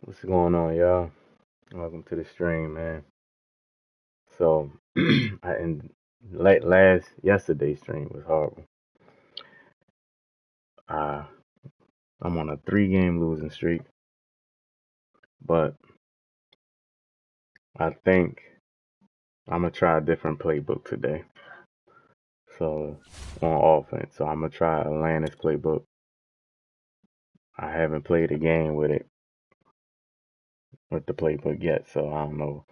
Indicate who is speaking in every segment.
Speaker 1: What's going on, y'all? Welcome to the stream, man. So, and yesterday's stream was horrible. Uh, I'm on a 3-game losing streak, but I think I'm gonna try a different playbook today. So, on offense, so I'm gonna try Atlanta's playbook. I haven't played a game with the playbook yet, so I don't know.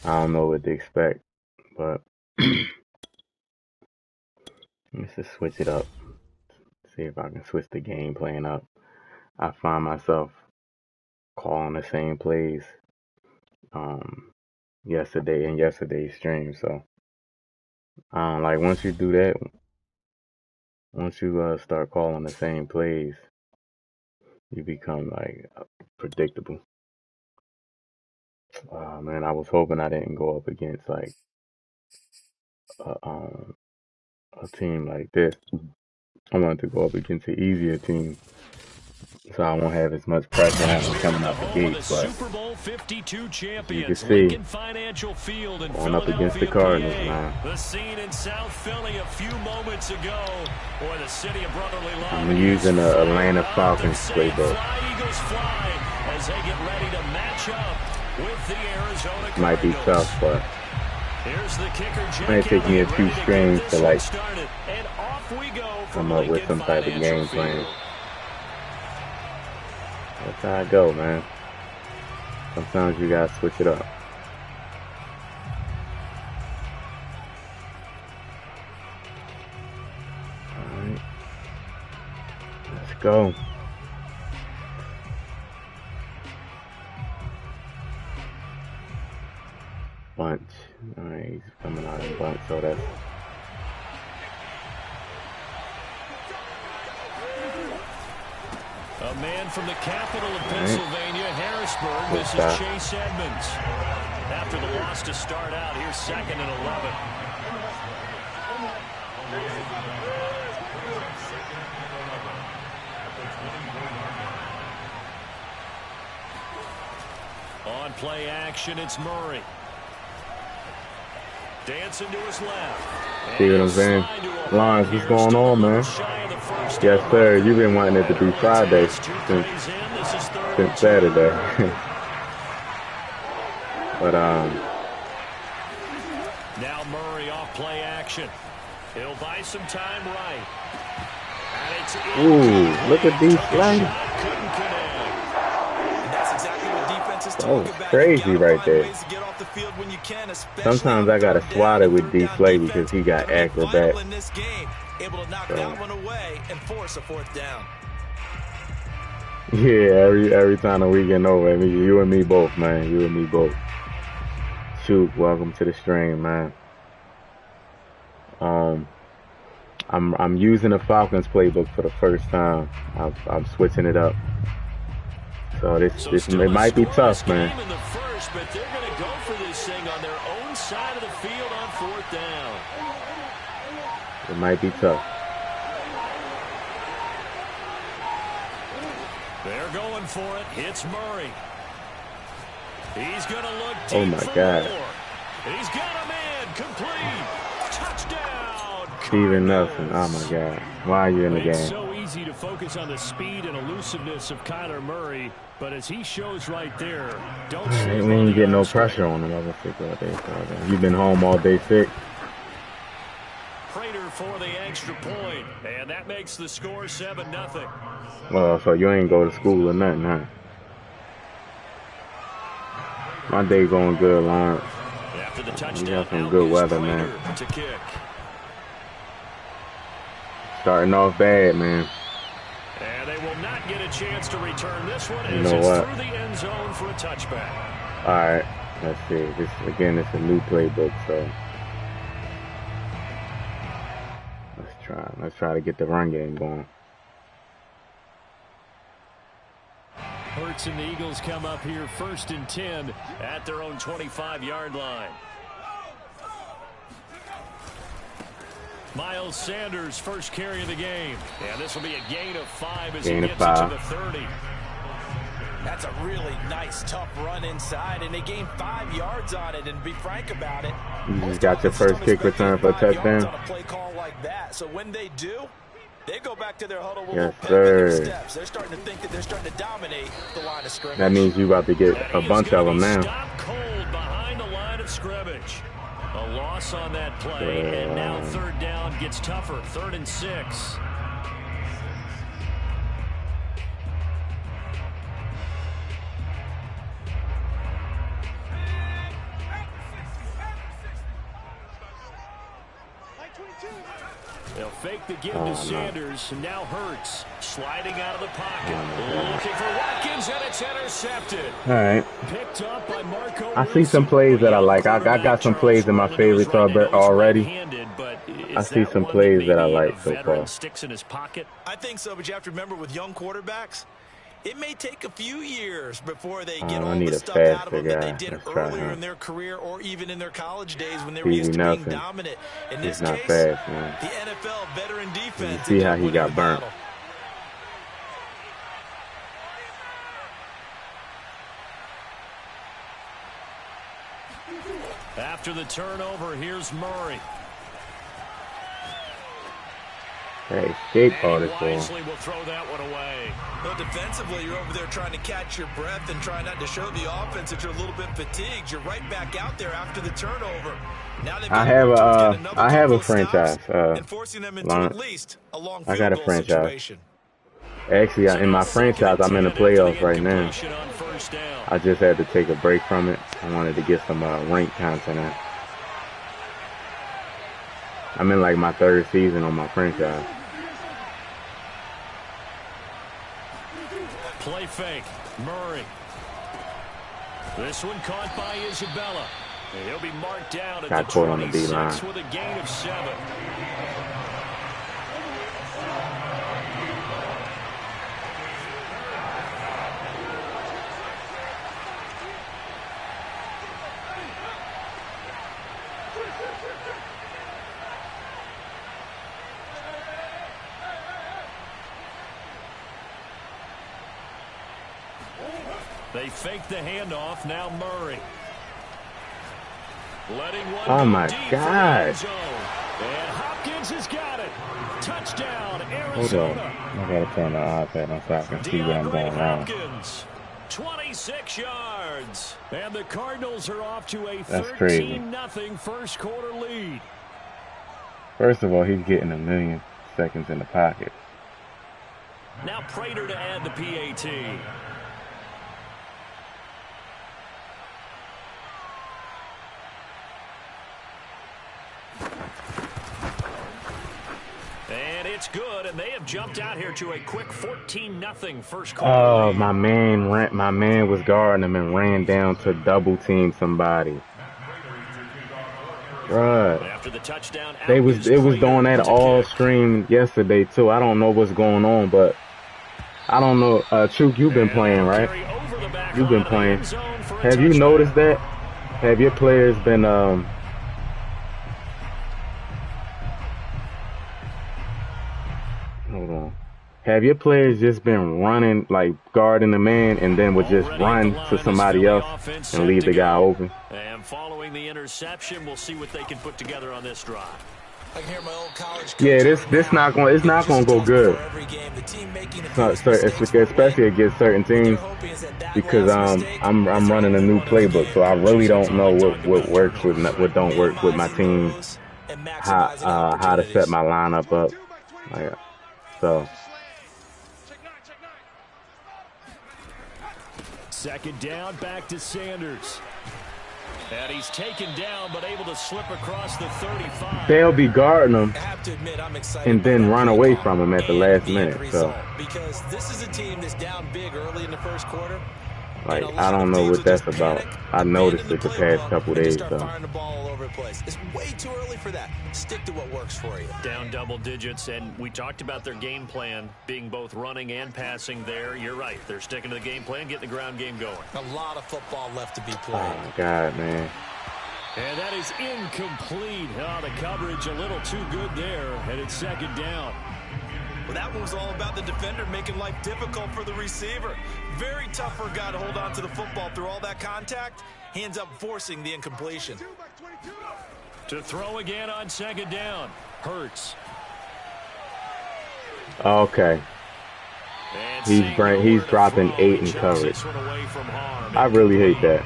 Speaker 1: I don't know what to expect, but let's just switch it up. See if I can switch the game plan up. I find myself calling the same plays um yesterday's stream. So like once you do that, once you start calling the same plays, you become like predictable. Man, I was hoping I didn't go up against like a, um a team like this. I wanted to go up against an easier team, so I won't have as much pressure on me coming out the gate. But you can see, going up against the Cardinals, man.
Speaker 2: The scene in South Philly a few moments ago, or the city of brotherly love.
Speaker 1: I'm using the Atlanta Falcons playbook.
Speaker 2: Eagles fly as they get ready to match up with the Arizona Cardinals.
Speaker 1: Might be tough, but
Speaker 2: here's the kicker,
Speaker 1: it might take me a few streams to like come up with some type of game plan. That's how I go, man. Sometimes you gotta switch it up. Alright. Let's go. Bunch. Alright, he's coming out in bunch, so that's
Speaker 2: a man from the capital of Pennsylvania, Harrisburg. This is Chase Edmonds. After the loss to start out, here's 2nd and 11. On play action, it's Murray. Dancing to his left.
Speaker 1: See what I'm saying? Lawrence, what's going on, man? Yes, sir. You've been wanting it to be Friday since Saturday. But
Speaker 2: now Murray off play action. He'll buy some time right. And it's
Speaker 1: ooh, look at these flags. That was crazy right there. Sometimes I gotta swat it with D Slay because he got acrobat.
Speaker 3: Able to knock that one away and force a 4th down.
Speaker 1: Yeah, every time the weekend over, I mean, you and me both, man. You and me both. Shoot, welcome to the stream, man. I'm using the Falcons playbook for the first time. I'm switching it up. So this it might be tough, man.
Speaker 2: But they're going to go for this thing on their own side of the field on 4th down.
Speaker 1: It might be tough.
Speaker 2: They're going for it. It's Murray. He's going to look deep.
Speaker 1: Oh my God.
Speaker 2: He's got a man. Complete. Touchdown.
Speaker 1: Steven Nelson. Oh my God. Why are you in the game?
Speaker 2: It's so easy to focus on the speed and elusiveness of Kyler Murray, but as he shows right there, don't say
Speaker 1: we ain't get no pressure on him. I was sick all day. You've been home all day sick.
Speaker 2: Prater for the extra point, and that makes the score 7-0.
Speaker 1: Well, so you ain't go to school or nothing, huh? My day going good, Lawrence.
Speaker 2: After the touchdown,
Speaker 1: you got some good weather, man.
Speaker 2: To kick.
Speaker 1: Starting off bad, man.
Speaker 2: And they will not get a chance to return this one.
Speaker 1: You know what?
Speaker 2: Through the end zone for a touchback.
Speaker 1: All right, let's see. This again, it's a new playbook, so let's try to get the run game going.
Speaker 2: Hurts and the Eagles come up here 1st and 10 at their own 25-yard line. Miles Sanders first carry of the game. And this will be a gain of 5 as he gets it to the 30.
Speaker 3: That's a really nice, tough run inside, and they gained 5 yards on it. And to be frank about it,
Speaker 1: you just got your first kick return for a touchdown.
Speaker 3: On a play call like that. So when they do, they go back to their huddle with
Speaker 1: Yes,
Speaker 3: a pep in their
Speaker 1: sir.
Speaker 3: steps. They're starting to think that they're starting to dominate the line of scrimmage.
Speaker 1: That means you about to get a bunch of them now.
Speaker 2: Stop cold behind the line of scrimmage. A loss on that play, and now third down gets tougher. 3rd and 6. They'll fake the give to Sanders. Now Hurts sliding out of the pocket. Looking for Watkins, and it's intercepted.
Speaker 1: All right.
Speaker 2: Picked up by Marco.
Speaker 1: I see some plays that I like. I got some plays in my favorites already. I see some plays that I like so far.
Speaker 2: Sticks in his pocket.
Speaker 3: I think so, but you have to remember with young quarterbacks, it may take a few years before they get all the stuff out of them that they did earlier in their career or even in their college days when they were used to being dominant. In this case,
Speaker 1: fast, man.
Speaker 3: the NFL veteran defense.
Speaker 1: You see how he got burnt.
Speaker 2: After the turnover, here's Murray.
Speaker 1: Hey, escape all this ball.
Speaker 2: Will throw that one away.
Speaker 3: Well, defensively, you're over there trying to catch your breath and trying not to show the offense that you're a little bit fatigued. You're right back out there after the turnover. Now I
Speaker 1: have a franchise.
Speaker 3: Forcing them into at least a long
Speaker 1: I got a franchise.
Speaker 3: situation.
Speaker 1: Actually, in my franchise, I'm in the playoffs right now. I just had to take a break from it. I wanted to get some ranked content in. I'm in like my 3rd season on my franchise.
Speaker 2: Play fake. Murray. This one caught by Isabella. He'll be marked down at
Speaker 1: Got
Speaker 2: the
Speaker 1: caught on the
Speaker 2: 26
Speaker 1: D-line.
Speaker 2: with a gain of 7. They fake the handoff. Now Murray. Letting one
Speaker 1: Oh my God.
Speaker 2: And Hopkins has got it. Touchdown,
Speaker 1: Hold
Speaker 2: Arizona.
Speaker 1: on. I gotta turn the iPad on so I can see where I'm going wrong.
Speaker 2: 26 yards. And the Cardinals are off to a 13-0 first quarter lead.
Speaker 1: First of all, he's getting 1 million seconds in the pocket.
Speaker 2: Now Prater to add the PAT. And it's good, and they have jumped out here to a quick 14-0 first quarter.
Speaker 1: Oh, my man was guarding him and ran down to double team somebody. Right.
Speaker 2: After the touchdown,
Speaker 1: it was doing that all stream yesterday too. I don't know what's going on, but I don't know. Chuk, you've been playing, right? You've been playing. Have you noticed that? Have your players been hold on. Have your players just been running, like guarding the man, and then would just run to somebody else and leave the guy open?
Speaker 2: And following the interception, we'll see what they can put together on this drive.
Speaker 3: I can hear my old college coach.
Speaker 1: Yeah, it's not going to go good. Especially against certain teams, because I'm running a new playbook, so I really don't know what works with what don't work with my team, how to set my lineup up, so.
Speaker 2: Second down, back to Sanders. And he's taken down, but able to slip across the 35.
Speaker 1: They'll be guarding him and then run away from him at the last minute. So,
Speaker 3: because this is a team that's down big early in the first quarter.
Speaker 1: Like, I don't know what that's about. I noticed it the past couple days. So.
Speaker 3: Firing the ball all over the place. It's way too early for that. Stick to what works for you.
Speaker 2: Down double digits, and we talked about their game plan being both running and passing there. You're right. They're sticking to the game plan, getting the ground game going.
Speaker 3: A lot of football left to be played.
Speaker 1: Oh, my God, man.
Speaker 2: And that is incomplete. Oh, the coverage a little too good there, and it's second down.
Speaker 3: Well, that one was all about the defender making life difficult for the receiver. Very tough for a guy to hold on to the football through all that contact. He ends up forcing the incompletion.
Speaker 2: To throw again on second down. Hurts.
Speaker 1: Okay. He's dropping 8 in coverage. I really hate that.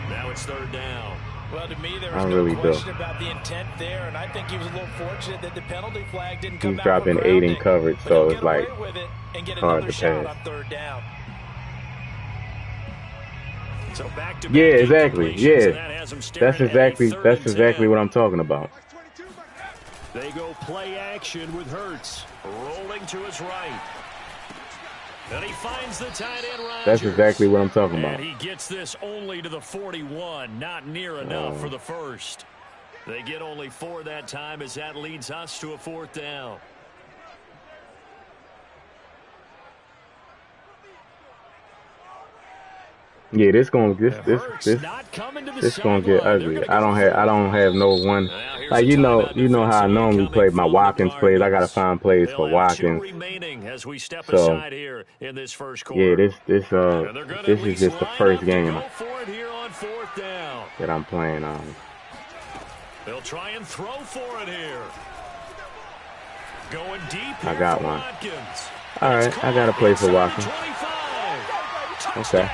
Speaker 2: Now it's third down.
Speaker 3: Well, to me, there was no question about the intent there, and I think he was a little fortunate that the penalty flag didn't come out.
Speaker 1: He's dropping 8 in coverage, so it's like hard to pass.
Speaker 3: On third down.
Speaker 2: So
Speaker 1: yeah, exactly. Yeah, that's exactly what I'm talking about.
Speaker 2: They go play action with Hurts rolling to his right. And he finds the tight end Rodgers.
Speaker 1: That's exactly what I'm talking about.
Speaker 2: And he gets this only to the 41, not near enough for the first. They get only 4 that time as that leads us to a 4th down.
Speaker 1: Yeah, this gonna get ugly. I don't have no one. Like you know how I normally play my Watkins plays. I gotta find plays for Watkins. So yeah, this is just the first game that I'm playing on.
Speaker 2: They'll try and throw for it here. Going deep.
Speaker 1: I got one. All right, I gotta play for Watkins. Okay.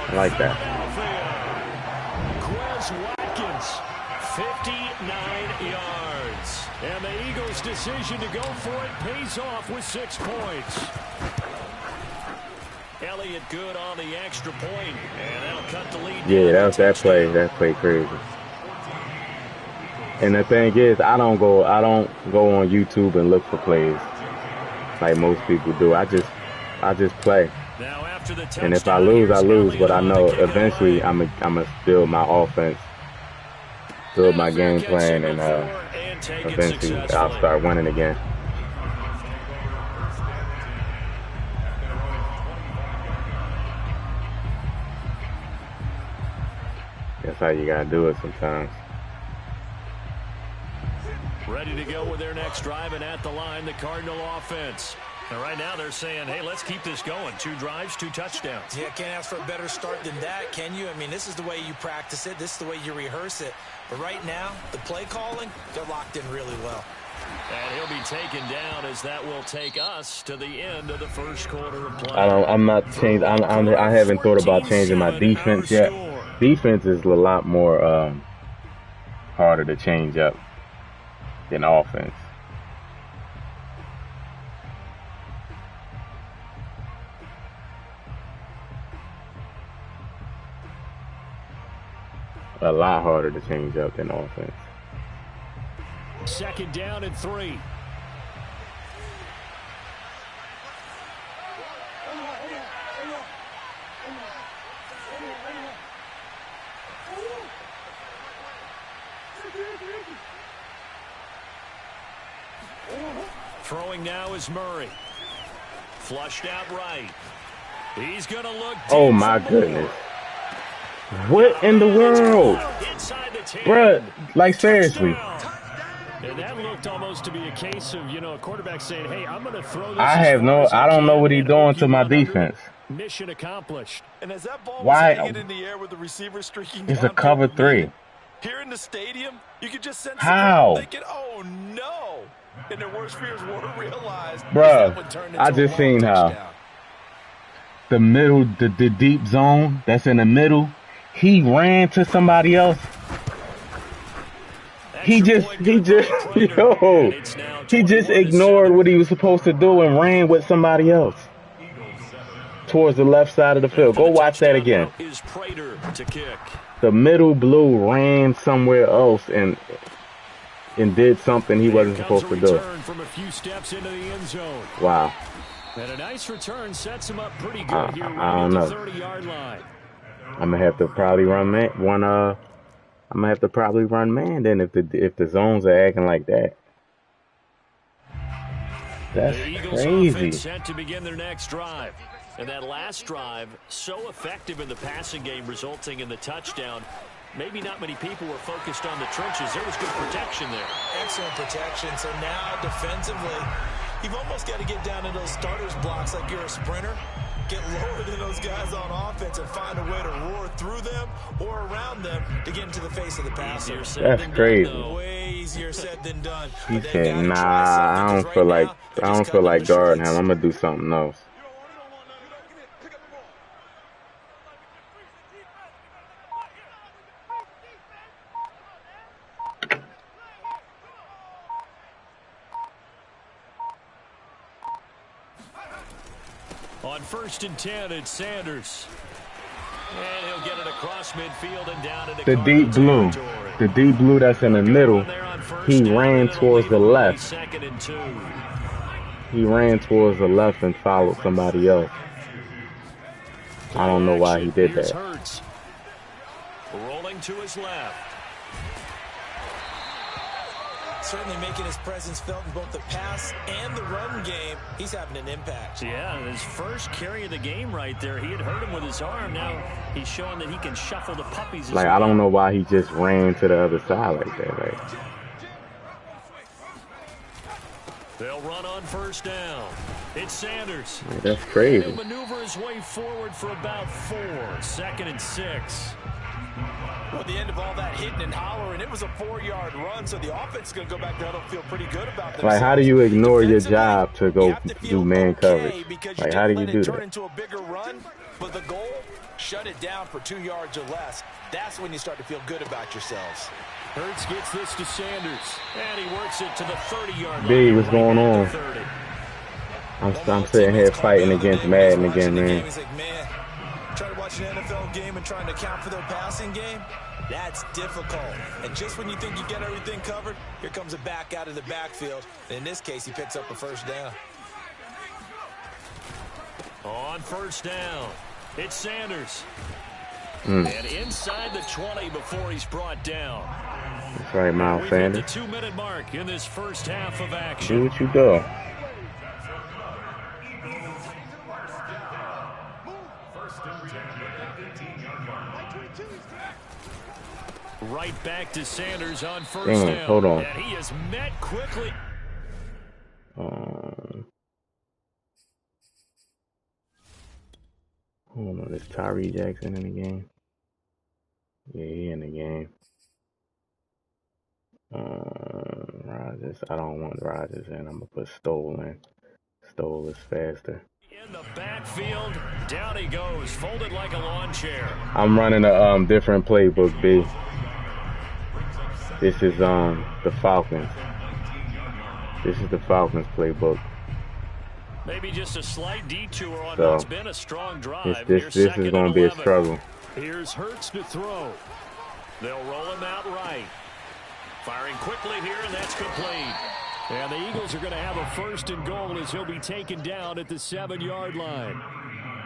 Speaker 1: I like that.
Speaker 2: Quez Watkins, 59 yards. And the Eagles' decision to go for it pays off with 6 points. Elliott good on the extra point, and that'll cut the lead.
Speaker 1: Yeah, that play crazy. And the thing is, I don't go on YouTube and look for plays like most people do. I just play. And if I lose, I lose. But I know eventually I'm gonna build my offense, build my game plan, and eventually I'll start winning again. That's how you gotta do it sometimes.
Speaker 2: Ready to go with their next drive, and at the line, the Cardinal offense. And right now they're saying, hey, let's keep this going. 2 drives, 2 touchdowns.
Speaker 3: Yeah, can't ask for a better start than that, can you? I mean, this is the way you practice it. This is the way you rehearse it. But right now, the play calling, they're locked in really well.
Speaker 2: And he'll be taken down as that will take us to the end of the first quarter of play.
Speaker 1: I'm not changing. I haven't thought about changing my defense yet. Defense is a lot more harder to change up than offense. A lot harder to change up than offense.
Speaker 2: 2nd down and 3. Throwing now is Murray. Flushed out right. He's going to look deep.
Speaker 1: Oh, my goodness. What in the world? Bruh, like seriously.
Speaker 2: And that looked almost to be a case of, a quarterback saying, hey, I'm going to throw this.
Speaker 1: I don't know what he's doing to my defense.
Speaker 2: Mission accomplished.
Speaker 3: And as that ball
Speaker 1: was
Speaker 3: hanging in the air with the receiver streaking
Speaker 1: it's a cover 3.
Speaker 3: Here in the stadium, you could just sense
Speaker 1: how
Speaker 3: thinking, oh no. And their worst fears were realized.
Speaker 1: Bruh, I just seen how the middle, the deep zone that's in the middle, he ran to somebody else. He just ignored what he was supposed to do and ran with somebody else towards the left side of the field. Go watch that again. The middle blue ran somewhere else and did something he wasn't supposed to do.
Speaker 2: From a few steps into the end zone.
Speaker 1: Wow.
Speaker 2: And a nice return sets him up pretty good here
Speaker 1: right at the
Speaker 2: 30-yard line.
Speaker 1: I'm gonna have to probably run man. I'm gonna have to probably run man then if the zones are acting like that. That's
Speaker 2: the Eagles
Speaker 1: crazy.
Speaker 2: Offense set to begin their next drive. And that last drive, so effective in the passing game, resulting in the touchdown. Maybe not many people were focused on the trenches. There was good protection there.
Speaker 3: Excellent protection. So now defensively, You've almost got to get down in those starters blocks like you're a sprinter. Get lower than those guys on offense and find a way to roar through them or around them to get into the face of the passer.
Speaker 1: That's crazy.
Speaker 3: Way easier said than done.
Speaker 1: He said, "Nah, I don't feel like guarding him. I'm gonna do something else."
Speaker 2: On 1st and 10, it's Sanders. And he'll get it across midfield and down into
Speaker 1: the deep blue. The deep blue that's in the middle. He ran towards the left. He ran towards the left and followed somebody else. I don't know why he did that.
Speaker 2: Rolling to his left.
Speaker 3: Certainly making his presence felt in both the pass and the run game. He's having an impact.
Speaker 2: Yeah, his first carry of the game right there. He had hurt him with his arm. Now he's showing that he can shuffle the puppies.
Speaker 1: Like, I don't know why he just ran to the other side like that. Like,
Speaker 2: they'll run on 1st down. It's Sanders.
Speaker 1: like, that's crazy.
Speaker 2: He'll maneuver his way forward for about 4. 2nd and 6.
Speaker 3: Well, at the end of all that hitting and hollering, it was a 4-yard run, so the offense is going to go back there and feel pretty good about themselves.
Speaker 1: Like, how do you ignore your job to go do man coverage? Like, how do you do that?
Speaker 3: Turn into a bigger run, but the goal, shut it down for 2 yards or less. That's when you start to feel good about yourselves.
Speaker 2: Hurts gets this to Sanders, and he works it to the 30-yard line.
Speaker 1: B, what's going on? I'm sitting here fighting against Madden again, man.
Speaker 3: Try to watch an NFL game and trying to account for their passing game, that's difficult. And just when you think you get everything covered, here comes a back out of the backfield. In this case, he picks up a 1st down.
Speaker 2: On 1st down, it's Sanders. And inside the 20 before he's brought down.
Speaker 1: That's right, Miles Sanders.
Speaker 2: The 2-minute mark in this first half of action.
Speaker 1: Do what you do.
Speaker 2: Right back to Sanders on 1st down.
Speaker 1: Hold on.
Speaker 2: And he is met quickly.
Speaker 1: Hold on, is Tyree Jackson in the game? Yeah, he in the game. Rodgers. I don't want Rodgers in. I'm gonna put Stoll in. Stoll is faster.
Speaker 2: In the backfield, down he goes, folded like a lawn chair.
Speaker 1: I'm running a different playbook, B. This is the Falcons. This is the Falcons playbook.
Speaker 2: Maybe just a slight detour on what's been a strong drive.
Speaker 1: This is going to be a struggle.
Speaker 2: Here's Hurts to throw. They'll roll him out right. Firing quickly here, and that's complete. And the Eagles are going to have a 1st and goal as he'll be taken down at the 7-yard line.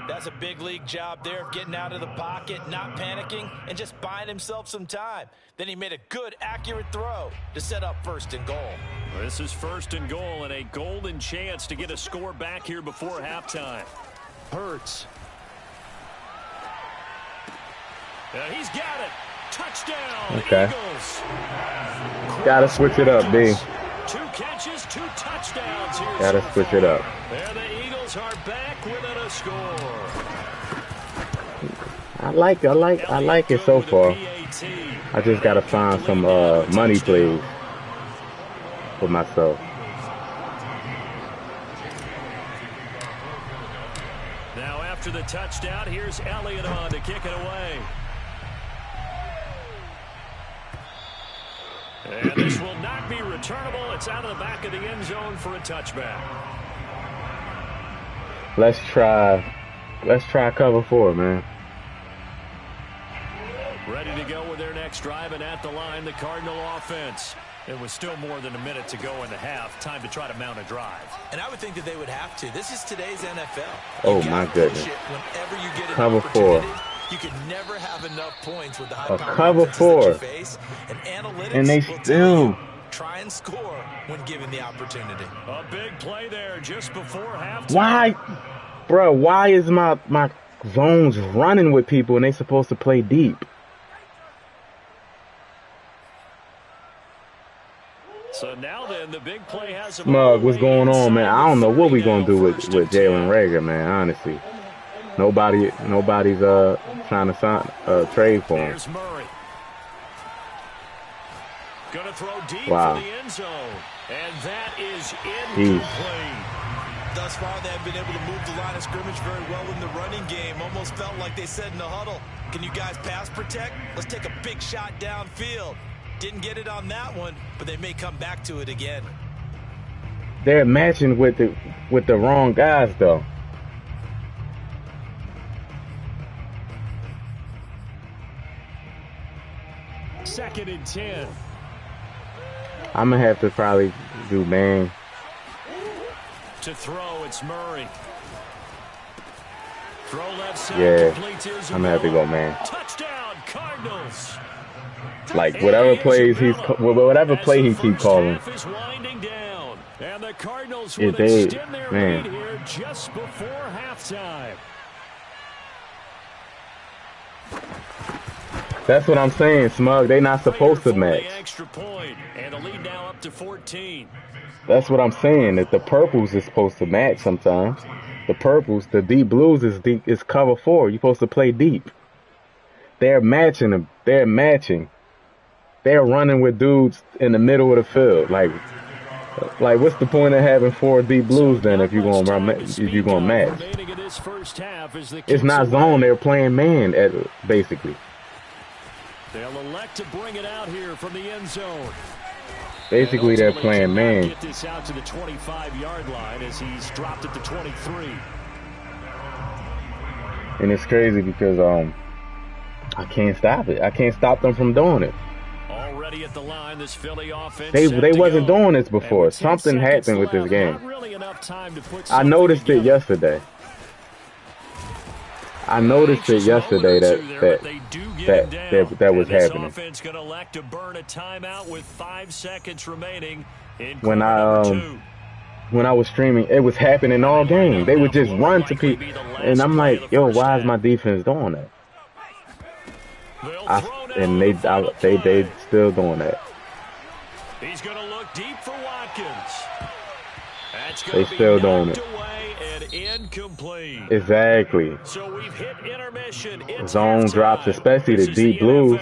Speaker 3: That's a big league job there of getting out of the pocket, not panicking, and just buying himself some time. Then he made a good, accurate throw to set up 1st and goal.
Speaker 2: This is 1st and goal and a golden chance to get a score back here before halftime. Hurts. He's got it. Touchdown,
Speaker 1: okay.
Speaker 2: Eagles.
Speaker 1: Gotta switch it up, B.
Speaker 2: 2 catches, 2 touchdowns here.
Speaker 1: Gotta switch it up.
Speaker 2: And the Eagles are back within a score.
Speaker 1: I like it so far. I just gotta find some money plays for myself.
Speaker 2: Now after the touchdown, here's Elliott on to kick it away. And this will not be returnable. It's out of the back of the end zone for a touchback.
Speaker 1: Let's try cover 4, man.
Speaker 2: Ready to go with their next drive, and at the line, the Cardinal offense. It was still more than a minute to go in the half. Time to try to mount a drive.
Speaker 3: And I would think that they would have to. This is today's NFL.
Speaker 1: Oh, my goodness.
Speaker 3: Whenever you get an
Speaker 1: cover 4.
Speaker 3: You can never have enough points with the
Speaker 1: high cover 4.
Speaker 3: And analytics
Speaker 1: and they still
Speaker 3: try and score when given the opportunity.
Speaker 2: A big play there just before halftime.
Speaker 1: Why, bro? Why is my zones running with people and they supposed to play deep?
Speaker 2: So now they'll and the big play has him
Speaker 1: Smug, what's going on, man? I don't know what we gonna do with Jalen Reagor, man. Honestly, nobody's trying to sign trade for him.
Speaker 2: Gonna throw deep for the end zone, and that is incomplete.
Speaker 3: Thus far, they have been able to move the line of scrimmage very well in the running game. Almost felt like they said in the huddle, can you guys pass protect? Let's take a big shot downfield. Didn't get it on that one, but they may come back to it again.
Speaker 1: They're matching with the wrong guys, though.
Speaker 2: Second and 10.
Speaker 1: I'm going to have to probably do man.
Speaker 2: To throw, it's Murray. Throw left side.
Speaker 1: Yeah, I'm going to have to go man.
Speaker 2: Touchdown, Cardinals.
Speaker 1: Like, whatever play he keep calling.
Speaker 2: And the Cardinals will extend their lead here just before halftime.
Speaker 1: That's what I'm saying, Smug. They're not supposed to match.
Speaker 2: Extra point, and the lead now up to 14.
Speaker 1: That's what I'm saying. That the purples is supposed to match sometimes. The purples, the deep blues is cover 4. You're supposed to play deep. They're matching them. They're matching. They're running with dudes in the middle of the field. Like what's the point of having 4 deep blues then if you're gonna match? It's not zone. They're playing man basically.
Speaker 2: They'll elect to bring it out here from the end zone.
Speaker 1: Basically, they're playing man.
Speaker 2: Get this out to the 25-yard line as he's dropped it to 23.
Speaker 1: And it's crazy because I can't stop it. I can't stop them from doing it.
Speaker 2: Already at the line, this Philly offense.
Speaker 1: They wasn't doing this before. Something happened with this game. I noticed it yesterday. That was happening.
Speaker 2: Offense going to elect to burn a timeout with 5 seconds remaining in
Speaker 1: when I was streaming, it was happening all game. They would just run to people, and I'm like, yo, why is my defense doing that? They still doing that.
Speaker 2: He's going to look deep for Watkins.
Speaker 1: They still doing it.
Speaker 2: Incomplete.
Speaker 1: Exactly.
Speaker 2: So we've hit intermission.
Speaker 1: Zone drops, especially the deep blues.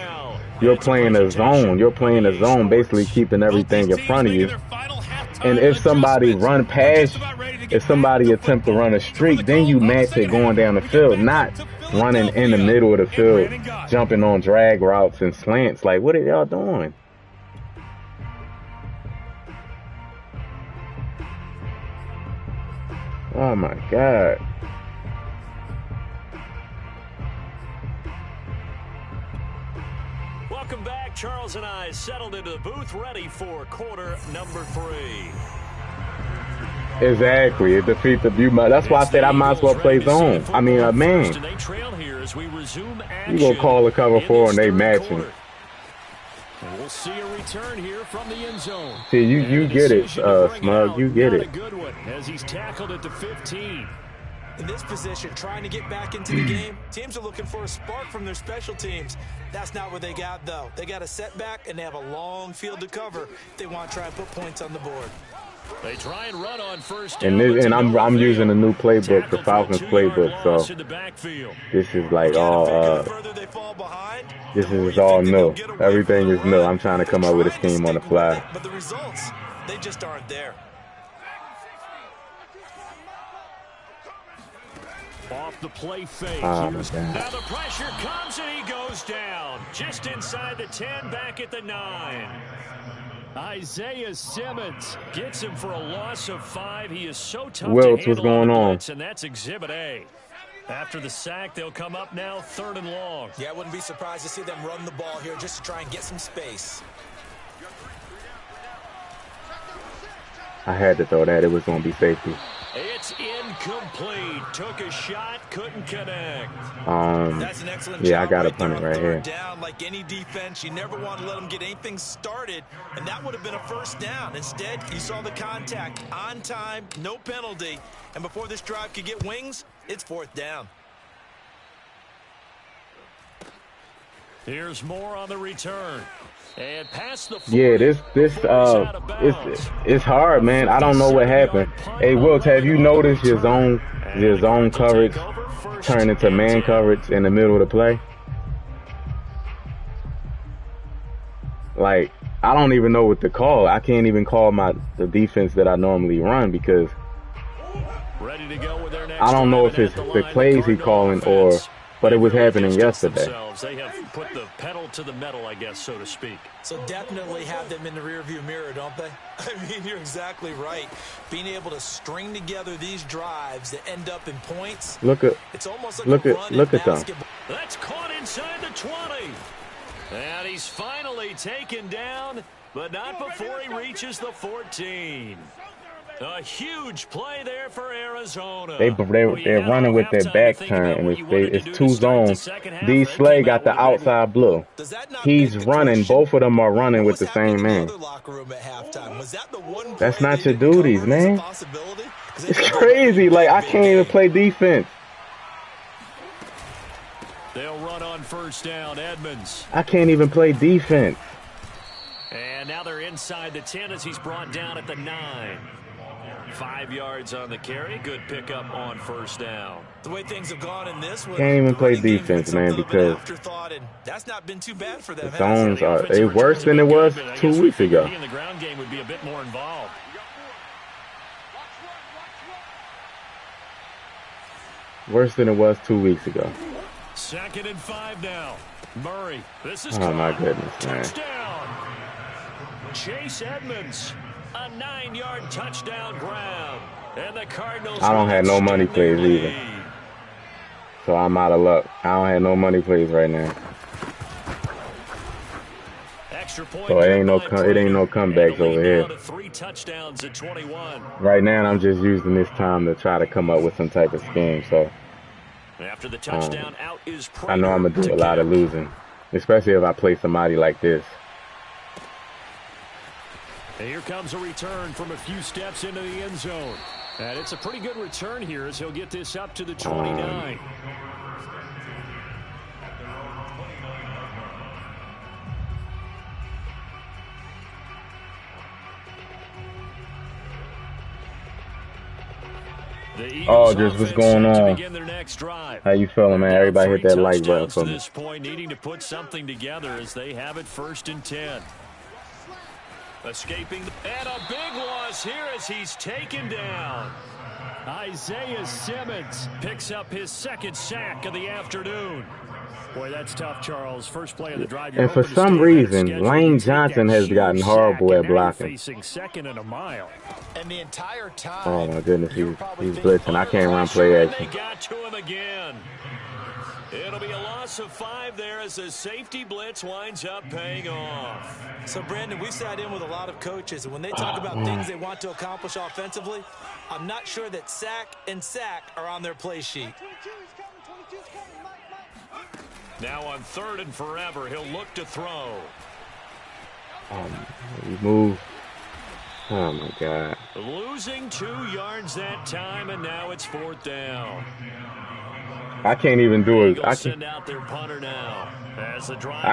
Speaker 1: You're playing a zone. You're playing a zone, basically keeping everything in front of you. And if somebody run past, if somebody attempt to run a streak, then you match it going down the field, not running in the middle of the field, jumping on drag routes and slants. Like, what are y'all doing? Oh my God.
Speaker 2: Welcome back. Charles and I settled into the booth ready for quarter number 3.
Speaker 1: Exactly. It defeats the view. That's why I said I might as well play zone. I mean, man. You gonna call a cover 4 and they matching.
Speaker 2: We'll see a return here from the end zone.
Speaker 1: See, you get it, Smug. You get it.
Speaker 2: A good one as he's tackled at the 15.
Speaker 3: In this position, trying to get back into the game, teams are looking for a spark from their special teams. That's not what they got, though. They got a setback, and they have a long field to cover if they want to try and put points on the board.
Speaker 2: They try and run on first down.
Speaker 1: And I'm using a new playbook, the Falcons playbook. So this is like all this is all new. Everything is new. I'm trying to come up with a scheme on the fly.
Speaker 3: But the results, they just aren't there.
Speaker 2: Off the play fake.
Speaker 1: Oh,
Speaker 2: now the pressure comes and he goes down. Just inside the 10, back at the 9. Isaiah Simmons gets him for a loss of 5. He is so tough to handle
Speaker 1: what's going on?
Speaker 2: And that's Exhibit A. After the sack, they'll come up now 3rd and long.
Speaker 3: Yeah, I wouldn't be surprised to see them run the ball here just to try and get some space.
Speaker 1: I had to throw that. It was going to be safety.
Speaker 2: It's incomplete. Took a shot, couldn't connect.
Speaker 3: That's an excellent
Speaker 1: yeah,
Speaker 3: job
Speaker 1: I got to
Speaker 3: right
Speaker 1: punt it right here.
Speaker 3: Down like any defense, you never want to let them get anything started, and that would have been a first down. Instead, you saw the contact on time, no penalty, and before this drive could get wings, it's 4th down.
Speaker 2: Here's more on the return. And past the 40,
Speaker 1: yeah, it's hard, man. I don't know what happened. Hey, Wilt, have you noticed your zone coverage turn into man coverage in the middle of the play? Like, I don't even know what to call. I can't even call the defense that I normally run because
Speaker 2: ready to go with their next
Speaker 1: I don't know if it's the plays he calling but it was happening yesterday.
Speaker 2: They have put the pedal to the metal, I guess, so to speak.
Speaker 3: So definitely have them in the rearview mirror, don't they? I mean, you're exactly right. Being able to string together these drives that end up in points.
Speaker 1: It's almost like look at them.
Speaker 2: That's caught inside the 20. And he's finally taken down, but not before he reaches the 14. A huge play there for Arizona.
Speaker 1: They're running with their back turn, and it's two zones. D. Slay got the outside blue. He's running. Both of them are running with the same man. That's not your duties, man. It's crazy. Like, I can't even play defense.
Speaker 2: They'll run on first down, Edmonds.
Speaker 1: I can't even play defense.
Speaker 2: And now they're inside the 10 as he's brought down at the 9. 5 yards on the carry. Good pickup on first down. The way things have gone in this one,
Speaker 1: can't even play defense, man, because
Speaker 3: that's not been too bad for them.
Speaker 1: The zones are worse than it was 2 weeks ago.
Speaker 2: In the ground game would be a bit more involved.
Speaker 1: Worse than it was 2 weeks ago.
Speaker 2: 2nd and 5 now. Murray. This is
Speaker 1: my goodness,
Speaker 2: touchdown. Man. Chase Edmonds. A 9-yard touchdown grab. And the Cardinals.
Speaker 1: I don't have no money plays either. So I'm out of luck. I don't have no money plays right now.
Speaker 2: Extra point.
Speaker 1: So it ain't no comebacks over here.
Speaker 2: 3 touchdowns at 21.
Speaker 1: Right now I'm just using this time to try to come up with some type of scheme. So
Speaker 2: after the touchdown, out is
Speaker 1: I know I'm gonna do a lot of losing, especially if I play somebody like this.
Speaker 2: And here comes a return from a few steps into the end zone. And it's a pretty good return here as he'll get this up to the 29.
Speaker 1: Just what's going on? How you feeling, man? Everybody hit that like button for me.
Speaker 2: At this point, needing to put something together as they have it 1st and 10. Escaping, and a big loss here as he's taken down. Isaiah Simmons picks up his 2nd sack of the afternoon. Boy, that's tough, Charles. First play of the drive.
Speaker 1: And for some reason, Lane Johnson has gotten horrible at blocking.
Speaker 2: Facing 2nd and a mile.
Speaker 3: And the entire time,
Speaker 1: oh my goodness, he's blitzing. I can't run play action.
Speaker 2: They got to him again. It'll be a loss of 5 there as the safety blitz winds up paying off.
Speaker 3: So, Brandon, we sat in with a lot of coaches, and when they talk about things they want to accomplish offensively, I'm not sure that sack and sack are on their play sheet.
Speaker 2: Now on 3rd and forever, he'll look to throw.
Speaker 1: He moved. Oh, my God.
Speaker 2: Losing 2 yards that time, and now it's 4th down.
Speaker 1: I can't even do it. I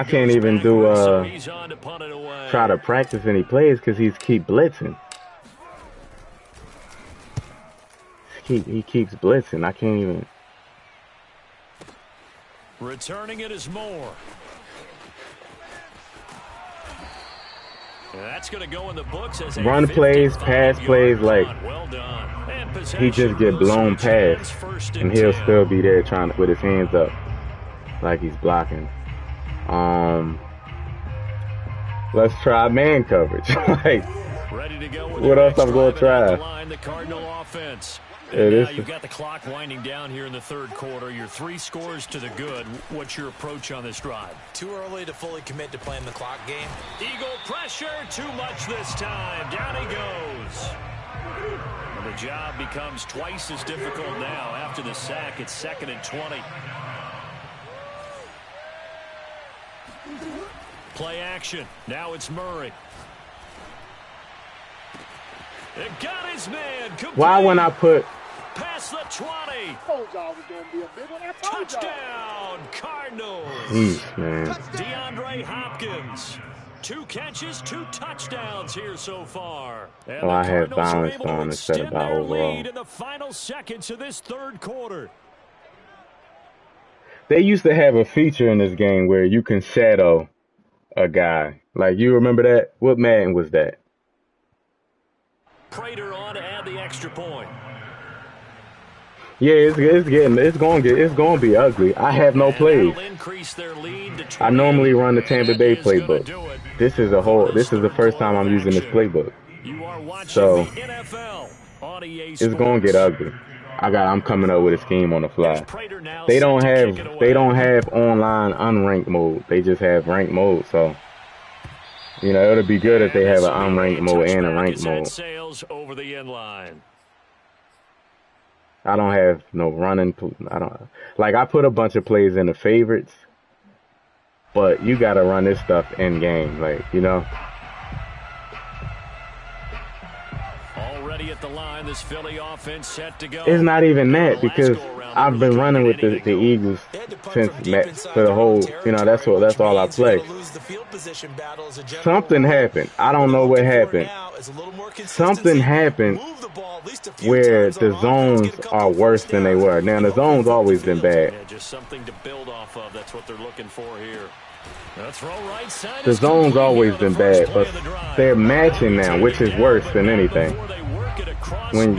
Speaker 1: can't even do try to practice any plays because he keep blitzing. He keeps blitzing. I can't even.
Speaker 2: Returning it is Moore. That's going to go in the books as
Speaker 1: run plays, pass plays, like he just get blown past, and he'll still be there trying to put his hands up like he's blocking. Let's try man coverage. Like, what else I'm going to try?
Speaker 2: The Cardinal offense.
Speaker 1: Now
Speaker 2: you've got the clock winding down here in the 3rd quarter. Your 3 scores to the good. What's your approach on this drive?
Speaker 3: Too early to fully commit to playing the clock game.
Speaker 2: Eagle pressure, too much this time. Down he goes. And the job becomes twice as difficult now. After the sack, it's 2nd and 20. Play action. Now it's Murray. It got his man. Complete.
Speaker 1: Why when I put
Speaker 2: past the 20. Touchdown, Cardinals.
Speaker 1: Jeez, man.
Speaker 2: DeAndre Hopkins. 2 catches, 2 touchdowns here so far. And
Speaker 1: I had balance on instead of by overall.
Speaker 2: In the final seconds of this third quarter.
Speaker 1: They used to have a feature in this game where you can shadow a guy. Like, you remember that? What Madden was that?
Speaker 2: Prater on to add the extra point.
Speaker 1: Yeah, it's gonna be ugly. I have no plays. I normally run the Tampa Bay playbook. This is the first time I'm using this playbook. So it's gonna get ugly. I'm coming up with a scheme on the fly. They don't have online unranked mode. They just have ranked mode. So you know, it'll be good if they have an unranked mode and a ranked mode. I don't have no running. I put a bunch of plays in the favorites, but you gotta run this stuff in game, like, you know.
Speaker 2: Already at the line, this Philly offense set to go.
Speaker 1: It's not even that, because I've been running with the Eagles for the whole, you know, that's all I play. Something happened. I don't know what happened. Something happened where the zones are worse than they were. Now, the zone's always been bad.
Speaker 2: Just something to build off of. That's what they're looking for here.
Speaker 1: The zone's always been bad, but they're matching now, which is worse than anything. When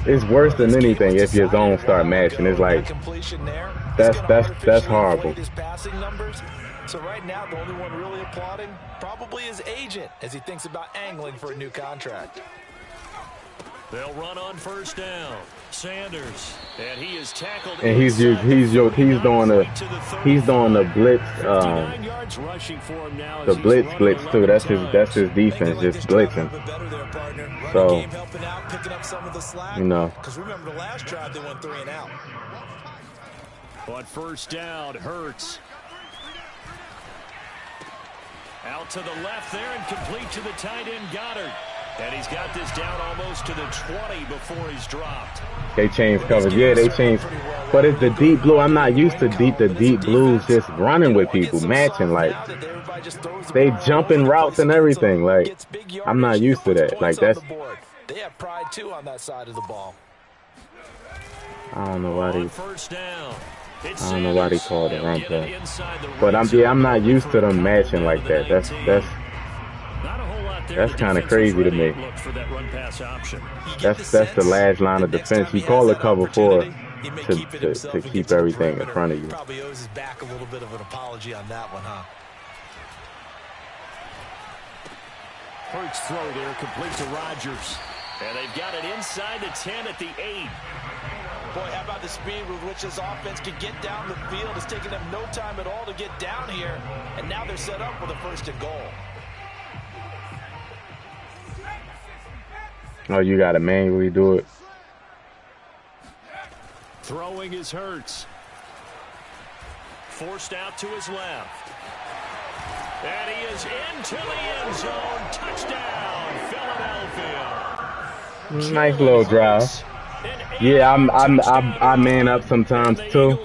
Speaker 1: it's worse than anything if your zones start matching. It's like that's horrible.
Speaker 3: So right now, the only one really applauding probably his agent as he thinks about angling for a new contract.
Speaker 2: They'll run on first down. Sanders, and he is tackled.
Speaker 1: And he's doing the blitz too. That's his defense, just blitzing. So, you know.
Speaker 3: Because remember the last drive they went 3 and out.
Speaker 2: But first down, Hurts. Out to the left there and complete to the tight end Goddard. And he's got this down almost to the 20 before he's dropped.
Speaker 1: They changed coverage. Yeah, they changed. But it's the deep blue. I'm not used to the deep blues just running with people, matching. Like, they jumping routes and everything. Like, I'm not used to that. Like, that's.
Speaker 3: They have pride, too, on that side of the ball.
Speaker 1: I don't know why they called it run play. But I'm not used to them matching like that. That's kind of crazy to me. That's the last line of defense. You call it cover 4 to keep everything in front of you.
Speaker 3: Probably owes his back a little bit of an apology on that one, huh?
Speaker 2: Hurts throw there, complete to Rodgers. And they've got it inside the 10 at the 8.
Speaker 3: Boy, how about the speed with which this offense can get down the field? It's taken them no time at all to get down here. And now they're set up with a 1st and goal.
Speaker 1: Oh, you got to manually do it.
Speaker 2: Throwing is Hurts. Forced out to his left. And he is into the end zone. Touchdown, Philadelphia.
Speaker 1: Nice little drive. Yeah, I man up sometimes too.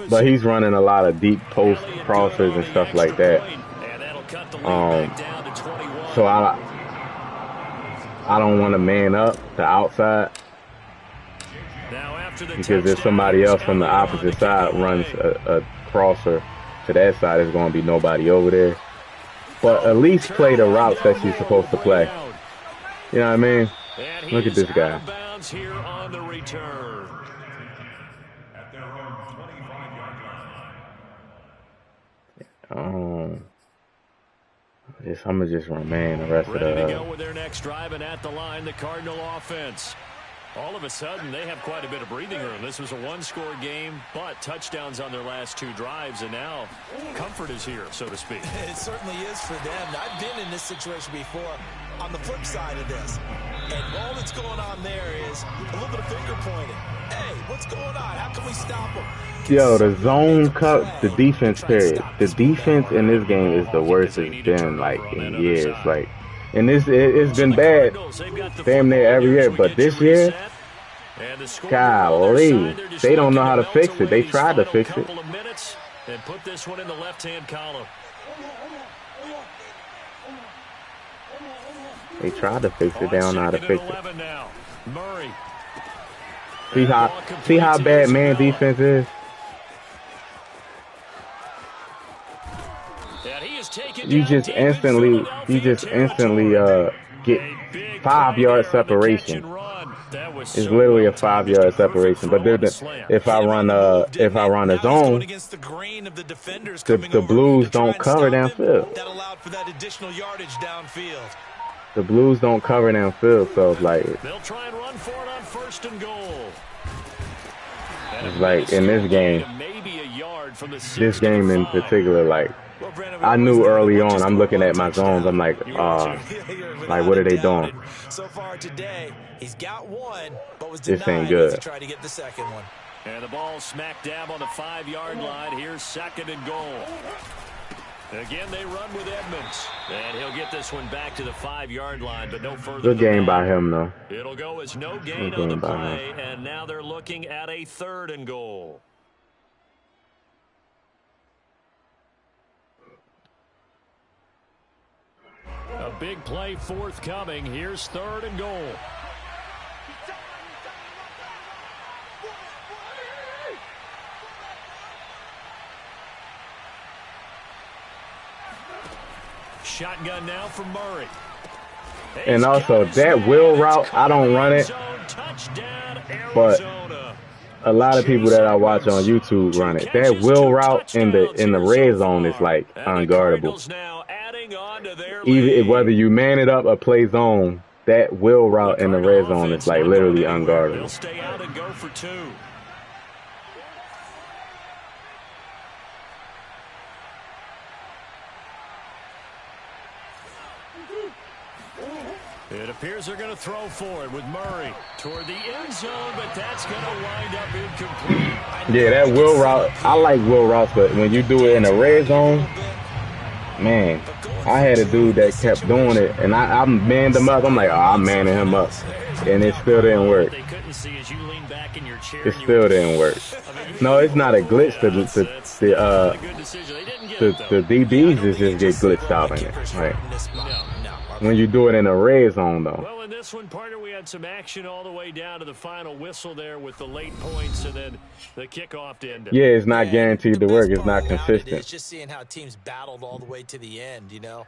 Speaker 1: But he's running a lot of deep post crossers and stuff like that. So I don't want to man up the outside because if somebody else from the opposite side runs a crosser to that side, there's going to be nobody over there. But at least play the routes that you're supposed to play. You know what I mean? Look at this guy. I'm gonna just remain the rest of the.
Speaker 2: Ready to go with their next drive, and at the line, the Cardinal offense. All of a sudden, they have quite a bit of breathing room. This was a one-score game, but touchdowns on their last 2 drives, and now comfort is here, so to speak.
Speaker 3: It certainly is for them. I've been in this situation before on the flip side of this, and all that's going on there is a little bit of finger pointing. Hey, what's going on? How can we stop them?
Speaker 1: Yo, the zone cut, the defense period. The defense in this game is the worst it's been, like, in years. Like, and it's been bad damn near every year, but this year,
Speaker 2: And the scoreboard on their
Speaker 1: Golly,
Speaker 2: side, they're just
Speaker 1: they don't know
Speaker 2: looking
Speaker 1: how to
Speaker 2: melt
Speaker 1: fix it.
Speaker 2: away
Speaker 1: They
Speaker 2: these
Speaker 1: tried to
Speaker 2: final
Speaker 1: fix it.
Speaker 2: couple of minutes and put this one in the left-hand column.
Speaker 1: They tried to fix it. They
Speaker 2: On
Speaker 1: don't know how to
Speaker 2: 2nd and
Speaker 1: fix it.
Speaker 2: 11 now. Murray.
Speaker 1: See how bad man defense is? You just instantly get 5-yard separation. It's literally a 5-yard separation. But if I run a zone, the Blues don't cover downfield.
Speaker 3: That allowed for that additional yardage downfield.
Speaker 1: The Blues don't cover downfield, so it's like
Speaker 2: they'll try and run for it on 1st and goal.
Speaker 1: It's like in this game in particular, like I knew early on. I'm looking at my zones. I'm like, what are they doing?
Speaker 3: So far today, he's got one, but was
Speaker 1: this ain't
Speaker 3: denied
Speaker 1: good.
Speaker 3: as he tried to get the second one.
Speaker 2: And the ball smack dab on the 5-yard line. Here's 2nd and goal. Again, they run with Edmonds. And he'll get this one back to the 5-yard line, but no further.
Speaker 1: Good game by him, though.
Speaker 2: It'll go as no gain on the play, and now they're looking at a 3rd and goal. A big play forthcoming. Here's 3rd and goal. Shotgun now for Murray.
Speaker 1: And also, that wheel route, I don't run it, but a lot of people that I watch on YouTube run it. That wheel route in the red zone is like unguardable. Even whether you man it up or play zone, that wheel route in the red zone is like literally unguardable.
Speaker 2: He'll stay out and go for 2. It appears they're going to throw for it with Murray toward the end zone, but that's going to wind up incomplete.
Speaker 1: Yeah, that wheel route, I like wheel routes, but when you do it in the red zone, man, I had a dude that kept doing it, and I manned him up. I'm like, I'm manning him up, and it still didn't work. It still didn't work. No, it's not a glitch. The DBs just get glitched out in it. Right? When you do it in a red zone, though.
Speaker 2: Well, in this one, partner, we had some action all the way down to the final whistle there with the late points and then the kickoff to end it.
Speaker 1: Yeah, it's not guaranteed to work. It's not consistent.
Speaker 3: It's just seeing how teams battled all the way to the end, you know.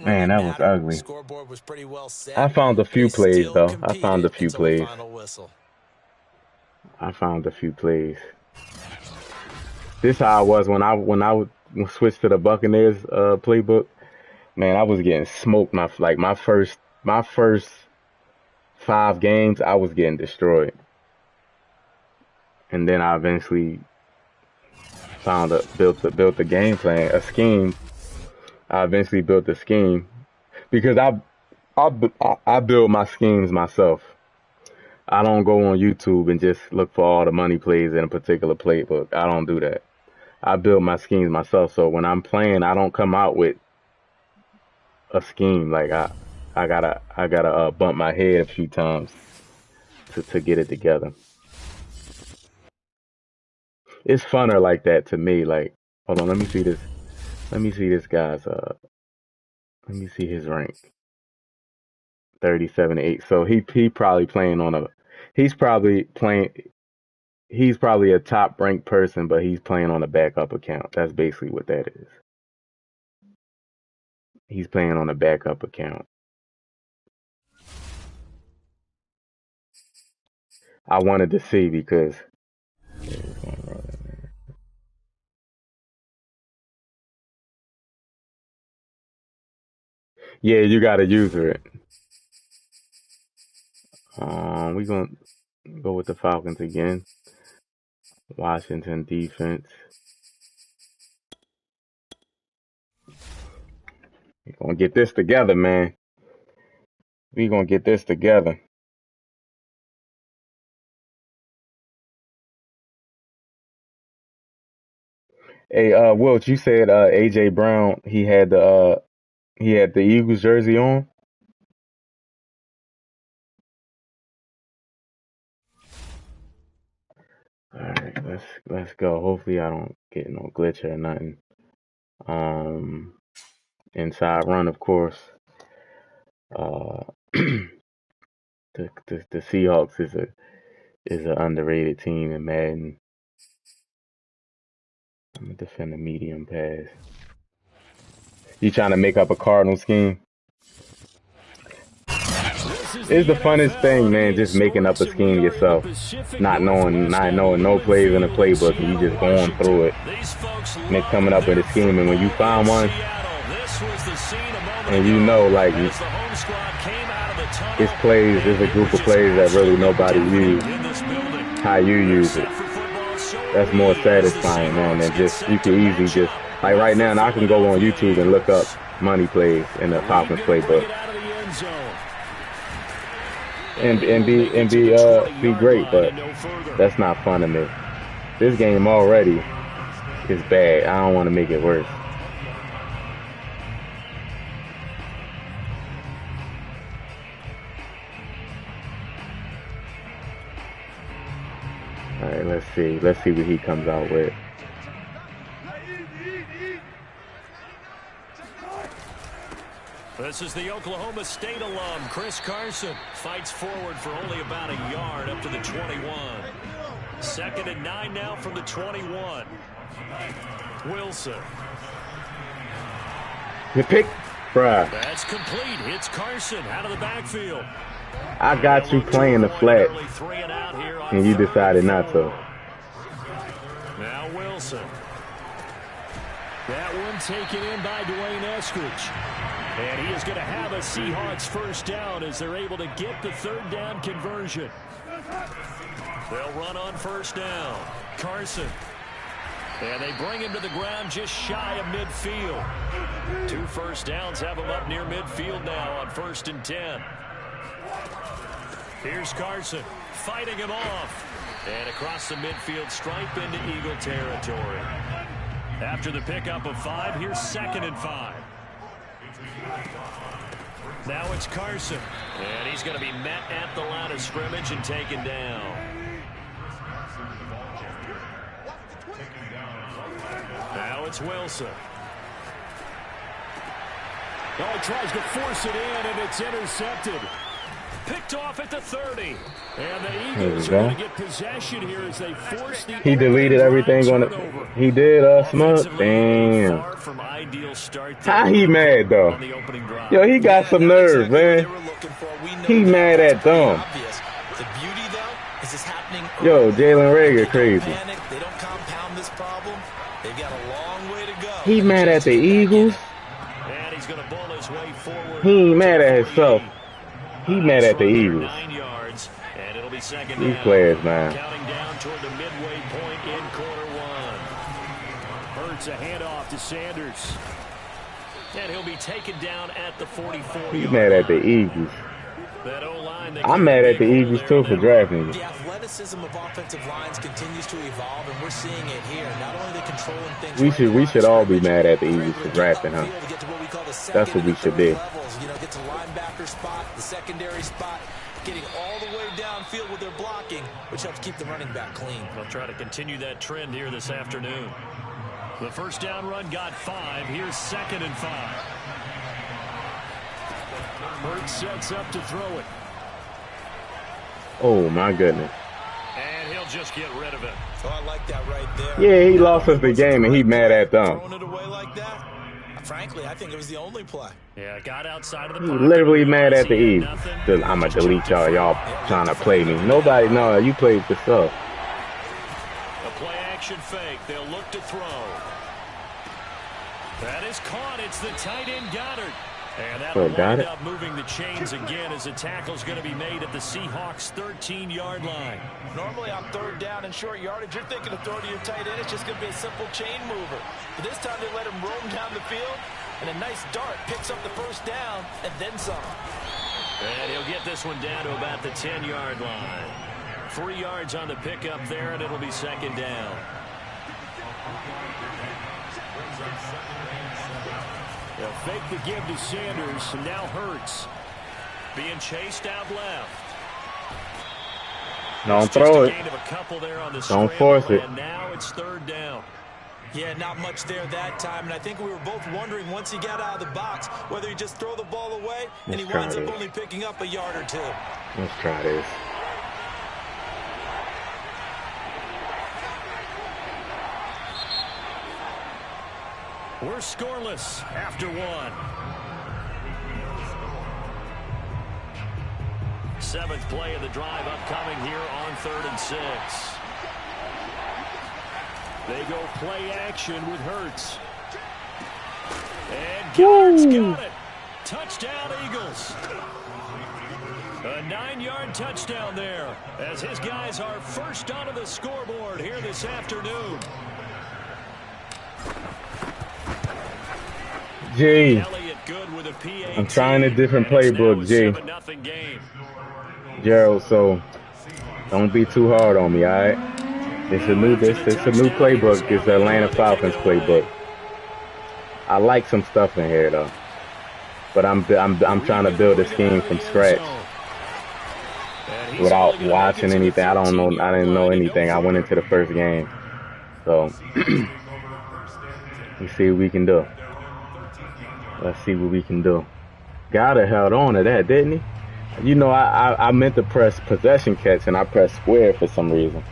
Speaker 1: Man, that was ugly.
Speaker 3: Scoreboard was pretty well set.
Speaker 1: I found a few plays, though. I found a few plays. This how I was when I switched to the Buccaneers playbook. Man, I was getting smoked. My first 5 games, I was getting destroyed. And then I eventually built a game plan, a scheme. I eventually built a scheme because I build my schemes myself. I don't go on YouTube and just look for all the money plays in a particular playbook. I don't do that. I build my schemes myself. So when I'm playing, I don't come out with a scheme. Like I gotta bump my head a few times to get it together. It's funner like that to me. Like, hold on, let me see this. Let me see this guy's. Let me see his rank. 37-8. So he probably playing on a. He's probably a top ranked person, but he's playing on a backup account. That's basically what that is. He's playing on a backup account. I wanted to see because yeah, you gotta use it. We're gonna go with the Falcons again. Washington defense. We're gonna get this together, man. We're gonna get this together. Hey, Wilt, you said AJ Brown, he had the Eagles jersey on. Alright, let's go. Hopefully I don't get no glitch or nothing. Inside run, of course. The Seahawks is an underrated team in Madden. I'm gonna defend a medium pass. You trying to make up a Cardinal scheme? It's the funnest thing, man, just making up a scheme yourself. Not knowing no plays in the playbook, and you just going through it. And it's coming up with a scheme, and when you find one, and you know, like, it's plays, there's a group of plays that really nobody use. How you use it. That's more satisfying, man, than just, you can easily just, like right now, I can go on YouTube and look up money plays in the Falcons playbook. And be great, but that's not fun to me. This game already is bad. I don't want to make it worse. All right, let's see what he comes out with.
Speaker 2: This is the Oklahoma State alum, Chris Carson. Fights forward for only about a yard up to the 21. 2nd and 9 now from the 21. Wilson.
Speaker 1: The pick, bruh.
Speaker 2: That's complete. It's Carson out of the backfield.
Speaker 1: I got you playing the flat, and you decided not to.
Speaker 2: Now Wilson. That one taken in by Dwayne Eskridge. And he is going to have a Seahawks first down as they're able to get the 3rd down conversion. They'll run on 1st down. Carson. And they bring him to the ground just shy of midfield. 2 first downs have him up near midfield now on 1st and 10. Here's Carson fighting him off. And across the midfield stripe into Eagle territory. After the pickup of 5, here's 2nd and 5. Now it's Carson. And he's going to be met at the line of scrimmage and taken down. Now it's Wilson. Oh, he tries to force it in, and it's intercepted. Picked off at the 30. And the Eagles are going to get possession here as they force the...
Speaker 1: He deleted everything on it. He did, Smug. Damn. How he mad, though? Yo, he got some nerve, man. He mad at them. Yo, Jalen Reagor crazy. He mad at the Eagles. He ain't mad at himself. He mad at the Eagles. These players, man.
Speaker 2: Counting down toward the midway point in quarter 1. Hurts a handoff to Sanders. And he'll be taken down at the 44.
Speaker 1: He's mad at the Eagles. I'm mad at the Eagles too for drafting you.
Speaker 3: The athleticism of offensive lines continues to evolve, and we're seeing it here. Not only the controlling things.
Speaker 1: We should all be mad at the Eagles for drafting him. That's what we should be.
Speaker 3: You know, get to linebacker spot, the secondary spot, getting all the way downfield with their blocking, which helps keep the running back clean.
Speaker 2: They'll try to continue that trend here this afternoon. The first down run got 5. Here's 2nd and 5. Hurts sets up to throw it.
Speaker 1: Oh, my goodness.
Speaker 2: And he'll just get rid of it.
Speaker 3: Oh, I like that right there.
Speaker 1: Yeah, he lost us the game, and he mad at them.
Speaker 3: Throwing it away like that? Frankly, I think it was the only play.
Speaker 2: Yeah, got outside of the
Speaker 1: pocket. He literally mad at the Eagles. I'm going to delete y'all. Y'all trying to play me. Nobody, no, you played yourself.
Speaker 2: A play action fake. They'll look to throw. That is caught. It's the tight end Goddard. And that'll wind up moving the chains again as a tackle's going to be made at the Seahawks' 13-yard line.
Speaker 3: Normally on 3rd down and short yardage, you're thinking of throwing to your tight end. It's just going to be a simple chain mover. But this time they let him roam down the field, and a nice dart picks up the first down and then some.
Speaker 2: And he'll get this one down to about the 10-yard line. 3 yards on the pickup there, and it'll be 2nd down. They'll fake the give to Sanders, and now Hurts being chased out left.
Speaker 1: Don't throw it. Don't force it.
Speaker 2: And now it's third down.
Speaker 3: Yeah, not much there that time, and I think we were both wondering once he got out of the box whether he just throw the ball away and he winds up only picking up a yard or two.
Speaker 1: Let's try this.
Speaker 2: We're scoreless after one. Seventh play of the drive upcoming here on 3rd and 6. They go play action with Hurts. And Garrett's got it. Touchdown, Eagles. A 9-yard touchdown there as his guys are first onto the scoreboard here this afternoon.
Speaker 1: G, I'm trying a different playbook, G. Gerald, so don't be too hard on me, all right? It's a new playbook. It's the Atlanta Falcons playbook. I like some stuff in here though, but I'm trying to build a scheme from scratch without watching anything. I didn't know anything. I went into the first game, so let's see what we can do. Let's see what we can do. Gotta held on to that, didn't he? You know, I meant to press possession catch and I pressed square for some reason.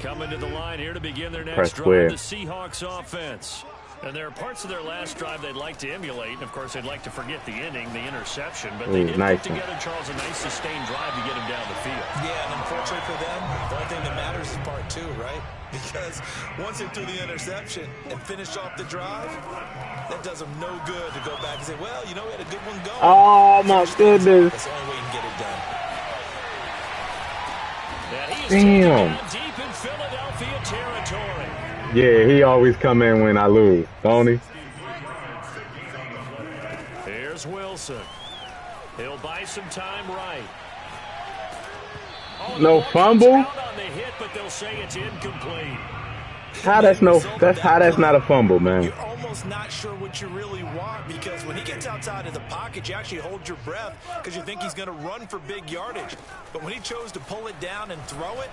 Speaker 2: Coming to the line here to begin their next drive, the Seahawks offense. And there are parts of their last drive they'd like to emulate. And, of course, they'd like to forget the inning, the interception. But they did put together, Charles, a nice sustained drive to get him down the field.
Speaker 3: Yeah, and unfortunately for them, the only thing that matters is part 2, right? Because once they threw the interception and finished off the drive, that does them no good to go back and say, well, you know, we had a good one going.
Speaker 1: Oh, my goodness.
Speaker 3: That's the only way you can get it done.
Speaker 1: Damn.
Speaker 2: Deep in Philadelphia territory.
Speaker 1: Yeah, he always come in when I lose, don't he?
Speaker 2: Here's Wilson. He'll buy some time right. Oh,
Speaker 1: no fumble?
Speaker 2: On the hit, but they'll say it's incomplete.
Speaker 1: That's not a fumble, man.
Speaker 3: You're almost not sure what you really want because when he gets outside of the pocket, you actually hold your breath because you think he's going to run for big yardage. But when he chose to pull it down and throw it,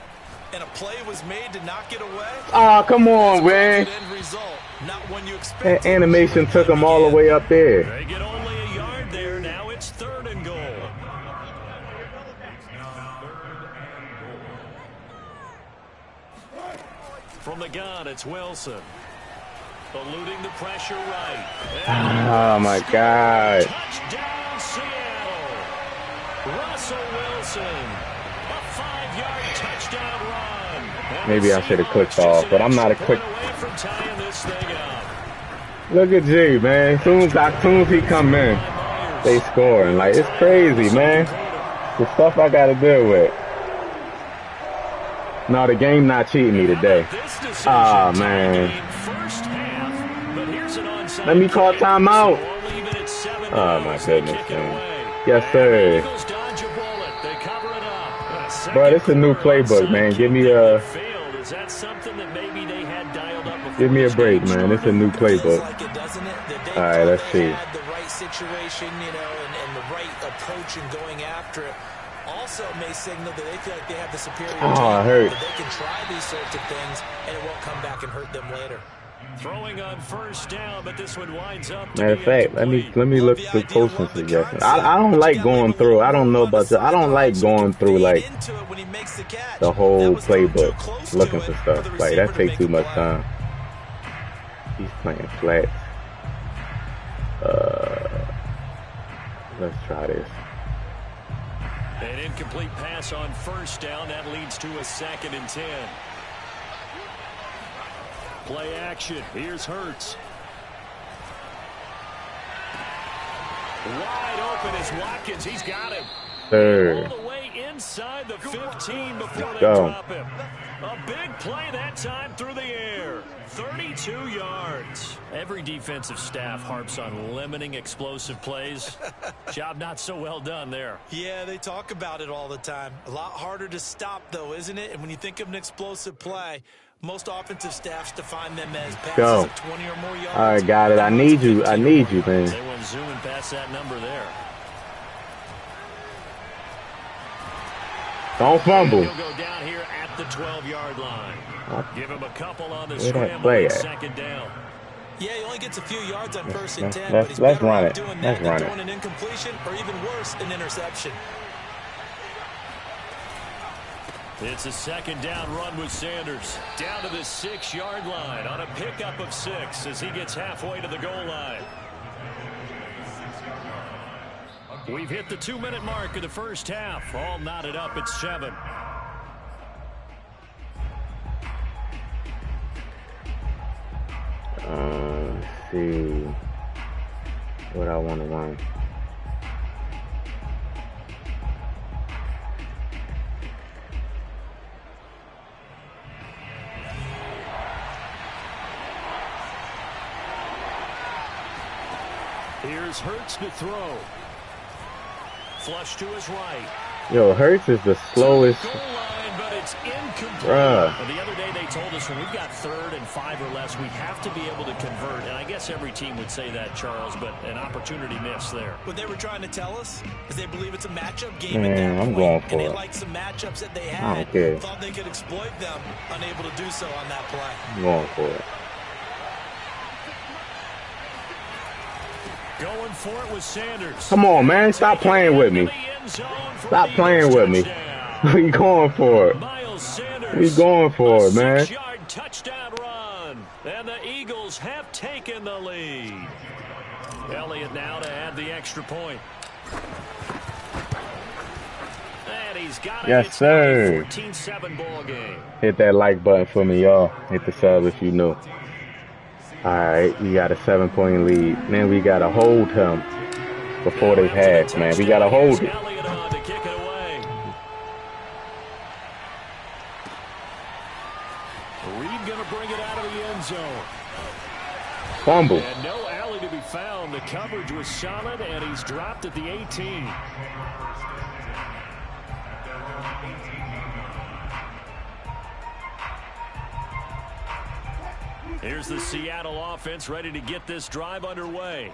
Speaker 3: and a play was made to knock it away.
Speaker 1: Oh, come on, man.
Speaker 3: That
Speaker 1: animation took him all the way up there.
Speaker 2: They get only a yard there. Now it's 3rd and goal. From the gun, it's Wilson. Eluding the pressure right.
Speaker 1: Oh, my God.
Speaker 2: Touchdown, Seattle. Russell Wilson. A 5-yard touchdown run.
Speaker 1: Maybe I should have clicked off, but I'm not a quick. Look at G, man. As soon as he come in, they scoring. Like, it's crazy, man. The stuff I got to deal with. No, the game not cheating me today. Ah, man. Let me call timeout. Oh, my goodness, man. Yes, sir. Bro, this is a new playbook, man. Give me a break, man. It's a new playbook. All right, let's see.
Speaker 3: The right situation, you know, and the right approach in going after it. Also may signal that they feel like they have the superior team, that they can try these sorts of things and it won't come back and hurt them later.
Speaker 2: Throwing on first down, but this one winds up.
Speaker 1: Matter of fact, let me look through coaching suggestions. I don't like going through. I don't know about you. I don't like going through like the whole playbook, looking for stuff. Like that takes too much time. He's playing flat. Let's try this.
Speaker 2: An incomplete pass on first down. That leads to a 2nd and 10. Play action. Here's Hurts. Wide open is Watkins. He's got him.
Speaker 1: Third.
Speaker 2: All the way inside the 15 before they drop him. A big play that time through the air. 32 yards. Every defensive staff harps on limiting explosive plays. Job not so well done there.
Speaker 3: Yeah, they talk about it all the time. A lot harder to stop, though, isn't it? And when you think of an explosive play, most offensive staffs define them as passes of 20 or more yards.
Speaker 1: All right, got it. I need you, man.
Speaker 2: They went zooming past that number there.
Speaker 1: Don't fumble.
Speaker 2: He'll go down here at the 12-yard line. Give him a couple on the
Speaker 1: Where that
Speaker 2: scramble
Speaker 1: play
Speaker 2: and
Speaker 1: at?
Speaker 2: second down.
Speaker 3: Yeah, he only gets a few yards on first and 10,
Speaker 1: let's
Speaker 3: but he's better
Speaker 1: run
Speaker 3: off
Speaker 1: it.
Speaker 3: doing
Speaker 1: Let's
Speaker 3: that than
Speaker 1: run
Speaker 3: throwing
Speaker 1: it.
Speaker 3: an incompletion or even worse, an interception.
Speaker 2: It's a second down run with Sanders. Down to the 6-yard line on a pickup of 6 as he gets halfway to the goal line. We've hit the 2-minute mark of the first half. All knotted up at 7.
Speaker 1: Let's see what I want to run.
Speaker 2: Here's Hurts to throw. Flush to his right.
Speaker 1: Yo, Hurts is the slowest.
Speaker 2: Goal line, but it's incomplete.
Speaker 1: Bruh.
Speaker 2: The other day they told us when we've got 3rd and 5 or less, we have to be able to convert. And I guess every team would say that, Charles, but an opportunity missed there.
Speaker 3: What they were trying to tell us is they believe it's a matchup game
Speaker 1: Man,
Speaker 3: at that
Speaker 1: I'm
Speaker 3: point,
Speaker 1: going for
Speaker 3: and they
Speaker 1: it.
Speaker 3: liked some matchups that they
Speaker 1: I
Speaker 3: had.
Speaker 1: don't care.
Speaker 3: Thought they could exploit them, unable to do so on that play.
Speaker 1: I'm going for it.
Speaker 2: Going for it with Sanders.
Speaker 1: Come on, man. Stop playing with me. Stop playing with me. What are you going for it?
Speaker 2: Miles Sanders.
Speaker 1: What are you going for it, man?
Speaker 2: 6-yard touchdown run. And the Eagles have taken the lead. Elliott now to add the extra point. And he's got it.
Speaker 1: Yes, sir.
Speaker 2: It's a 14-7 ball game.
Speaker 1: Hit that like button for me, y'all. Hit the sub if you new. Alright, we got a 7-point lead. Then we got to hold him before they pass, man. We got to hold it.
Speaker 2: Elliott on to kick it away. Reed going to bring it out of the end zone.
Speaker 1: Fumble.
Speaker 2: And no alley to be found. The coverage was solid, and he's dropped at the 18. Here's the Seattle offense ready to get this drive underway.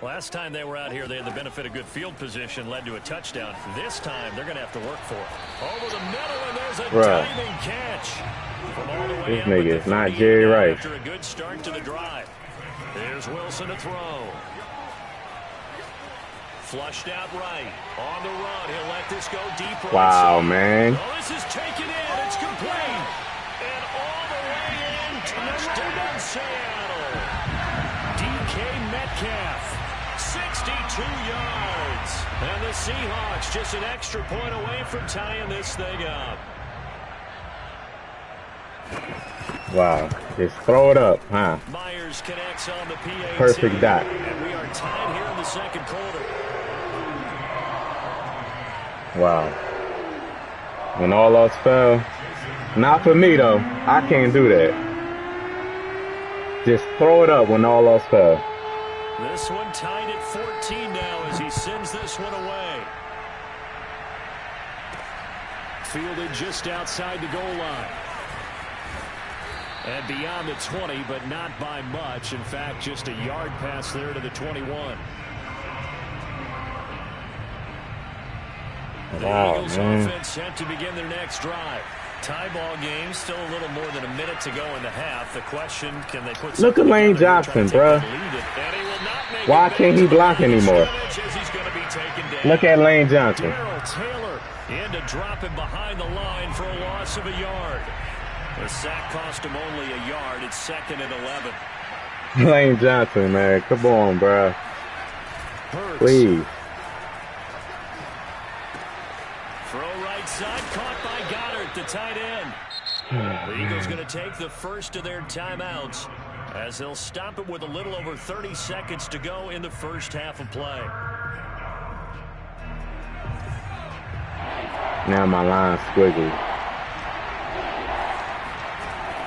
Speaker 2: Last time they were out here, they had the benefit of good field position, led to a touchdown. This time, they're going to have to work for it. Over the middle, and there's a diving catch. From all the way
Speaker 1: This
Speaker 2: out
Speaker 1: nigga
Speaker 2: with
Speaker 1: is
Speaker 2: the
Speaker 1: not
Speaker 2: 38
Speaker 1: Jerry Rice.
Speaker 2: After a good start to the drive. There's Wilson to throw. Flushed out right. On the run, he'll let this go deep right.
Speaker 1: Wow, man.
Speaker 2: Oh, this is taken in. It's complete. And all the way in. Touchdown, Seattle. DK Metcalf. 62 yards. And the Seahawks just an extra point away from tying this thing up.
Speaker 1: Wow. Just throw it up, huh?
Speaker 2: Myers connects on the PAT.
Speaker 1: Perfect dot.
Speaker 2: And we are tied here in the second quarter.
Speaker 1: Wow. When all else fell. Not for me, though. I can't do that. Just throw it up when all else fell.
Speaker 2: This one tied at 14 now as he sends this one away. Fielded just outside the goal line. And beyond the 20, but not by much. In fact, just a yard pass there to the 21. The Eagles offense set to begin their next drive. Tie ball game, still a little more than a minute to go in the half. The question, can they put...
Speaker 1: Look at Lane Johnson, bro. Why can't he block anymore? Look at Lane Johnson.
Speaker 2: Darrell Taylor in to drop him behind the line for a loss of a yard. The sack cost him only a yard. It's 2nd and 11.
Speaker 1: Lane Johnson, man. Come on, bro.
Speaker 2: Hurts.
Speaker 1: Please.
Speaker 2: Throw right side, caught by Goddard, the tight end. The Eagles going to take the first of their timeouts as they'll stop it with a little over 30 seconds to go in the first half of play.
Speaker 1: Now my line's squiggly.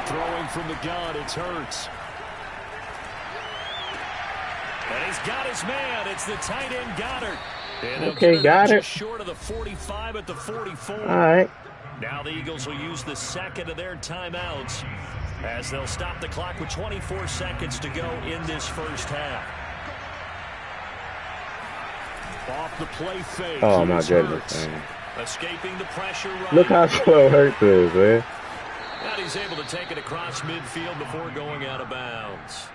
Speaker 2: Throwing from the gun, it's Hurts. And he's got his man. It's the tight end, Goddard.
Speaker 1: Okay, got it.
Speaker 2: Just short of the 45 at the 44.
Speaker 1: All right.
Speaker 2: Now the Eagles will use the second of their timeouts as they'll stop the clock with 24 seconds to go in this first half. Off the play fake.
Speaker 1: Oh, my goodness, man.
Speaker 2: Escaping the pressure right.
Speaker 1: Look how slow Hurts is, man.
Speaker 2: And he's able to take it across midfield before going out of bounds.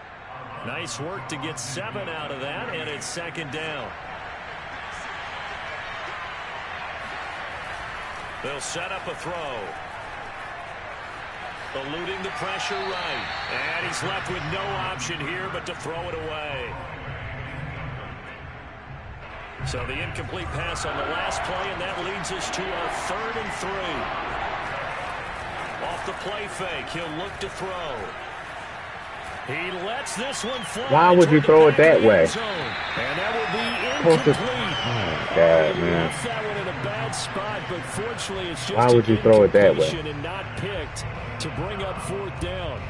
Speaker 2: Nice work to get 7 out of that, and it's 2nd down. They'll set up a throw. Eluding the pressure right. And he's left with no option here but to throw it away. So the incomplete pass on the last play, and that leads us to our 3rd and 3. Off the play fake, he'll look to throw. He lets this one fly.
Speaker 1: Why would you throw it that way?
Speaker 2: And that will be incomplete.
Speaker 1: Oh, God, man.
Speaker 2: Left that one in a bad spot, but fortunately it's just
Speaker 1: why would you throw it that way?
Speaker 2: And not picked to bring up 4th down.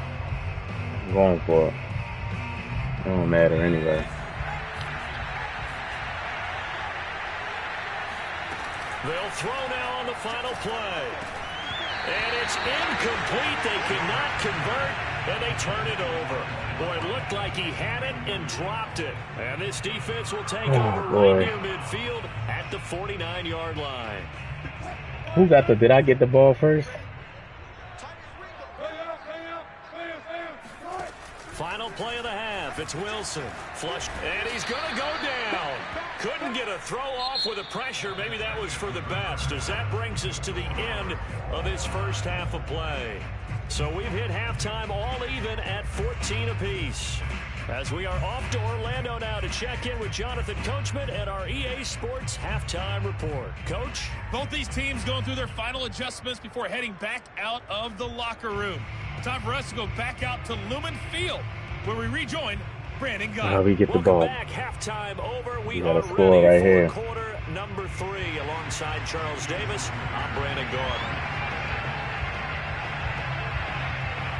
Speaker 1: I'm going for it. It don't matter anyway.
Speaker 2: They'll throw now on the final play. And it's incomplete. They cannot convert, and they turn it over. Boy, it looked like he had it and dropped it. And this defense will take over right near midfield at the 49-yard line.
Speaker 1: Who got the... Did I get the ball first?
Speaker 2: Final play of the half. It's Wilson. Flush. And he's going to go down. Couldn't get a throw off with the pressure. Maybe that was for the best, as that brings us to the end of this first half of play. So we've hit halftime all even at 14 apiece. As we are off to Orlando now to check in with Jonathan Coachman at our EA Sports Halftime Report. Coach?
Speaker 4: Both these teams going through their final adjustments before heading back out of the locker room. Time for us to go back out to Lumen Field, where we rejoin Brandon Guy.
Speaker 1: We get the ball.
Speaker 2: Back, halftime over. We
Speaker 1: got
Speaker 2: are
Speaker 1: a score
Speaker 2: ready
Speaker 1: right
Speaker 2: for
Speaker 1: here.
Speaker 2: quarter number 3 alongside Charles Davis. I'm Brandon Gordon.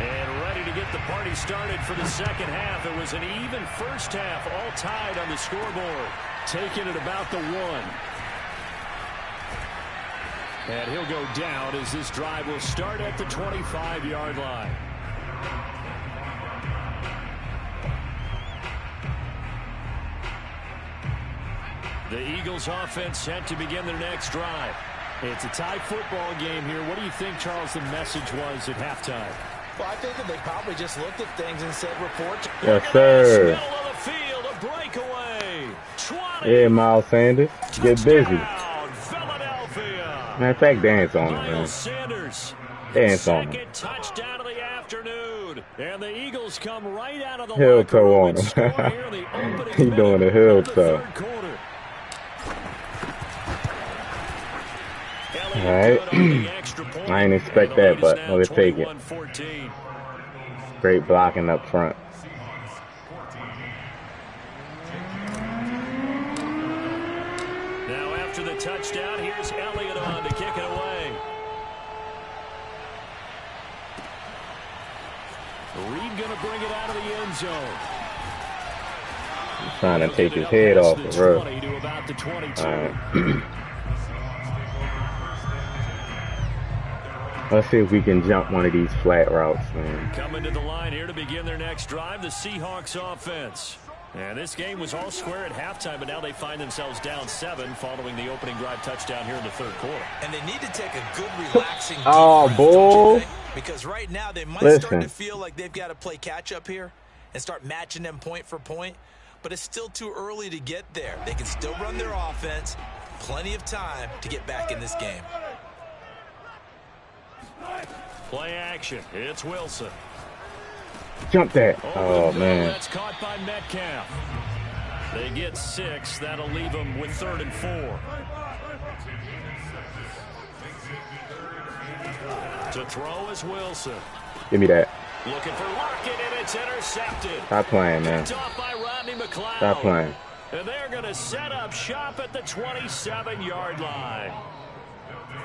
Speaker 2: And ready to get the party started for the second half. It was an even first half, all tied on the scoreboard. Taking it about the 1. And he'll go down as this drive will start at the 25-yard line. The Eagles offense set to begin their next drive. It's a tie football game here. What do you think, Charles, the message was at halftime?
Speaker 3: Well, I think that they probably just looked at things and said, report.
Speaker 1: Yes, sir.
Speaker 2: Middle of the field, a breakaway. 20.
Speaker 1: Yeah, Miles Sanders. Get busy.
Speaker 2: Philadelphia.
Speaker 1: Matter of fact, dance on it, man.
Speaker 2: Miles Sanders.
Speaker 1: Dance on it.
Speaker 2: Second touchdown of the afternoon. And the Eagles come right out of the
Speaker 1: Heel
Speaker 2: locker
Speaker 1: toe
Speaker 2: room
Speaker 1: on
Speaker 2: and
Speaker 1: him.
Speaker 2: score here in the opening
Speaker 1: He doing
Speaker 2: minute
Speaker 1: a heel
Speaker 2: of the
Speaker 1: toe.
Speaker 2: third quarter.
Speaker 1: All right. I didn't expect that, but we'll take it. Great blocking up front.
Speaker 2: Now after the touchdown, here's Elliott on to kick it away. Reed going to bring it out of the end zone.
Speaker 1: He's trying to take his head off the road.
Speaker 2: To about the 22.
Speaker 1: All right. Let's see if we can jump one of these flat routes, man.
Speaker 2: Coming to the line here to begin their next drive, the Seahawks offense. And this game was all square at halftime, but now they find themselves down 7 following the opening drive touchdown here in the third quarter.
Speaker 3: And they need to take a good, relaxing deep
Speaker 1: Oh,
Speaker 3: breath,
Speaker 1: bull.
Speaker 3: don't you think? Because right now they might start to feel like they've got to play catch-up here and start matching them point for point. But it's still too early to get there. They can still run their offense. Plenty of time to get back in this game.
Speaker 2: Play action. It's Wilson.
Speaker 1: Jump that. Oh, man.
Speaker 2: That's caught by Metcalf. They get 6. That'll leave them with 3rd and 4. To throw is Wilson.
Speaker 1: Give me that.
Speaker 2: Looking for Lockett, and it's intercepted.
Speaker 1: Stop playing, man.
Speaker 2: Picked off by Rodney McLeod.
Speaker 1: Stop playing.
Speaker 2: And they're going to set up shop at the 27-yard line.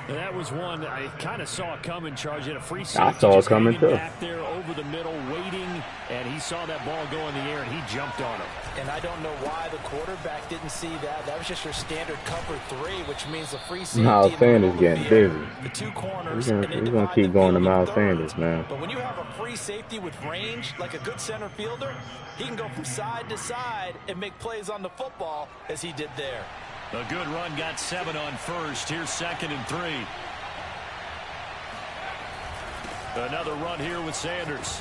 Speaker 2: That was one that I kind of saw coming, Charge. At a free safety.
Speaker 1: I saw it coming, too.
Speaker 2: Back there over the middle, waiting, and he saw that ball go in the air, and he jumped on him.
Speaker 5: And I don't know why the quarterback didn't see that. That was just your standard cover 3, which means the free safety.
Speaker 1: Miles Sanders getting busy.
Speaker 5: The 2 corners.
Speaker 1: We're going to keep going to Miles Sanders, man.
Speaker 5: But when you have a free safety with range, like a good center fielder, he can go from side to side and make plays on the football as he did there.
Speaker 2: A good run, got 7 on first. Here's 2nd and 3. Another run here with Sanders.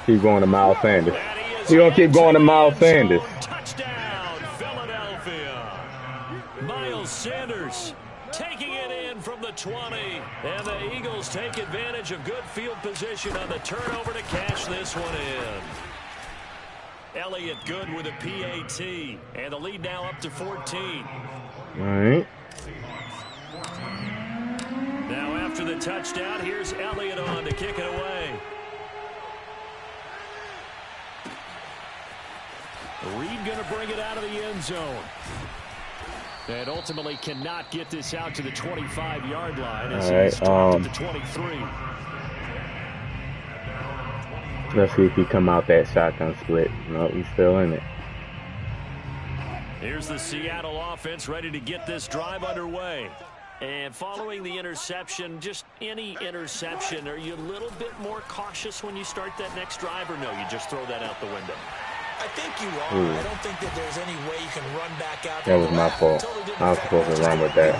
Speaker 1: Keep going to Miles Sanders. He's going to keep going to Miles Sanders.
Speaker 2: Touchdown, Philadelphia. Miles Sanders taking it in from the 20. And the Eagles take advantage of good field position on the turnover to cash this one in. Elliott good with a PAT. And the lead now up to 14.
Speaker 1: All right.
Speaker 2: Now after the touchdown, here's Elliott on to kick it away. Reed going to bring it out of the end zone. And ultimately cannot get this out to the 25-yard line as he's stopped at the 23.
Speaker 1: Let's see if he come out that shotgun split. No, he's still in it.
Speaker 2: Here's the Seattle offense ready to get this drive underway. And following the interception, just any interception, are you a little bit more cautious when you start that next drive, or no, you just throw that out the window?
Speaker 5: I think you are. I don't think that there's any way you can run back out.
Speaker 1: That was my fault. I was supposed to run with that.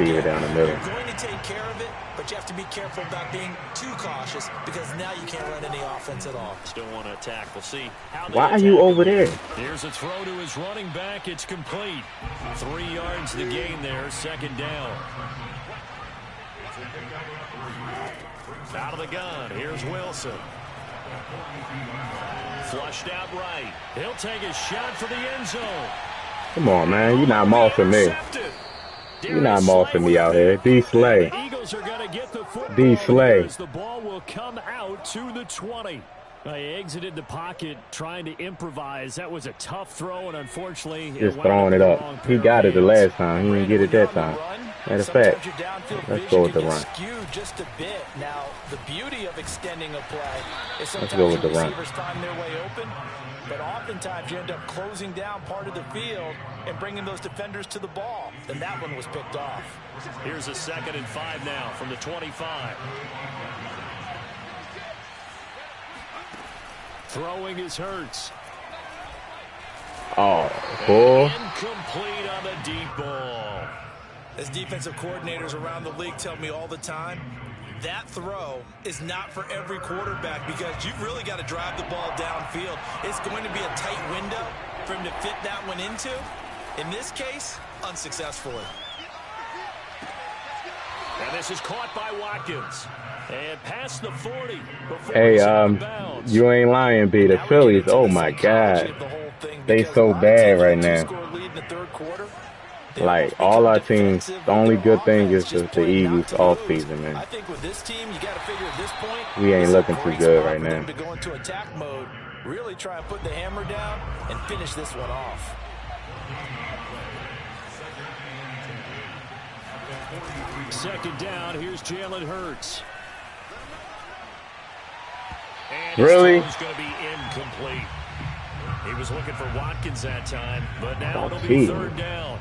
Speaker 1: Receive it down the middle.
Speaker 5: You're going to take care of it, but you have to be careful about being too cautious because now you can't run any offense at all.
Speaker 2: Still want to attack. We'll see how they
Speaker 1: Why are you over there?
Speaker 2: Here's a throw to his running back. It's complete. 3 yards to gain there. 2nd down. Out of the gun. Here's Wilson. Flushed out right. He'll take a shot for the end zone.
Speaker 1: Come on, man. You're not mossing me. You're not mossing me out here. D. Slay.
Speaker 2: Eagles are going to get the football.
Speaker 1: D. Slay.
Speaker 2: The ball will come out to the 20. He exited the pocket trying to improvise. That was a tough throw, and unfortunately,
Speaker 1: just throwing it up. He got it the last time. He didn't get it that time. Matter of fact, let's go with the run.
Speaker 5: Just a bit. Now, the beauty of extending a play is sometimes
Speaker 1: let's go with the run.
Speaker 5: Receivers find their way open, but oftentimes you end up closing down part of the field and bringing those defenders to the ball. And that one was picked off.
Speaker 2: Here's a 2nd and 5 now from the 25. Throwing is Hurts.
Speaker 1: Oh, boy.
Speaker 2: Incomplete on the deep ball.
Speaker 5: As defensive coordinators around the league tell me all the time, that throw is not for every quarterback because you've really got to drive the ball downfield. It's going to be a tight window for him to fit that one into. In this case, unsuccessfully.
Speaker 2: And this is caught by Watkins. And past the 40.
Speaker 1: Hey, you ain't lying, B. The Phillies, oh my God. They so bad right now. Like, all our teams, the only good thing is just the Eagles all season, man.
Speaker 5: I think with this team, you got to figure at this point,
Speaker 1: we ain't looking too good right now.
Speaker 5: To go into attack mode, really try and put the hammer down and finish this one off.
Speaker 2: Second down, here's Jalen Hurts. And
Speaker 1: really?
Speaker 2: It's going to be incomplete. He was looking for Watkins that time, but now it'll be 3rd down.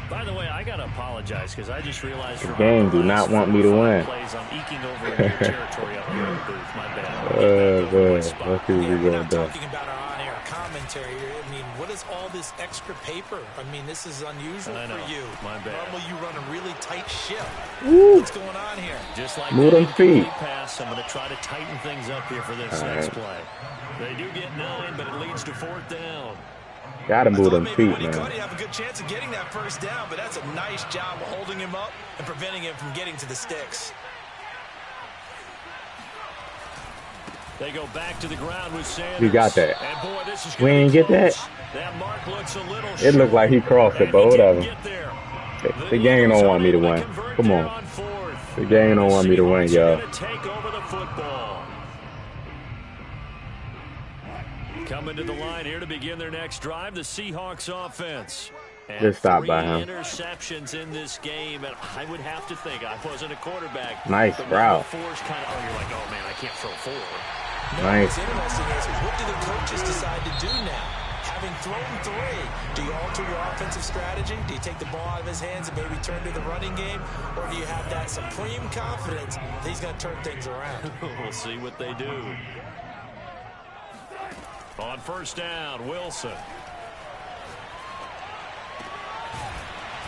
Speaker 2: By the way, I got to apologize because I just realized
Speaker 1: the game do not want me to win.
Speaker 2: Plays, I'm eking over in your territory up here in the booth. My bad.
Speaker 1: Let's see what we're going to do.
Speaker 5: Talking about our on-air commentary here. I mean, what is all this extra paper? I mean, this is unusual for you.
Speaker 2: My bad.
Speaker 5: Normally, you run a really tight ship.
Speaker 1: Woo.
Speaker 5: What's going on here?
Speaker 2: Just like
Speaker 1: move them feet.
Speaker 2: Pass, I'm going to try to tighten things up here for this next play. They do get 9, but it leads to 4th down.
Speaker 1: Gotta move them feet, man.
Speaker 5: You have a good chance of getting that 1st down, but that's a nice job of holding him up and preventing him from getting to the sticks.
Speaker 2: They go back to the ground with Sanders.
Speaker 1: We got that.
Speaker 2: And boy, this is
Speaker 1: we ain't get that.
Speaker 2: That mark looks a little
Speaker 1: it looked like he crossed it, but whatever. The game don't want me to win. Come on. The game don't want me to win, y'all.
Speaker 2: Take over the football. Coming to the line here to begin their next drive, the Seahawks offense. And
Speaker 1: just stop by him.
Speaker 2: Interceptions in this game, and I would have to think I wasn't a quarterback.
Speaker 1: Nice route.
Speaker 2: You're like, oh man, I can't throw 4.
Speaker 1: Nice.
Speaker 5: What's interesting is what do the coaches decide to do now? Having thrown 3, do you alter your offensive strategy? Do you take the ball out of his hands and maybe turn to the running game? Or do you have that supreme confidence that he's going to turn things around?
Speaker 2: We'll see what they do. On 1st down, Wilson.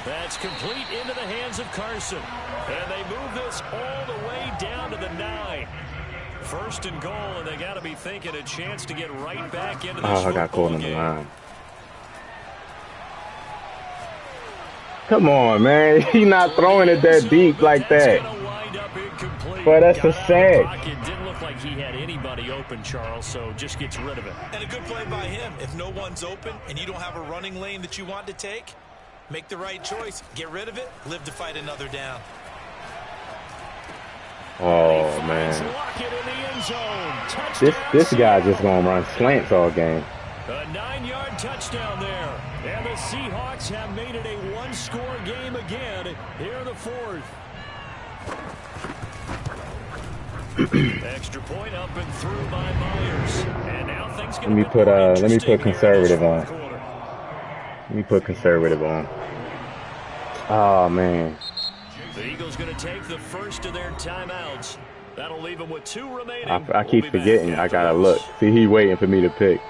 Speaker 2: That's complete into the hands of Carson. And they move this all the way down to the 9. First and goal, and they got to be thinking a chance to get right back into this
Speaker 1: I got caught
Speaker 2: football
Speaker 1: on the
Speaker 2: game.
Speaker 1: line. Come on, man. He's not throwing it that deep like that. But that's a sack.
Speaker 2: It didn't look like he had anybody open, Charles, so just gets rid of it.
Speaker 3: And a good play by him. If no one's open and you don't have a running lane that you want to take, make the right choice. Get rid of it. Live to fight another down.
Speaker 1: Oh, man. This guy's just going to run slants all game.
Speaker 2: A 9-yard touchdown there. And the Seahawks have made it a one-score game again here in the fourth. Extra point up and through by Myers. And now things
Speaker 1: let me put conservative on. Let me put conservative on. Oh, man.
Speaker 2: The Eagles going to take the first of their timeouts. That'll leave them with 2 remaining.
Speaker 1: I keep forgetting. I got to look. See, he waiting for me to pick.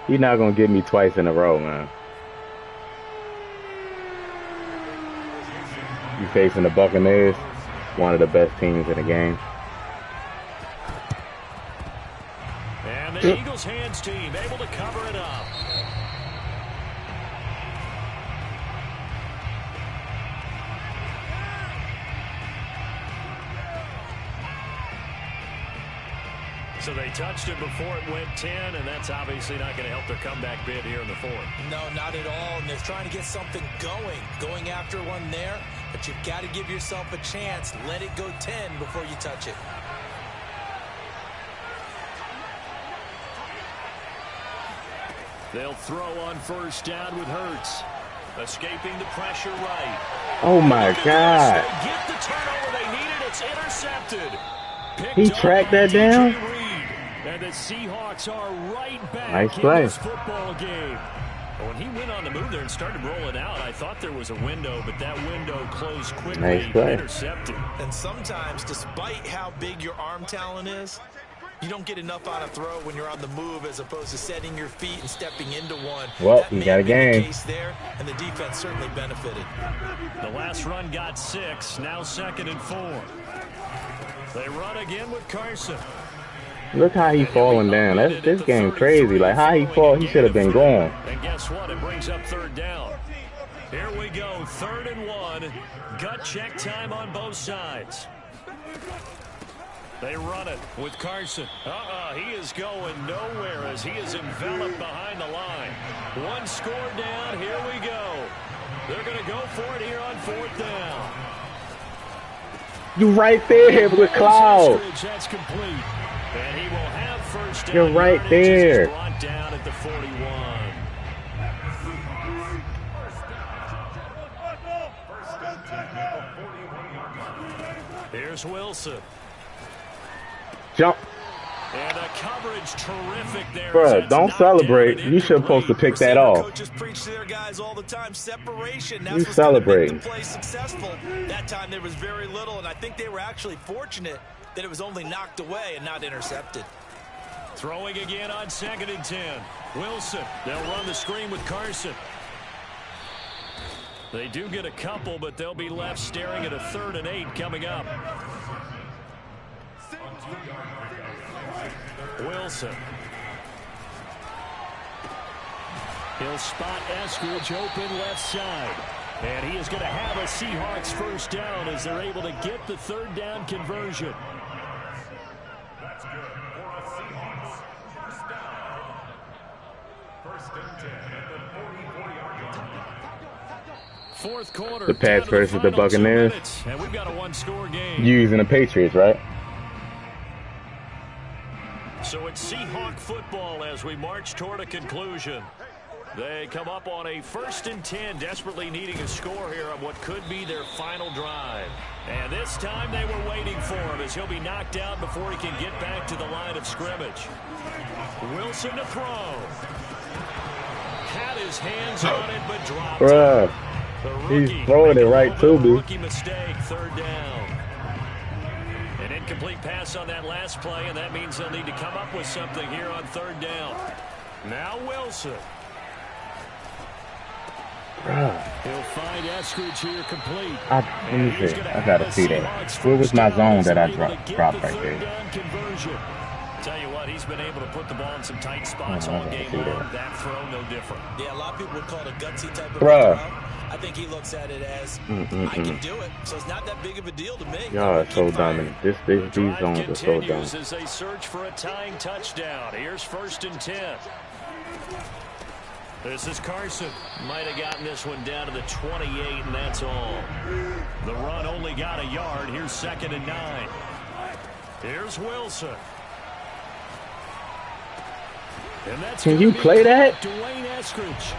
Speaker 1: He's not going to get me twice in a row, man. You facing the Buccaneers, one of the best teams in the game.
Speaker 2: And the Eagles hands team able to cover it up. So they touched it before it went 10, and that's obviously not going to help their comeback bid here in the fourth.
Speaker 3: No, not at all, and they're trying to get something going after one there, but you've got to give yourself a chance. Let it go 10 before you touch it.
Speaker 2: They'll throw on first down with Hurts. Escaping the pressure right.
Speaker 1: Oh, my God.
Speaker 2: They get the turnover they needed. It's intercepted.
Speaker 1: He tracked that down?
Speaker 2: And the Seahawks are right back
Speaker 1: nice
Speaker 2: in
Speaker 1: play.
Speaker 2: This football game. When he went on the move there and started rolling out, I thought there was a window, but that window closed quickly.
Speaker 1: Nice play.
Speaker 2: Intercepted.
Speaker 3: And sometimes, despite how big your arm talent is, you don't get enough on a throw when you're on the move as opposed to setting your feet and stepping into one.
Speaker 1: Well, he got a game.
Speaker 3: Case there, and the defense certainly benefited.
Speaker 2: The last run got 6, now 2nd and 4. They run again with Carson.
Speaker 1: Look how he falling down. This game crazy. Like how he fall, he should have been going.
Speaker 2: And guess what? It brings up 3rd down. Here we go, 3rd and 1. Gut check time on both sides. They run it with Carson. He is going nowhere as he is enveloped behind the line. 1 score down. Here we go. They're going to go for it here on 4th down.
Speaker 1: You right there with Cloud.
Speaker 2: That's complete. And he will have first down.
Speaker 1: You're right there.
Speaker 2: Brought down at the 41. Here's Wilson.
Speaker 1: Jump.
Speaker 2: And a coverage terrific there.
Speaker 1: Bruh, don't celebrate. You should supposed to pick that off.
Speaker 3: Coaches preach to their guys all the time. Separation. That's
Speaker 1: you
Speaker 3: what's
Speaker 1: celebrating.
Speaker 3: the play successful. That time there was very little, and I think they were actually fortunate that it was only knocked away and not intercepted.
Speaker 2: Throwing again on 2nd and 10. Wilson. They'll run the screen with Carson. They do get a couple, but they'll be left staring at a 3rd and 8 coming up. Wilson. He'll spot Eskridge open left side. And he is going to have a Seahawks first down as they're able to get the 3rd down conversion.
Speaker 6: That's good for a Seahawks first down. 1st and 10 at the 44-yard line.
Speaker 2: 4th quarter.
Speaker 1: The Pats versus the Buccaneers.
Speaker 2: And we've got a 1-score game.
Speaker 1: Using the Patriots, right?
Speaker 2: So it's Seahawk football as we march toward a conclusion. They come up on a 1st and 10, desperately needing a score here on what could be their final drive. And this time they were waiting for him as he'll be knocked out before he can get back to the line of scrimmage. Wilson to throw. Had his hands on it, but dropped it.
Speaker 1: He's throwing it right to me.
Speaker 2: Rookie mistake, 3rd down. An incomplete pass on that last play, and that means they'll need to come up with something here on 3rd down. Now Wilson. He'll find Eskridge here complete.
Speaker 1: Let me see. I gotta see that. Where was my zone that I dropped right there?
Speaker 2: Tell you what, he's been able to put the ball in some tight spots all game long. That throw, no different.
Speaker 5: Yeah, a lot of people would call it a gutsy type of throw. I think he looks at it as, I can do it, so it's not that big of a deal to me.
Speaker 1: Y'all are so dumb. These zones are so dumb.
Speaker 2: As they search for a tying touchdown. Here's 1st and 10. This is Carson. Might have gotten this one down to the 28, and that's all. The run only got a yard. Here's 2nd and 9. Here's Wilson. And that's
Speaker 1: Can you play that?
Speaker 2: Dwayne Eskridge.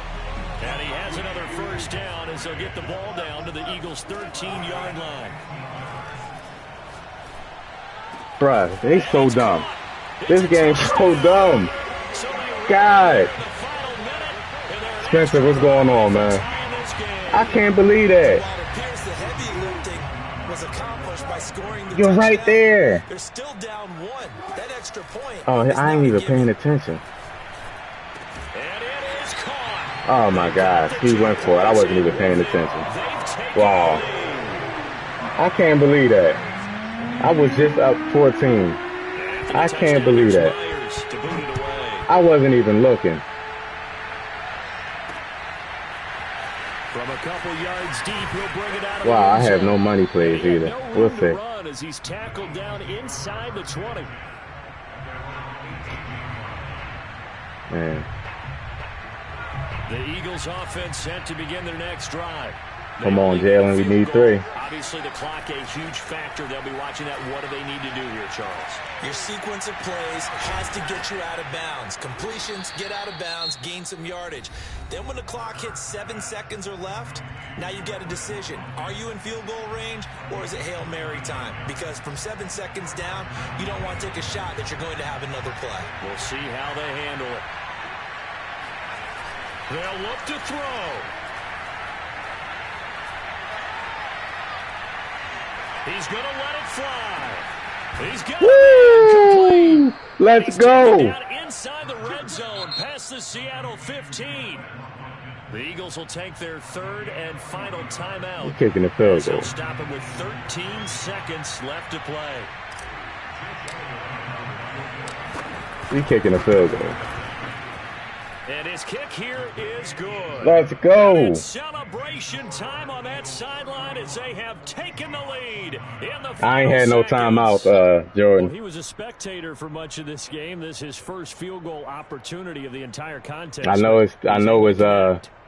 Speaker 2: And he has another 1st down as they'll get the ball down to the Eagles' 13-yard line.
Speaker 1: Bruh, they so dumb. This game's so dumb. God. Spencer, what's going on, man? I can't believe that. You're right there.
Speaker 5: They're still down 1. That extra point.
Speaker 1: Oh, I ain't even paying attention. Oh my gosh, he went for it. I wasn't even paying attention. Wow. I can't believe that. I was just up 14. I can't believe that. I wasn't even looking.
Speaker 2: From a couple yards deep, he'll bring it out.
Speaker 1: Wow, I have no money plays either. We'll see.
Speaker 2: As he's tackled down inside the 20.
Speaker 1: Man.
Speaker 2: The Eagles offense set to begin their next drive.
Speaker 1: Come on, Jalen, we need 3.
Speaker 2: Obviously, the clock a huge factor. They'll be watching that. What do they need to do here, Charles?
Speaker 5: Your sequence of plays has to get you out of bounds. Completions, get out of bounds, gain some yardage. Then when the clock hits 7 seconds or left, now you get a decision. Are you in field goal range, or is it Hail Mary time? Because from 7 seconds down, you don't want to take a shot that you're going to have another play.
Speaker 2: We'll see how they handle it. They'll look to throw. He's going to let it fly. He's got it complete.
Speaker 1: Let's go.
Speaker 2: Inside the red zone, past the Seattle 15. The Eagles will take their 3rd and final timeout.
Speaker 1: We're kicking the field goal.
Speaker 2: They'll stop it with 13 seconds left to play.
Speaker 1: We're kicking the field goal.
Speaker 2: And his kick here is good.
Speaker 1: Let's go.
Speaker 2: And it's celebration time on that sideline as they have taken the lead in the final
Speaker 1: I ain't had no timeout, Jordan.
Speaker 2: Well, he was a spectator for much of this game. This is his first field goal opportunity of the entire contest.
Speaker 1: I know it's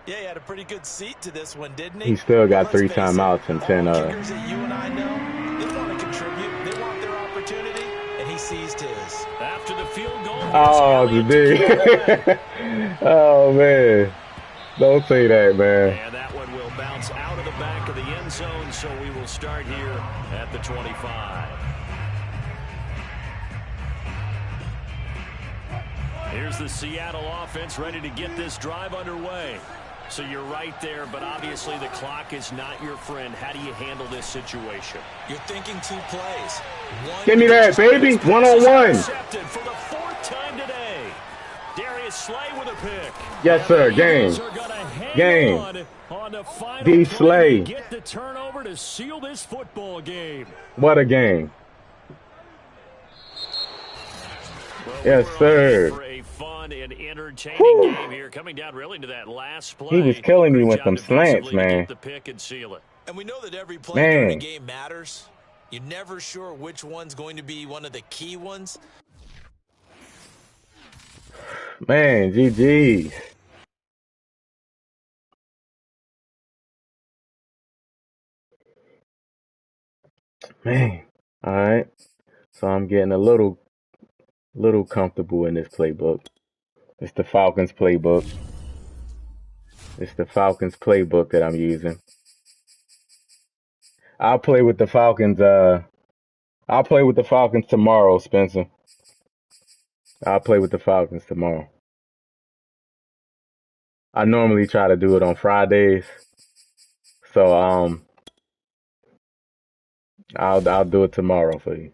Speaker 5: Yeah, he had a pretty good seat to this one, didn't he?
Speaker 1: He still got 3 timeouts and 10
Speaker 5: kickers that you and I know, they want to contribute. They want their opportunity, and he seized his.
Speaker 2: After the field goal.
Speaker 1: Oh, the oh, man. Don't say that, man.
Speaker 2: And that one will bounce out of the back of the end zone, so we will start here at the 25. Here's the Seattle offense ready to get this drive underway. So you're right there, but obviously the clock is not your friend. How do you handle this situation?
Speaker 5: You're thinking 2 plays.
Speaker 1: Give me that, baby. 1-on-1.
Speaker 2: For the 4th time today. Darius Slay with a pick.
Speaker 1: Yes, sir. Game. D. Slay.
Speaker 2: Get the turnover to seal this football game.
Speaker 1: What a game. Yes, sir.
Speaker 2: For a fun and entertaining game here, coming down really to that last play.
Speaker 1: He was killing me with some slants, man.
Speaker 2: Get the pick and seal it.
Speaker 5: And we know that every play during a game matters. You're never sure which one's going to be one of the key ones.
Speaker 1: Man, GG's. Man. All right. So I'm getting a little comfortable in this playbook. It's the Falcons playbook. It's the Falcons playbook that I'm using. I'll play with the Falcons. I'll play with the Falcons tomorrow, Spencer. I'll play with the Falcons tomorrow. I normally try to do it on Fridays. So I'll do it tomorrow for you.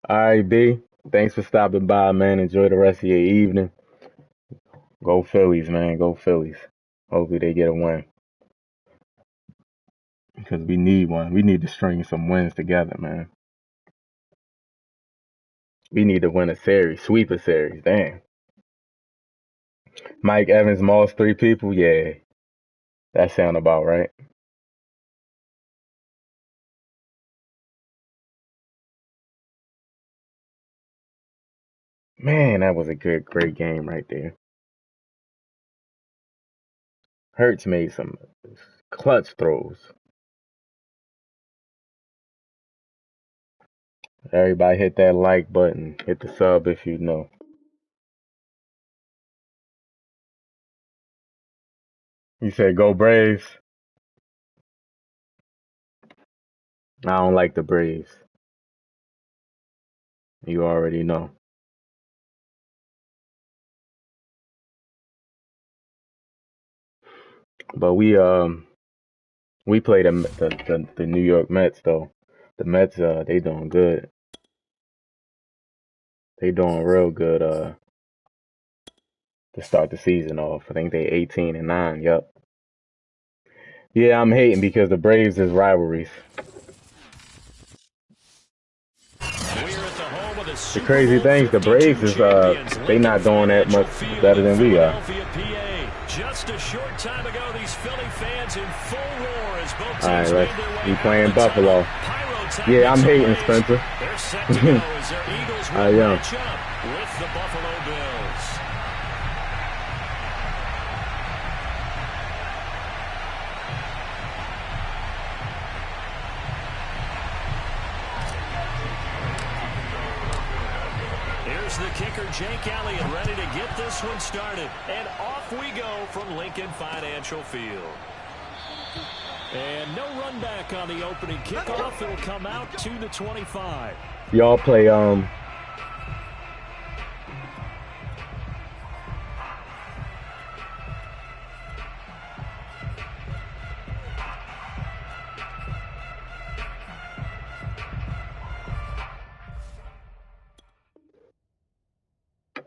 Speaker 1: All right, B. Thanks for stopping by, man. Enjoy the rest of your evening. Go Phillies, man. Go Phillies. Hopefully they get a win. Because we need one. We need to string some wins together, man. We need to win a series. Sweep a series. Damn. Mike Evans, Moss, 3 people? Yeah. That sound about right. Man, that was a great game right there. Hurts made some clutch throws. Everybody hit that like button. Hit the sub if you know. You said go Braves. I don't like the Braves. You already know. But we play the New York Mets though. The Mets they doing good. They doing real good to start the season off. I think they 18-9. Yup. Yeah, I'm hating because the Braves is rivalries. The crazy thing is the Braves is they not doing that much better than we are.
Speaker 2: Just a short time ago, these Philly fans in full roar as both
Speaker 1: teams made their way. We playing Buffalo. Yeah, I'm hating Spencer.
Speaker 2: They're set to go as their Eagles will match up with the Buffalo Bills. Here's the kicker, Jake Elliott, ready to get this one started. And off we go from Lincoln Financial Field. And no run back on the opening kickoff. It'll come out to the 25.
Speaker 1: Y'all play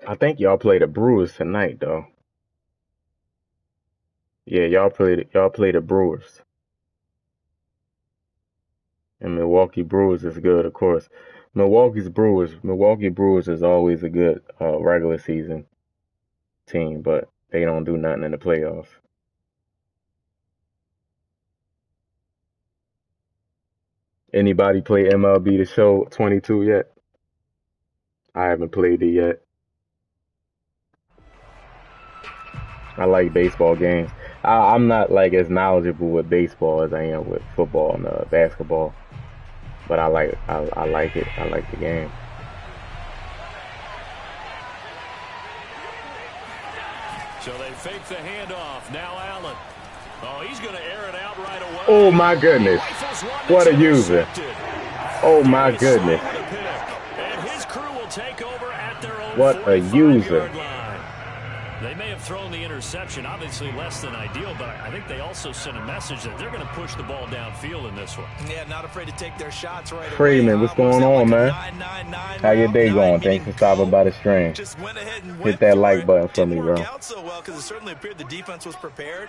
Speaker 1: I think y'all play the Brewers tonight though. Yeah, y'all play the Brewers. And Milwaukee Brewers is good, of course. Milwaukee Brewers is always a good regular season team, but they don't do nothing in the playoffs. Anybody play MLB The Show 22 yet? I haven't played it yet. I like baseball games. I'm not like as knowledgeable with baseball as I am with football and basketball, but I like it. I like the game.
Speaker 2: So they fake the handoff. Now Allen. Oh, he's going to air it out right away.
Speaker 1: Oh my goodness! What a user! Oh my goodness!
Speaker 2: And his crew will take over at their own.
Speaker 1: What a user!
Speaker 2: They may have thrown the interception, obviously less than ideal, but I think they also sent a message that they're going to push the ball downfield in this one.
Speaker 3: Yeah, not afraid to take their shots right away.
Speaker 1: Freeman, what's going on, man? How your day going? Thanks for stopping by the stream.
Speaker 3: Just went ahead and
Speaker 1: hit that like button for me, bro.
Speaker 3: Didn't work out so well because it certainly appeared the defense was prepared,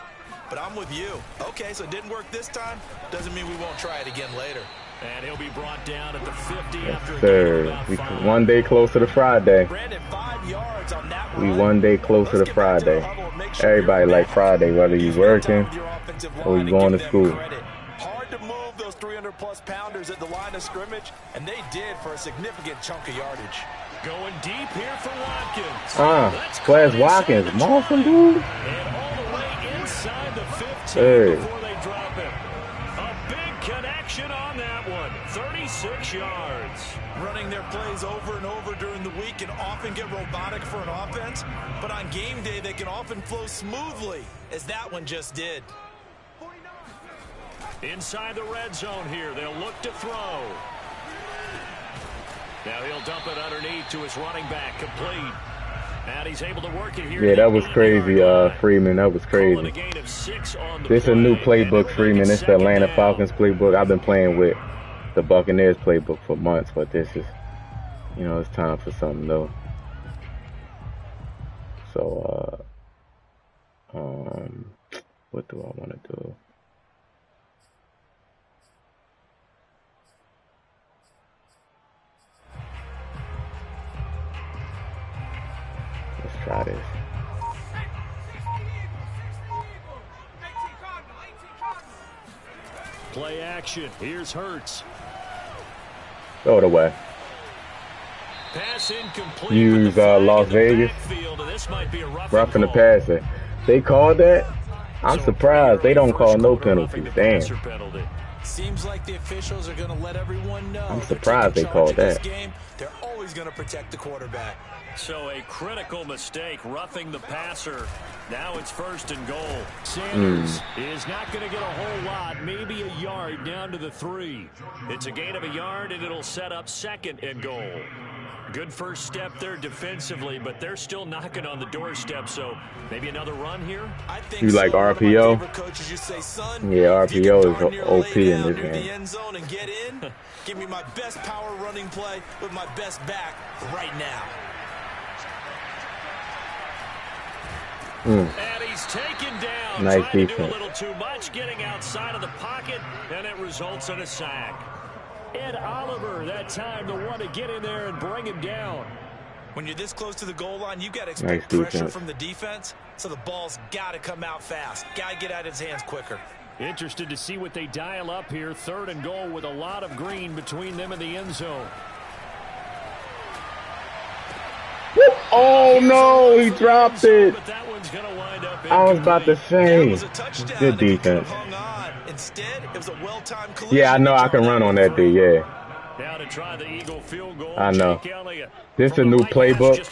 Speaker 3: but I'm with you. Okay, so it didn't work this time. Doesn't mean we won't try it again later.
Speaker 2: And he'll be brought down at the 50
Speaker 1: yes, sir. We one day closer to Friday. We one day closer to Friday. Everybody like Friday, whether you're working or you're going to school.
Speaker 3: Hard to move those 300-plus pounders at the line of scrimmage, and they did for a significant chunk of yardage.
Speaker 2: Going deep here for Watkins.
Speaker 1: Class Watkins, awesome dude.
Speaker 2: And all the way inside the 15 before they drop it. A big connection on that one. 36 yards.
Speaker 3: Running their plays over and over during the week can often get robotic for an offense, but on game day they can often flow smoothly, as that one just did.
Speaker 2: Inside the red zone here, they'll look to throw. Now he'll dump it underneath to his running back, complete. And he's able to work it here.
Speaker 1: Yeah, that was crazy, Freeman. That was crazy. This is a new playbook, Freeman. It's the Atlanta Falcons playbook. I've been playing with the Buccaneers playbook for months, but this is, you know, it's time for something new. So, What do I want to do? Let's try this.
Speaker 2: Play action. Here's Hurts.
Speaker 1: Throw it away.
Speaker 2: Pass incomplete.
Speaker 1: Use Las Vegas. Roughing the passer. They called that? I'm surprised they don't call no penalties. Damn.
Speaker 5: Seems like the officials are going to let everyone know.
Speaker 1: I'm surprised they called that.
Speaker 5: They're always going to protect the quarterback.
Speaker 2: So a critical mistake, roughing the passer. Now it's 1st and goal. Sanders is not going to get a whole lot, maybe a yard down to the 3. It's a gain of a yard, and it'll set up 2nd and goal. Good first step there defensively, but they're still knocking on the doorstep, so maybe another run here?
Speaker 5: I think
Speaker 1: you like RPO?
Speaker 5: Say,
Speaker 1: yeah, RPO is OP in this game.
Speaker 5: End zone and get in. Give me my best power running play with my best back right now.
Speaker 2: And he's taken down.
Speaker 1: Nice
Speaker 2: trying
Speaker 1: defense.
Speaker 2: to do a little too much, getting outside of the pocket, and it results in a sack. Ed Oliver, that time, the one to get in there and bring him down.
Speaker 5: When you're this close to the goal line, you got to expect pressure from the defense, so the ball's got to come out fast. Got to get out of his hands quicker.
Speaker 2: Interested to see what they dial up here. 3rd and goal with a lot of green between them and the end zone.
Speaker 1: Oh, no, he dropped it. I was about to say, good defense. Yeah, I know I can run on that D, yeah. I know. This is a new playbook,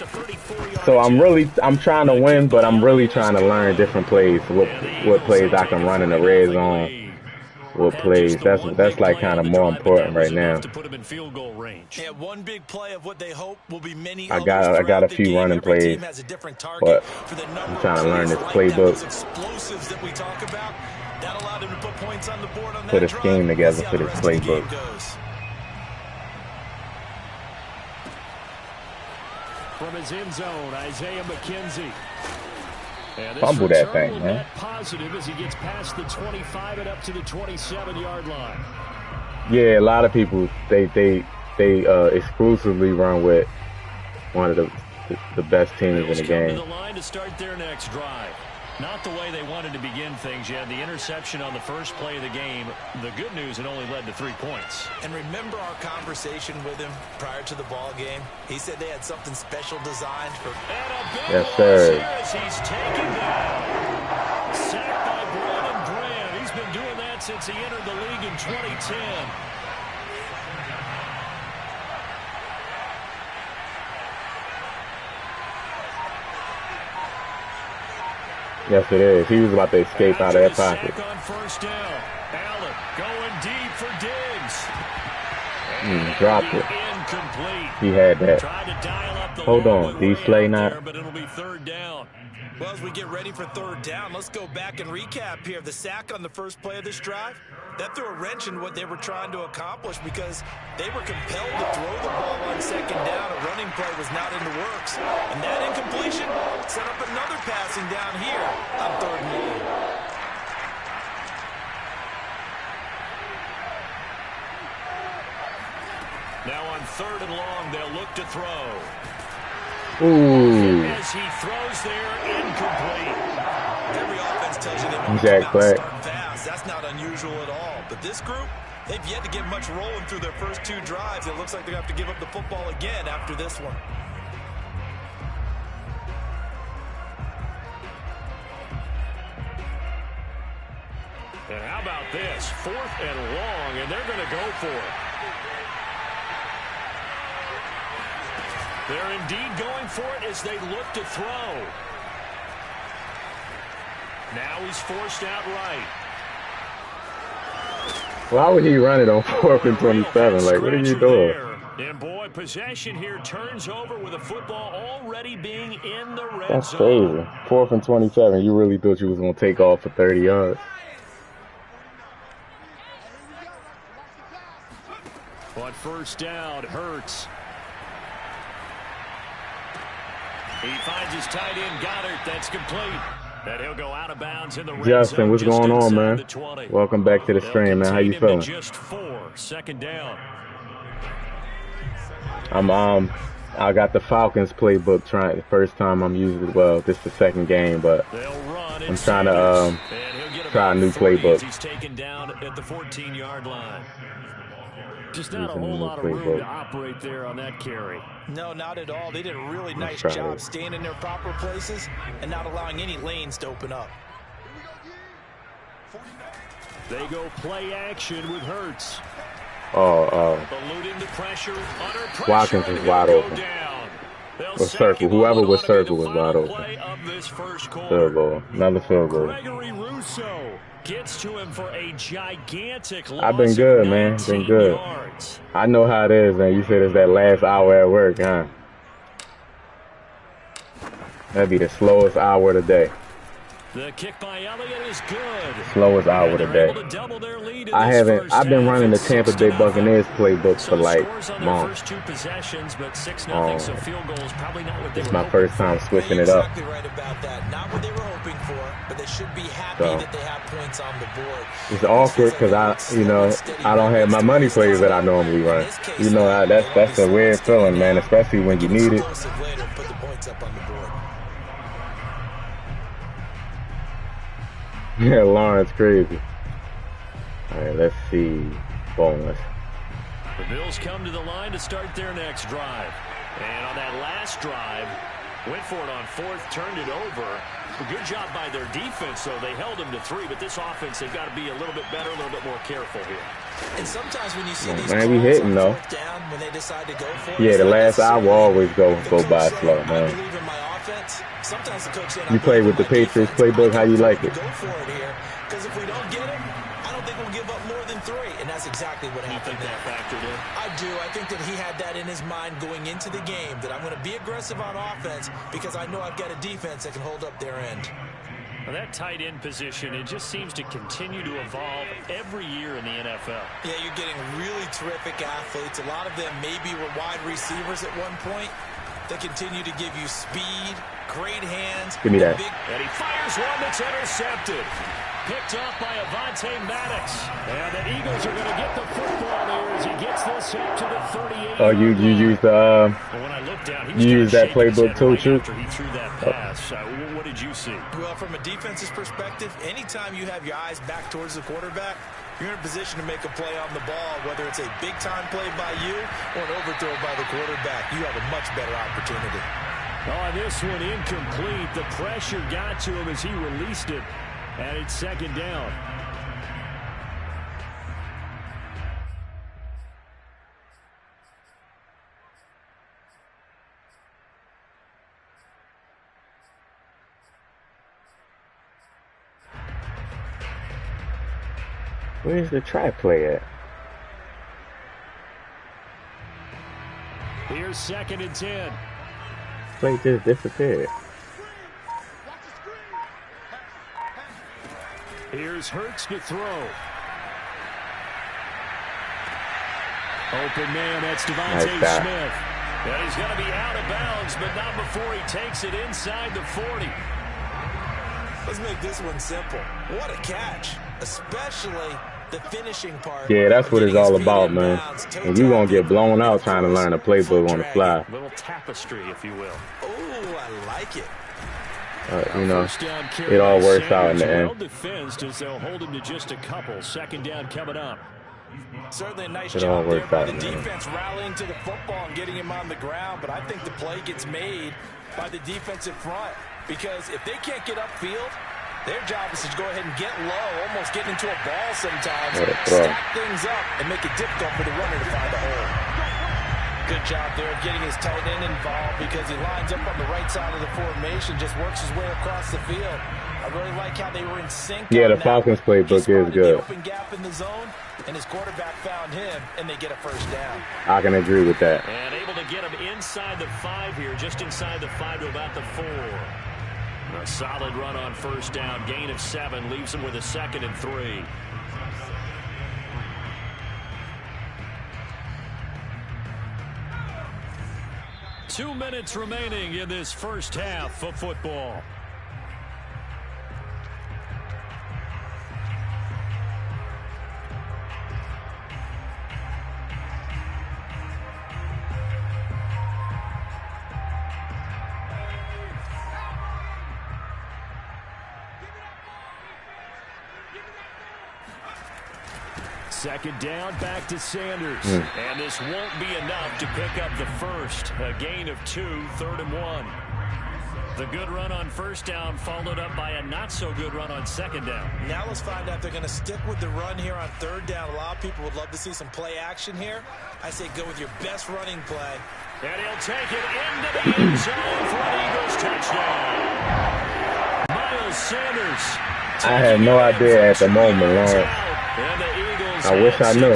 Speaker 1: so I'm trying to win, but I'm really trying to learn different plays, what plays I can run in the red zone. What plays? That's like kind of more important right now.
Speaker 5: Yeah, one big play of what they hope will be many.
Speaker 1: I got a few running plays, but I'm trying to learn this playbook.
Speaker 5: Explosives that we talk about, that allowed him to put points on the board on that
Speaker 1: put a scheme together for this playbook.
Speaker 2: From his end zone, Isaiah McKenzie.
Speaker 1: Fumble that thing, man.
Speaker 2: Positive as he gets past the 25 and up to the 27-yard line.
Speaker 1: Yeah, a lot of people they exclusively run with one of the best teams in the game.
Speaker 2: To the line to start their next drive. Not the way they wanted to begin things. You had the interception on the first play of the game. The good news, it only led to 3 points.
Speaker 5: And remember our conversation with him prior to the ball game? He said they had something special designed for.
Speaker 1: Yes, sir.
Speaker 2: He's taken down. Sacked by Brandon Graham. He's been doing that since he entered the league in 2010.
Speaker 1: Yes, it is. He was about to escape out of that pocket.
Speaker 2: On 1st down. Allen going deep for Diggs.
Speaker 1: Dropped it.
Speaker 2: Incomplete.
Speaker 1: He had that.
Speaker 2: Tried to dial up the
Speaker 1: Hold on. These play not.
Speaker 2: there, but it'll be 3rd down.
Speaker 5: Well, as we get ready for 3rd down, let's go back and recap here. The sack on the first play of this drive, that threw a wrench in what they were trying to accomplish because they were compelled to throw the ball on 2nd down. A running play was not in the works. And that incompletion set up another passing down here on 3rd and goal.
Speaker 2: Now on 3rd and long, they'll look to throw.
Speaker 1: Ooh.
Speaker 2: As he throws there, incomplete.
Speaker 5: Every offense tells you they want
Speaker 1: Jack
Speaker 5: to
Speaker 1: Black.
Speaker 5: start fast. That's not unusual at all. But this group, they've yet to get much rolling through their first 2 drives. It looks like they're going to have to give up the football again after this one.
Speaker 2: And how about this? 4th and long, and they're going to go for it. They're indeed going for it as they look to throw. Now he's forced out right.
Speaker 1: Why would he run it on 4th and 27? Like, what are you doing?
Speaker 2: And boy, possession here turns over with the football already being in the red
Speaker 1: That's
Speaker 2: zone.
Speaker 1: crazy. 4th and 27. You really thought you was going to take off for 30 yards.
Speaker 2: On 1st down, Hurts. He finds his tight end, Goddard. That's complete. And he'll go out of bounds in the red
Speaker 1: Justin,
Speaker 2: zone,
Speaker 1: what's going on, man? Welcome back to the stream, man. How you feeling?
Speaker 2: Just 4, second down.
Speaker 1: I got the Falcons playbook first time I'm using it. Well, this is the second game, but I'm trying to try a new playbook.
Speaker 2: He's taken down at the 14-yard line. Just not a whole lot of room to operate there on that carry.
Speaker 5: No, not at all. They did a really nice job staying in their proper places and not allowing any lanes to open up.
Speaker 2: They go play action with Hurts.
Speaker 1: Eluding
Speaker 2: the pressure,
Speaker 1: Watkins is wide open. Or circle. Whoever was circle was wide open. Field goal. Another field goal.
Speaker 2: Gregory Rousseau gets to him for a gigantic loss.
Speaker 1: I've been good, man. Been good.
Speaker 2: Yards.
Speaker 1: I know how it is, man. You said it's that last hour at work, huh? That'd be the slowest hour of the day.
Speaker 2: The kick by Elliott is good.
Speaker 1: Slowest hour of the day. I've been running the Tampa Bay Buccaneers playbook for like months. It's my first time switching it up.
Speaker 5: Exactly right about that. Not what they were hoping for, but they should be happy that they have points on the board.
Speaker 1: It's awkward because I don't have my money plays that I normally run. That's a weird feeling, man, especially when you need it.
Speaker 5: Put the points up on the board.
Speaker 1: Yeah, Lawrence crazy. All right, let's see. Boneless.
Speaker 2: The Bills come to the line to start their next drive. And on that last drive, went for it on 4th, turned it over. A good job by their defense, though. They held them to 3, but this offense, they've got to be a little bit better, a little bit more careful here.
Speaker 5: And sometimes when you see these
Speaker 1: man, we hitting though.
Speaker 5: Down, when they decide to go for it,
Speaker 1: yeah, the last hour always go by slow, man.
Speaker 5: I believe in my offense. Sometimes the coach said,
Speaker 1: you play with the Patriots playbook, how you like it?
Speaker 5: Go for it here, because if we don't get it, I don't think we'll give up more than 3, and that's exactly what happened.
Speaker 2: You think that factored in?
Speaker 5: I do. I think that he had that in his mind going into the game, that I'm going to be aggressive on offense because I know I've got a defense that can hold up their end.
Speaker 2: Well, that tight end position, it just seems to continue to evolve every year in the NFL.
Speaker 5: Yeah, you're getting really terrific athletes. A lot of them maybe were wide receivers at one point. They continue to give you speed, great hands.
Speaker 1: Give me that.
Speaker 2: And he fires one that's intercepted. Picked up by Avonte Maddox. And the Eagles are going to get the football there as he gets this up to the 38.
Speaker 1: Oh, you used
Speaker 2: when I looked down, he was
Speaker 1: you used that playbook too,
Speaker 2: after he threw that pass. What did you see?
Speaker 5: Well, from a defense's perspective, anytime you have your eyes back towards the quarterback, you're in a position to make a play on the ball, whether it's a big-time play by you or an overthrow by the quarterback. You have a much better opportunity.
Speaker 2: Oh, this one incomplete. The pressure got to him as he released it. And it's second down.
Speaker 1: Where's the try play at?
Speaker 2: Here's 2nd and 10.
Speaker 1: Play just disappeared.
Speaker 2: Here's Hurts to throw. Open man, that's Devontae Smith. And he's going to be out of bounds, but not before he takes it inside the 40.
Speaker 5: Let's make this one simple. What a catch, especially the finishing part.
Speaker 1: Yeah, that's what it's all about, man. And you're going to get blown out trying to learn a playbook on the fly.
Speaker 2: A little tapestry, if you will.
Speaker 5: Oh, I like it.
Speaker 1: It all works out in the end.
Speaker 2: Well defensed as they'll hold him to just a couple. 2nd down coming up.
Speaker 5: Certainly a nice job there by the defense rallying to the football and getting him on the ground, but I think the play gets made by the defensive front because if they can't get upfield, their job is to go ahead and get low, almost get into a ball sometimes, stack things up, and make it difficult for the runner to find a hole. Good job there of getting his tight end involved because he lines up on the right side of the formation, just works his way across the field. I really like how they were in sync.
Speaker 1: Yeah, the Falcons playbook is good.
Speaker 5: The open gap in the zone, and his quarterback found him, and they get a first down.
Speaker 1: I can agree with that.
Speaker 2: And able to get him inside the 5 here, just inside the 5 to about the 4. A solid run on first down, gain of 7, leaves him with a 2nd and 3. Two minutes remaining in this first half of football. Second down, back to Sanders. And this won't be enough to pick up the first. A gain of 2, 3rd and 1. The good run on first down followed up by a not-so-good run on second down.
Speaker 5: Now let's find out if they're going to stick with the run here on third down. A lot of people would love to see some play action here. I say go with your best running play.
Speaker 2: And he'll take it into the end zone for an Eagles touchdown. Miles Sanders.
Speaker 1: I have no idea at the moment, Lawrence. I wish I knew.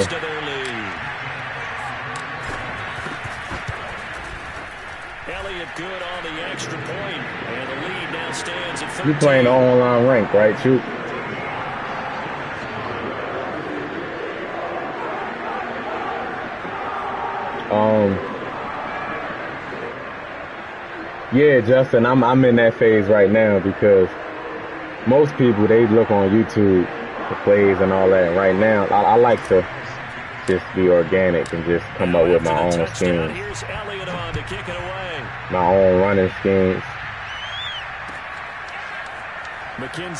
Speaker 2: Elliott good on the extra point, and the lead now stands at 13.
Speaker 1: You playing the online rank, right, Chu? Yeah, Justin, I'm in that phase right now because most people, they look on YouTube for plays and all that. Right now, I like to just be organic and just come up with my own schemes.
Speaker 2: Here's Elliott on to kick it away.
Speaker 1: My own running schemes.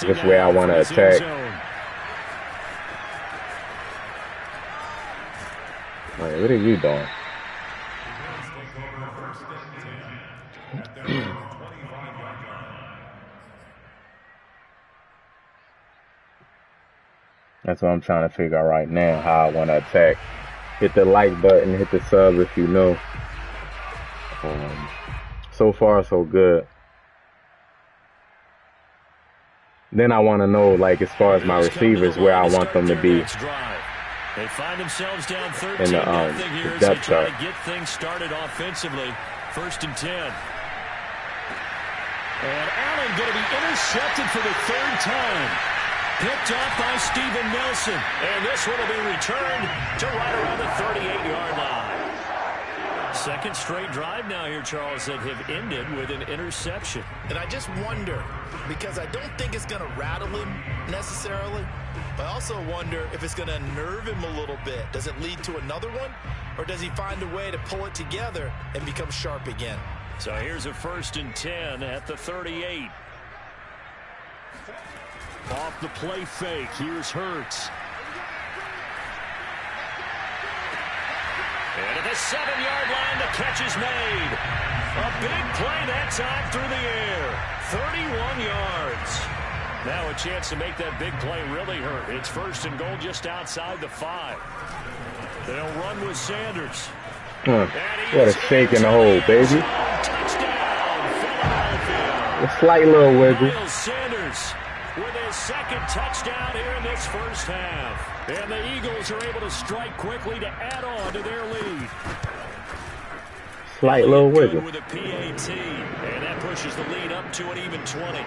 Speaker 1: Which way I want to attack. Like, what are you doing? That's what I'm trying to figure out right now, how I want to attack. Hit the like button, hit the sub if you know. So far, so good. Then I want to know, like, as far as my receivers, where I want them to be.
Speaker 2: They find themselves down 13
Speaker 1: in the depth chart.
Speaker 2: Get things started offensively. 1st and 10. And Allen going to be intercepted for the 3rd time. Picked off by Steven Nelson. And this one will be returned to right around the 38-yard line. Second straight drive now here, Charles, that have ended with an interception.
Speaker 5: And I just wonder, because I don't think it's going to rattle him necessarily, but I also wonder if it's going to nerve him a little bit. Does it lead to another one? Or does he find a way to pull it together and become sharp again?
Speaker 2: So here's a 1st and 10 at the 38. Off the play fake, here's Hurts. And at the 7-yard line, the catch is made. A big play that time through the air. 31 yards. Now a chance to make that big play really hurt. It's 1st and goal just outside the 5. They'll run with Sanders.
Speaker 1: What a shake in the hole, baby.
Speaker 2: Touchdown, Philadelphia.
Speaker 1: A slight little wiggle.
Speaker 2: Miles Sanders with his 2nd touchdown here in this first half. And the Eagles are able to strike quickly to add on to their lead.
Speaker 1: Slight little wiggle.
Speaker 2: With a PAT, and that pushes the lead up to an even 20.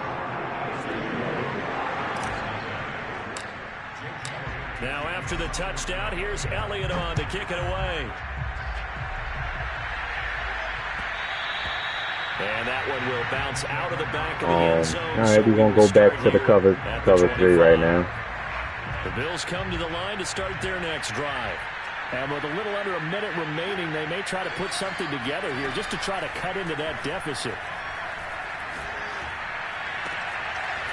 Speaker 2: Now after the touchdown, here's Elliott on to kick it away. And that one will bounce out of the back of the end zone.
Speaker 1: All right, we're going to go back to the cover 3 right now.
Speaker 2: The Bills come to the line to start their next drive. And with a little under a minute remaining, they may try to put something together here just to try to cut into that deficit.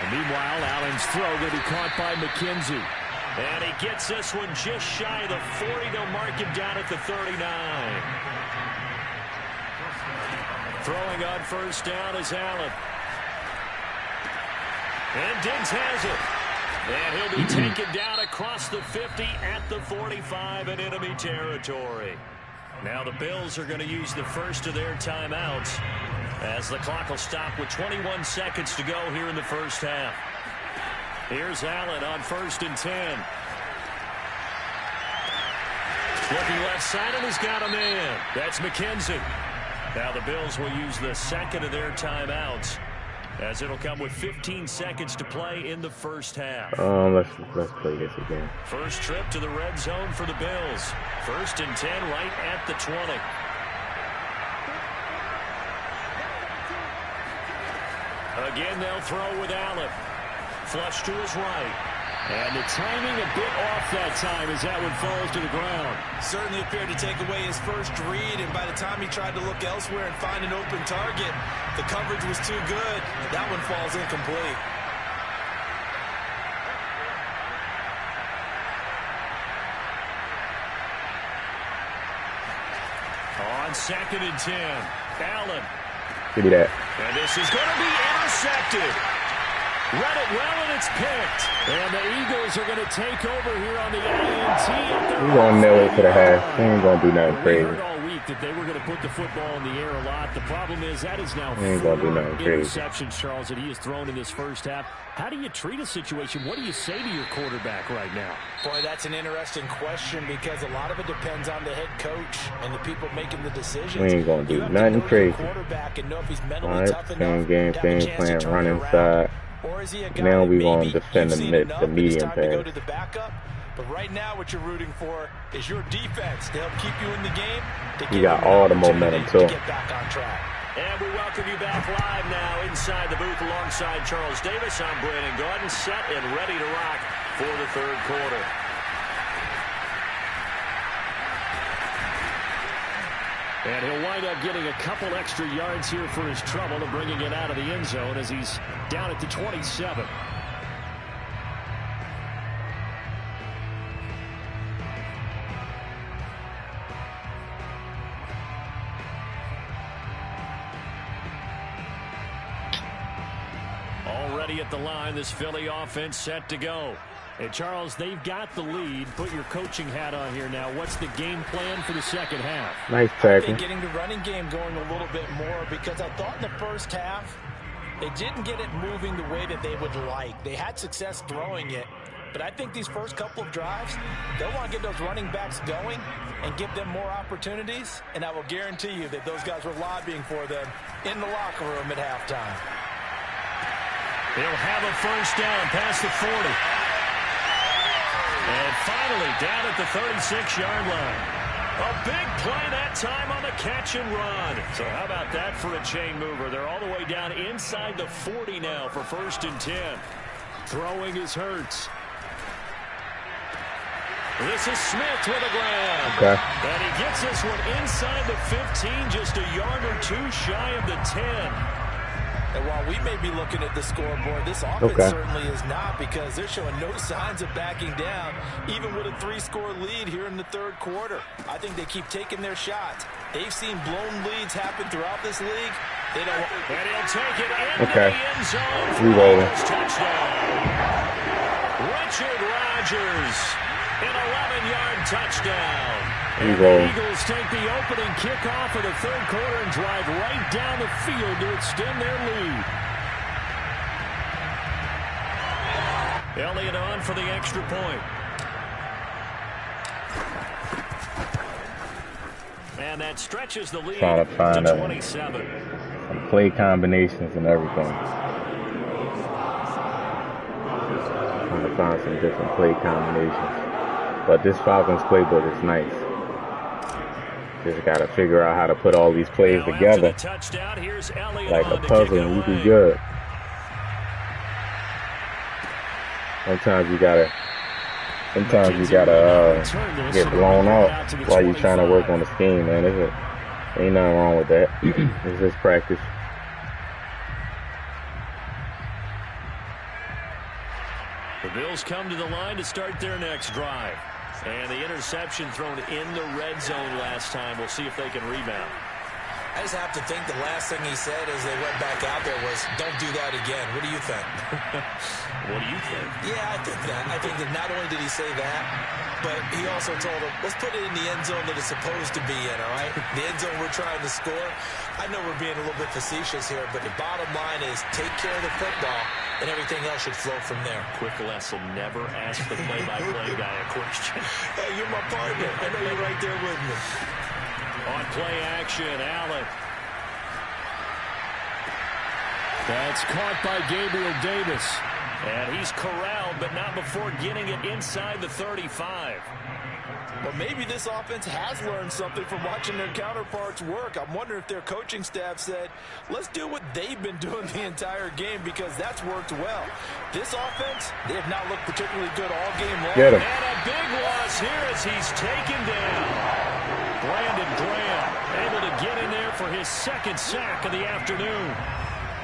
Speaker 2: And meanwhile, Allen's throw going to be caught by McKenzie. And he gets this one just shy of the 40. They'll mark him down at the 39. Throwing on first down is Allen. And Diggs has it. And he'll be taken down across the 50 at the 45 in enemy territory. Now the Bills are going to use the first of their timeouts as the clock will stop with 21 seconds to go here in the first half. Here's Allen on 1st and 10. Looking left side, and he's got a man. That's McKenzie. Now the Bills will use the 2nd of their timeouts as it'll come with 15 seconds to play in the first half.
Speaker 1: Let's play this again.
Speaker 2: First trip to the red zone for the Bills. 1st and 10 right at the 20. Again, they'll throw with Allen. Flush to his right. And the timing a bit off that time as that one falls to the ground.
Speaker 5: Certainly appeared to take away his first read, and by the time he tried to look elsewhere and find an open target, the coverage was too good. That one falls incomplete.
Speaker 2: On 2nd and 10, Allen.
Speaker 1: Give me that.
Speaker 2: And this is going to be intercepted. Read it well, and it's picked. And the Eagles are going to take over here on the INT.
Speaker 1: We're going to nail it to the half. We ain't going to do nothing crazy.
Speaker 2: We heard all week that they were going to put the football in the air a lot. The problem is that is now 4 interceptions, Charles, that he has thrown in this first half. How do you treat a situation? What do you say to your quarterback right now?
Speaker 5: Boy, that's an interesting question because a lot of it depends on the head coach and the people making the decisions.
Speaker 1: We ain't going to do nothing crazy. All right, same game, same plan, run inside. Now we want to defend the medium pass.
Speaker 5: But right now what you're rooting for is your defense to help keep you in the game.
Speaker 1: You got all the momentum, too.
Speaker 5: Get back on track.
Speaker 2: And we welcome you back live now inside the booth alongside Charles Davis. I'm Brandon Gordon, set and ready to rock for the third quarter. And he'll wind up getting a couple extra yards here for his trouble and bringing it out of the end zone as he's down at the 27. Already at the line, this Philly offense set to go. And Charles, they've got the lead. Put your coaching hat on here now. What's the game plan for the second half?
Speaker 1: Nice tackle.
Speaker 5: Getting the running game going a little bit more because I thought in the first half they didn't get it moving the way that they would like. They had success throwing it, but I think these first couple of drives, they'll want to get those running backs going and give them more opportunities, and I will guarantee you that those guys were lobbying for them in the locker room at halftime.
Speaker 2: They'll have a first down past the 40. And finally, down at the 36-yard line. A big play that time on the catch and run. So how about that for a chain mover? They're all the way down inside the 40 now for 1st and 10. Throwing is Hurts. This is Smith with a grab.
Speaker 1: Okay.
Speaker 2: And he gets this one inside the 15, just a yard or two shy of the 10.
Speaker 5: And while we may be looking at the scoreboard, this offense certainly is not because they're showing no signs of backing down, even with a 3-score lead here in the third quarter. I think they keep taking their shots. They've seen blown leads happen throughout this league. They don't.
Speaker 2: And he'll take it into the end zone for
Speaker 1: Rolling.
Speaker 2: touchdown. Richard Rodgers, an 11-yard touchdown. And the Eagles take the opening kickoff of the third quarter and drive right down the field to extend their lead. Elliott on for the extra point. And that stretches the lead
Speaker 1: to find
Speaker 2: to 27.
Speaker 1: Some play combinations and everything. Trying to find some different play combinations. But this Falcons playbook is nice. Just got to figure out how to put all these plays together like a puzzle, and you be good. Sometimes you gotta get blown out while you're trying to work on the scheme, man. Ain't nothing wrong with that. It's just practice.
Speaker 2: The Bills come to the line to start their next drive. And the interception thrown in the red zone last time. We'll see if they can rebound.
Speaker 5: I just have to think the last thing he said as they went back out there was, don't do that again. What do you think?
Speaker 2: What do you think?
Speaker 5: Yeah, I think that. I think that not only did he say that, but he also told him, let's put it in the end zone that it's supposed to be in, all right? The end zone we're trying to score. I know we're being a little bit facetious here, but the bottom line is take care of the football, and everything else should flow from there.
Speaker 2: Quick lesson, never ask the play-by-play guy a question.
Speaker 5: Hey, you're my partner. I know you're right there with me.
Speaker 2: On play action, Allen. That's caught by Gabriel Davis. And he's corralled, but not before getting it inside the 35.
Speaker 5: Well, maybe this offense has learned something from watching their counterparts work. I'm wondering if their coaching staff said, let's do what they've been doing the entire game because that's worked well. This offense, they have not looked particularly good all game long.
Speaker 1: Get him.
Speaker 2: And a big loss here as he's taken down. Brandon Graham able to get in there for his second sack of the afternoon.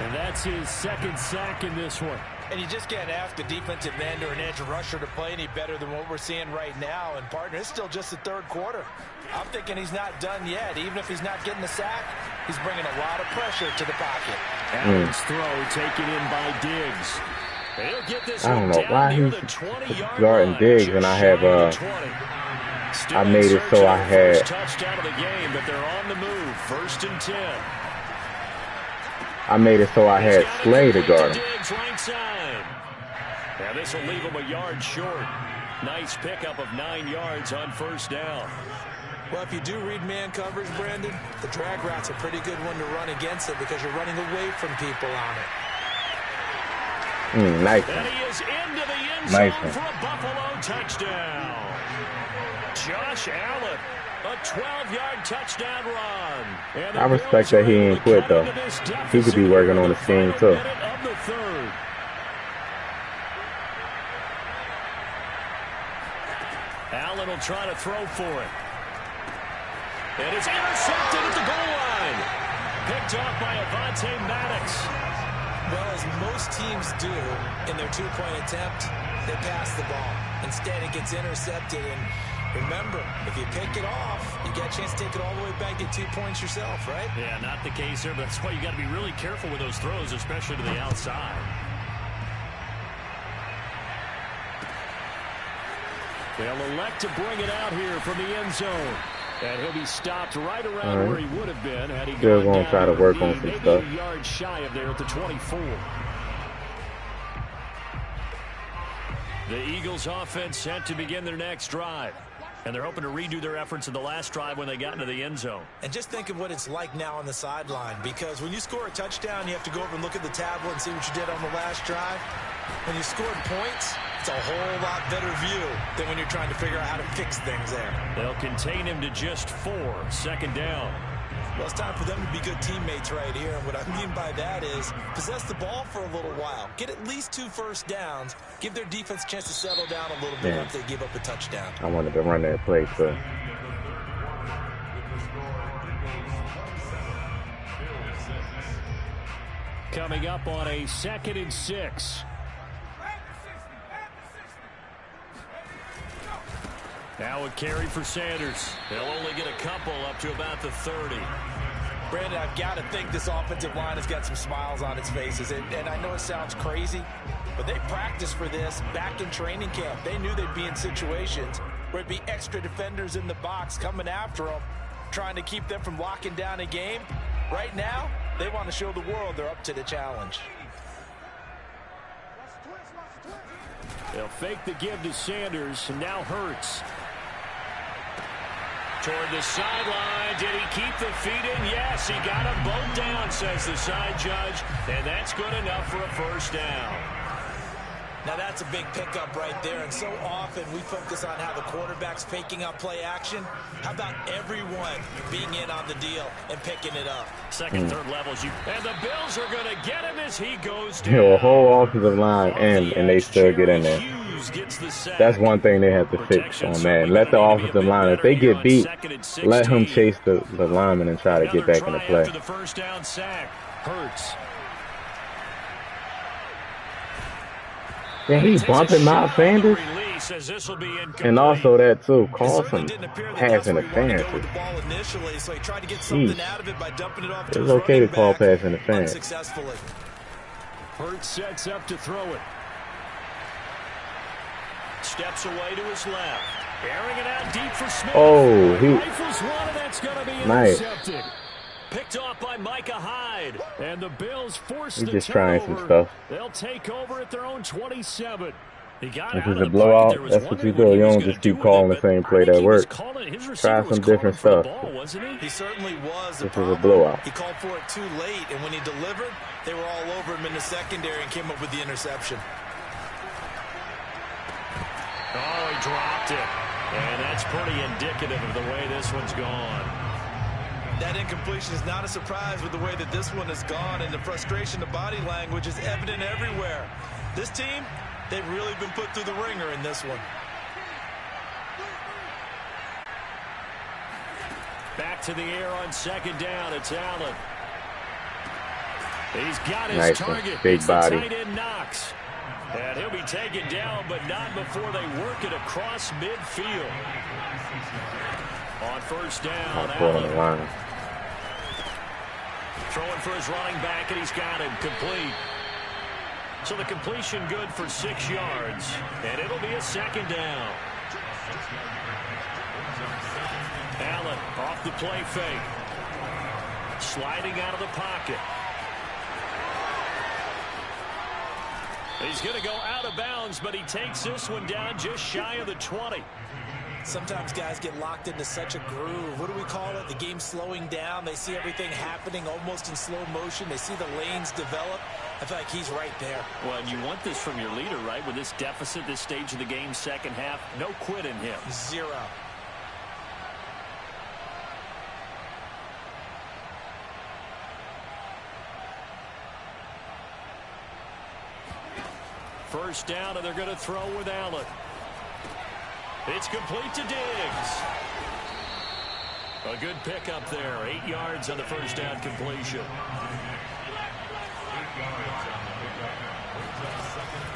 Speaker 2: And that's his second sack in this one.
Speaker 5: And you just can't ask a defensive end or an edge rusher to play any better than what we're seeing right now. And, partner, it's still just the third quarter. I'm thinking he's not done yet. Even if he's not getting the sack, he's bringing a lot of pressure to the pocket.
Speaker 2: Allen's throw taken in by Diggs. He'll get this
Speaker 1: I don't know why he's guarding Diggs, and I have I made it so I had
Speaker 2: touchdown of the game, but they're on the move. 1st and 10.
Speaker 1: I made it so I had Slay to guard him.
Speaker 2: Right side. Now this will leave him a yard short. Nice pickup of 9 yards on 1st down.
Speaker 5: Well, if you do read man coverage, Brandon, the drag route's a pretty good one to run against it because you're running away from people on it.
Speaker 1: Nice.
Speaker 2: And he is into the end zone for a Buffalo touchdown. Josh Allen, a 12-yard touchdown run. And
Speaker 1: I respect that he ain't quit, though. He could be working on the scheme, too.
Speaker 2: Allen will try to throw for it. And it's intercepted at the goal line. Picked off by Avonte Maddox.
Speaker 5: Well, as most teams do in their two-point attempt, they pass the ball. Instead, it gets intercepted. And remember, if you pick it off, you get a chance to take it all the way back, get 2 points yourself, right?
Speaker 2: Yeah, not the case here, but that's why you got to be really careful with those throws, especially to the outside. They'll elect to bring it out here from the end zone. And he'll be stopped right around where he would have been had he
Speaker 1: still
Speaker 2: gone
Speaker 1: gonna try to work on some stuff.
Speaker 2: A yard shy of there at the 24. The Eagles offense set to begin their next drive. And they're hoping to redo their efforts in the last drive when they got into the end zone.
Speaker 5: And just think of what it's like now on the sideline, because when you score a touchdown, you have to go over and look at the tablet and see what you did on the last drive. When you scored points, it's a whole lot better view than when you're trying to figure out how to fix things there.
Speaker 2: They'll contain him to just 4. 2nd down.
Speaker 5: Well, it's time for them to be good teammates right here. And what I mean by that is possess the ball for a little while. Get at least 2 first downs. Give their defense a chance to settle down a little bit after they give up a touchdown.
Speaker 1: I wanted to run that play, so.
Speaker 2: Coming up on a 2nd and 6. Now a carry for Sanders. They'll only get a couple up to about the 30.
Speaker 5: Brandon, I've got to think this offensive line has got some smiles on its faces. And I know it sounds crazy, but they practiced for this back in training camp. They knew they'd be in situations where it'd be extra defenders in the box coming after them, trying to keep them from locking down a game. Right now, they want to show the world they're up to the challenge.
Speaker 2: They'll fake the give to Sanders, and now Hurts. Toward the sideline. Did he keep the feet in? Yes, he got them both down, says the side judge. And that's good enough for a 1st down.
Speaker 5: Now that's a big pickup right there. And so often we focus on how the quarterback's faking out play action. How about everyone being in on the deal and picking it up?
Speaker 2: 2nd, 3rd levels. And the Bills are going to get him as he goes down.
Speaker 1: A whole offensive line and they still get in there. That's one thing they have to fix on Madden. Let the offensive line, if they get beat, let him chase the lineman and try to get back into play.
Speaker 2: The 1st down sack. Hurts.
Speaker 1: Yeah, he's bumping Miles Sanders. And also that, too. Call some pass interference. It's okay to call pass interference.
Speaker 2: Hurts sets up to throw it. Steps away to his left. Airing it out deep for Smith.
Speaker 1: Oh, he
Speaker 2: rifles one, and that's going to be intercepted. Nice. Picked off by Micah Hyde. And the Bills force the
Speaker 1: just
Speaker 2: turnover.
Speaker 1: trying some stuff.
Speaker 2: They'll take over at their own 27.
Speaker 1: If it's a blowout, that's what you do. You don't just keep calling the same play that works. Try some different stuff.
Speaker 5: He certainly was.
Speaker 1: This is a blowout.
Speaker 5: He called for it too late, and when he delivered, they were all over him in the secondary and came up with the interception.
Speaker 2: Oh, he dropped it. And that's pretty indicative of the way this one's gone.
Speaker 5: That incompletion is not a surprise with the way that this one has gone, and the frustration, the body language is evident everywhere. This team, they've really been put through the ringer in this one.
Speaker 2: Back to the air on 2nd down. It's Allen. He's got his
Speaker 1: Nice
Speaker 2: target.
Speaker 1: big
Speaker 2: It's
Speaker 1: body.
Speaker 2: the tight end Knox. And he'll be taken down, but not before they work it across midfield. On first down, Allen. Throwing for his running back, and he's got him complete. So the completion good for 6 yards, and it'll be a second down. Allen off the play fake. Sliding out of the pocket. He's going to go out of bounds, but he takes this one down just shy of the 20.
Speaker 5: Sometimes guys get locked into such a groove. What do we call it? The game slowing down. They see everything happening almost in slow motion. They see the lanes develop. I feel like he's right there.
Speaker 2: Well, and you want this from your leader, right? With this deficit, this stage of the game, second half, no quit in him.
Speaker 5: Zero.
Speaker 2: First down, and they're going to throw with Allen. It's complete to Diggs. A good pickup there. 8 yards on the first down completion.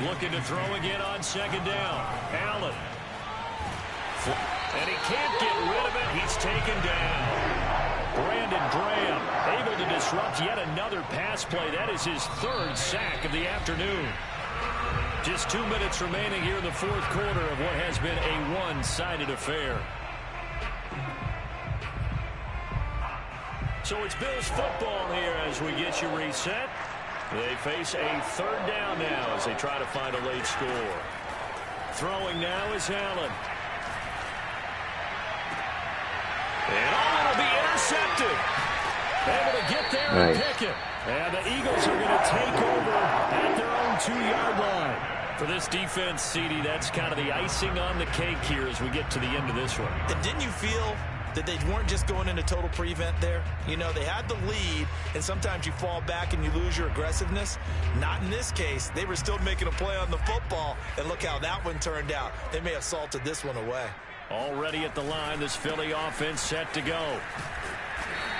Speaker 2: Looking to throw again on second down. Allen. And he can't get rid of it. He's taken down. Brandon Graham able to disrupt yet another pass play. That is his 3rd sack of the afternoon. Just 2 minutes remaining here in the 4th quarter of what has been a one-sided affair. So it's Bills football here as we get you reset. They face a 3rd down now as they try to find a late score. Throwing now is Allen. And will be intercepted. Able to get there and pick it. And the Eagles are going to take over at their own 2-yard line. For this defense, CD, that's kind of the icing on the cake here as we get to the end of this one.
Speaker 5: And didn't you feel that they weren't just going into total prevent there? You know, they had the lead, and sometimes you fall back and you lose your aggressiveness. Not in this case. They were still making a play on the football, and look how that one turned out. They may have salted this one away.
Speaker 2: Already at the line, this Philly offense set to go.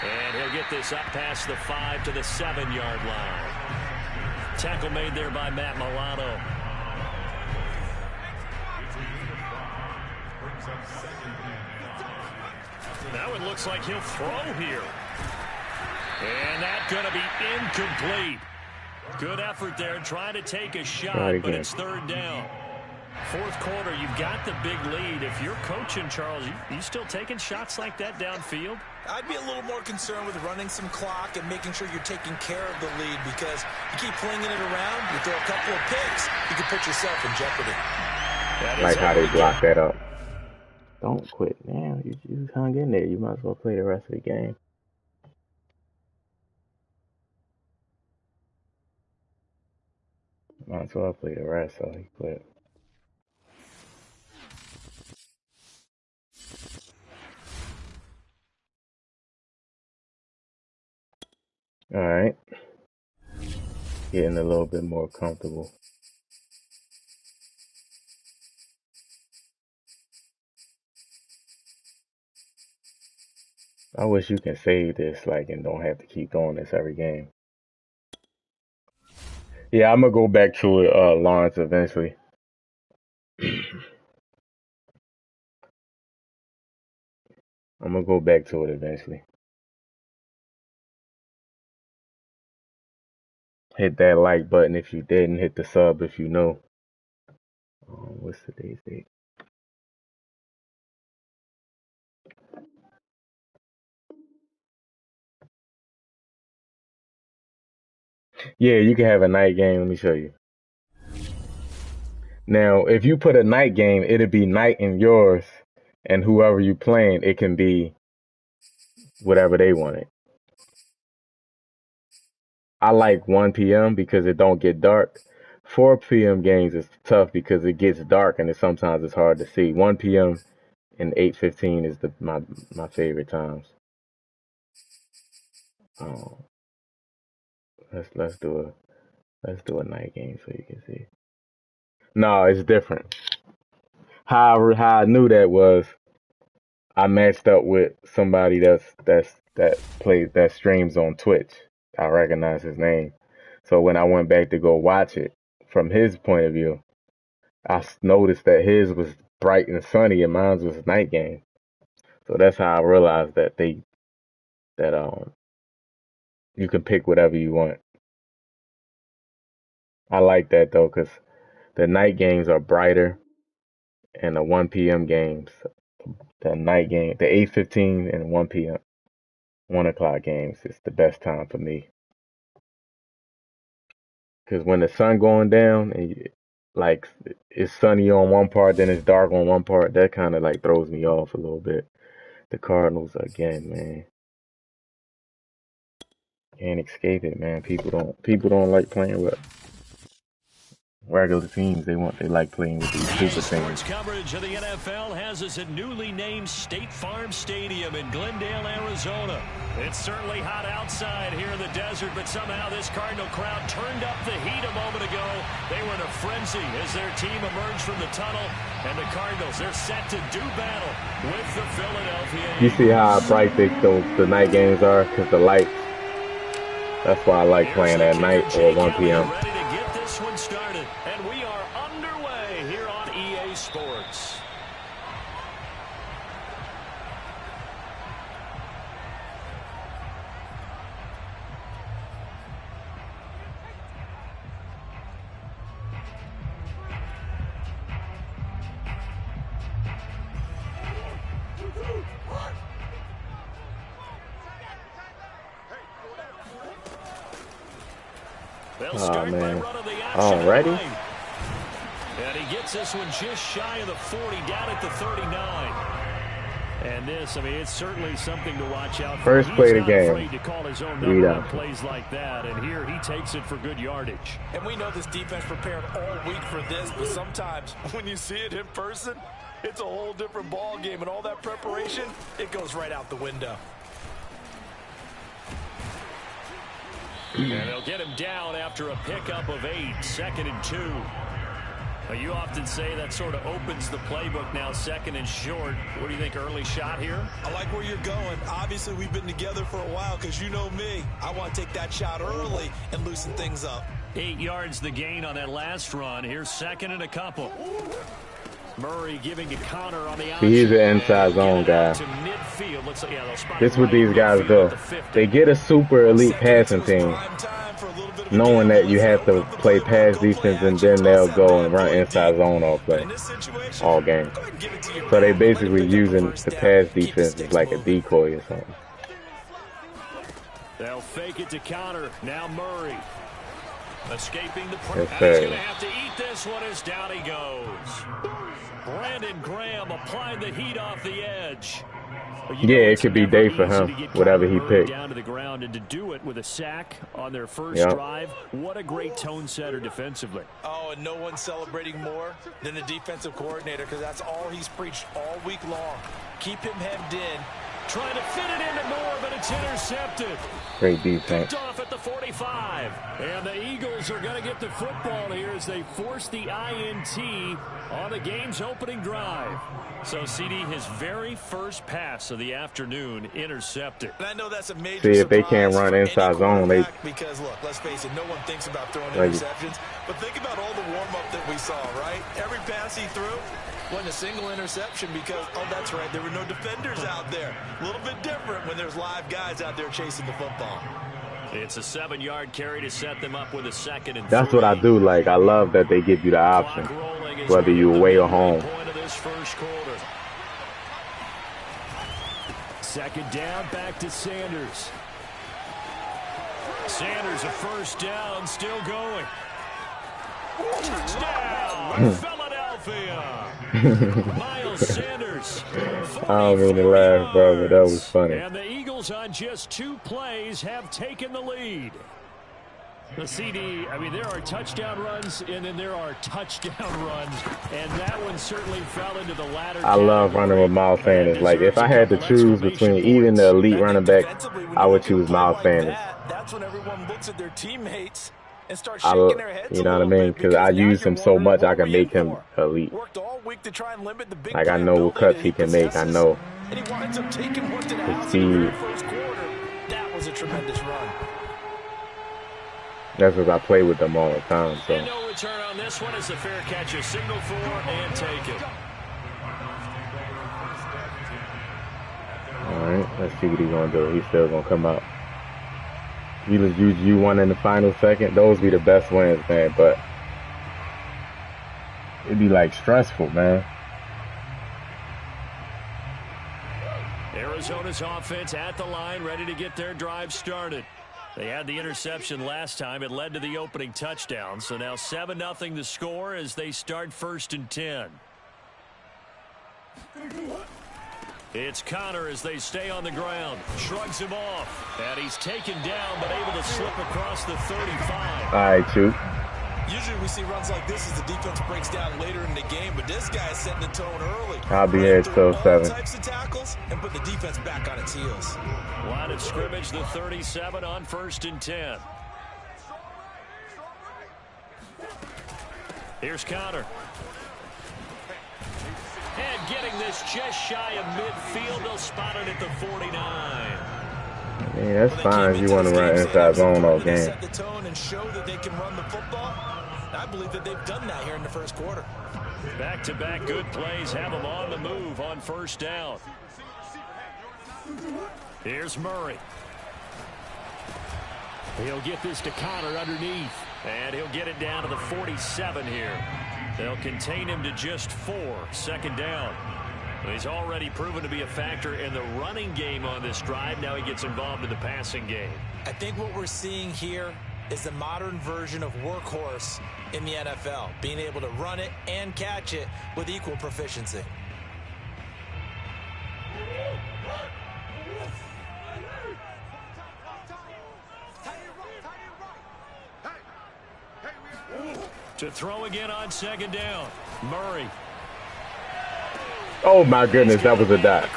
Speaker 2: And he'll get this up past the 5 to the 7-yard line. Tackle made there by Matt Milano. Now it looks like he'll throw here. And that's going to be incomplete. Good effort there, trying to take a shot, but it's 3rd down. 4th quarter, you've got the big lead. If you're coaching, Charles, you still taking shots like that downfield?
Speaker 5: I'd be a little more concerned with running some clock and making sure you're taking care of the lead, because you keep flinging it around, you throw a couple of picks, you can put yourself in jeopardy.
Speaker 1: Like how they block that up. Don't quit now. You hung in there. You might as well play the rest of the game. Might as well play the rest, so he quit. Alright. Getting a little bit more comfortable. I wish you can save this, like, and don't have to keep doing this every game. Yeah, I'm gonna go back to it, Lawrence, eventually. I'm gonna go back to it eventually. Hit that like button if you didn't. Hit the sub if you know. What's today's date? Yeah, you can have a night game. Let me show you. Now, if you put a night game, it'll be night in yours, and whoever you playing, it can be whatever they want it. I like 1 p.m. because it don't get dark. 4 p.m. games is tough because it gets dark and sometimes it's hard to see. 1 p.m. and 8:15 is my favorite times. Let's do a night game so you can see. No, it's different. How I knew that was I matched up with somebody that streams on Twitch. I recognize his name. So when I went back to go watch it from his point of view, I noticed that his was bright and sunny and mine was night game. So that's how I realized that you can pick whatever you want. I like that though, because the night games are brighter, and the 1 p.m. games, the night game, the 8:15 and 1 p.m. 1 o'clock games is the best time for me. Because when the sun going down and like it's sunny on one part, then it's dark on one part, that kind of like throws me off a little bit. The Cardinals again, man. Can't escape it, man. People don't like playing with regular teams. They like playing with these super
Speaker 2: Sports
Speaker 1: teams.
Speaker 2: coverage of the NFL has us at newly named State Farm Stadium in Glendale, Arizona. It's certainly hot outside here in the desert, but somehow this Cardinal crowd turned up the heat a moment ago. They were in a frenzy as their team emerged from the tunnel, and the Cardinals, they're set to do battle with the Philadelphia Eagles.
Speaker 1: You see how bright the night games are? Because the lights. That's why I like playing at night or 1 p.m.
Speaker 2: Ready to get this one started, and we are underway here on EA Sports.
Speaker 1: Oh man, already?
Speaker 2: And he gets this one just shy of the 40, down at the 39. And this, I mean, it's certainly something to watch out for.
Speaker 1: First play of the game.
Speaker 2: Afraid to call his own number on plays like that, and here he takes it for good yardage.
Speaker 5: And we know this defense prepared all week for this, but sometimes when you see it in person, it's a whole different ball game, and all that preparation, it goes right out the window.
Speaker 2: And they'll get him down after a pickup of 8, 2nd and 2. You often say that sort of opens the playbook now, 2nd and short. What do you think, early shot here?
Speaker 5: I like where you're going. Obviously, we've been together for a while because you know me. I want to take that shot early and loosen things up.
Speaker 2: 8 yards the gain on that last run. Here's 2nd and a couple. Murray giving a counter on the outside.
Speaker 1: He's an inside zone guy. This is what these guys do. They get a super elite passing team, knowing that you have to play pass defense, and then they'll go and run inside zone all play, all game. So they basically using the pass defense as like a decoy or something.
Speaker 2: They'll fake it to counter. Now Murray. Escaping the
Speaker 1: pressure.
Speaker 2: He's going to have to eat this one as down he goes. Brandon Graham applying the heat off the edge.
Speaker 1: Yeah, it could be day for him, whatever he picked.
Speaker 2: Down to the ground, and to do it with a sack on their first drive, what a great tone setter defensively.
Speaker 5: Oh, and no one's celebrating more than the defensive coordinator, because that's all he's preached all week long. Keep him hemmed in. Trying to fit it into Moore, but it's intercepted.
Speaker 1: Great defense.
Speaker 2: Picked off at the 45. And the Eagles are going to get the football here as they force the INT on the game's opening drive. So, CD, his very first pass of the afternoon intercepted.
Speaker 5: And I know that's a major
Speaker 1: See, if they can't run inside zone, they...
Speaker 5: Because, look, let's face it, no one thinks about throwing interceptions. But think about all the warm-up that we saw, right? Every pass he threw wasn't a single interception because, oh, that's right, there were no defenders out there. A little bit different when there's live guys out there chasing the football.
Speaker 2: It's a 7-yard carry to set them up with a 2nd and 3.
Speaker 1: That's what I do like. I love that they give you the option, whether you away or home.
Speaker 2: Second down, back to Sanders. Sanders a first down, still going. Touchdown, Philadelphia. Miles Sanders.
Speaker 1: I don't mean to laugh, bro, but that was funny.
Speaker 2: And the Eagles on just 2 plays have taken the lead. The CD, I mean, there are touchdown runs, and then there are touchdown runs, and that one certainly fell into the latter.
Speaker 1: I love running with Miles Sanders. Like, if I had to choose between even the elite running back, I would choose Miles Sanders.
Speaker 5: That's when everyone looks at their teammates and start shaking their heads.
Speaker 1: You know what I mean? Because I use him so much, I can make him elite. Like, I know what cuts he can make. I know his speed.
Speaker 5: That was a tremendous run.
Speaker 1: That's because I play with them all the time. So.
Speaker 2: And no return on this one as the fair catch is signaled for and taken.
Speaker 1: All right, let's see what he's gonna do. He's still gonna come out. You won in the final second. Those be the best wins, man. But it'd be like stressful, man.
Speaker 2: Arizona's offense at the line, ready to get their drive started. They had the interception last time. It led to the opening touchdown. So now 7-0 the score as they start 1st and 10. It's Connor as they stay on the ground. Shrugs him off. And he's taken down, but able to slip across the 35.
Speaker 1: All right, shoot.
Speaker 5: Usually we see runs like this as the defense breaks down later in the game, but this guy is setting the tone early.
Speaker 1: I'll be here till 7.
Speaker 5: Types of tackles and put the defense back on its heels.
Speaker 2: Line of scrimmage, the 37 on 1st and 10. Here's Connor. And getting this just shy of midfield, they'll spot it at the 49.
Speaker 1: Yeah, that's fine if you want to run inside zone all game.
Speaker 5: Set the tone and show that they can run the football. I believe that they've done that here in the first quarter.
Speaker 2: Back-to-back good plays have them on the move on 1st down. Here's Murray. He'll get this to Connor underneath, and he'll get it down to the 47 here. They'll contain him to just 4, 2nd down. He's already proven to be a factor in the running game on this drive. Now he gets involved in the passing game.
Speaker 5: I think what we're seeing here is the modern version of workhorse in the NFL, being able to run it and catch it with equal proficiency.
Speaker 2: To throw again on 2nd down, Murray.
Speaker 1: Oh my goodness, that was a dot.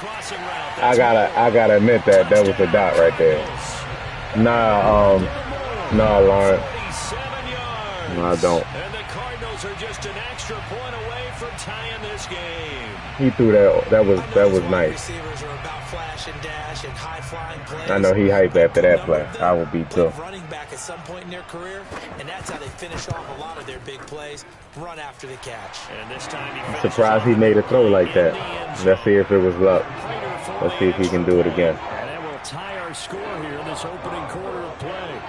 Speaker 1: I gotta admit that was a dot right there. Nah, Lawrence. No, I don't.
Speaker 2: And the Cardinals are just an extra point away from tying this game.
Speaker 1: He threw that. That was nice.
Speaker 5: Receivers are about flash and dash and high flying plays.
Speaker 1: I know he hyped after that play. I will be too.
Speaker 5: Running back at some point in their career, and that's how they finish off a lot of their big plays. Run after the catch.
Speaker 2: And this time
Speaker 1: I'm surprised he made a throw like that. Let's see if it was luck. Let's see if he can do it again.
Speaker 2: And that will tie our score here in this opening quarter of play.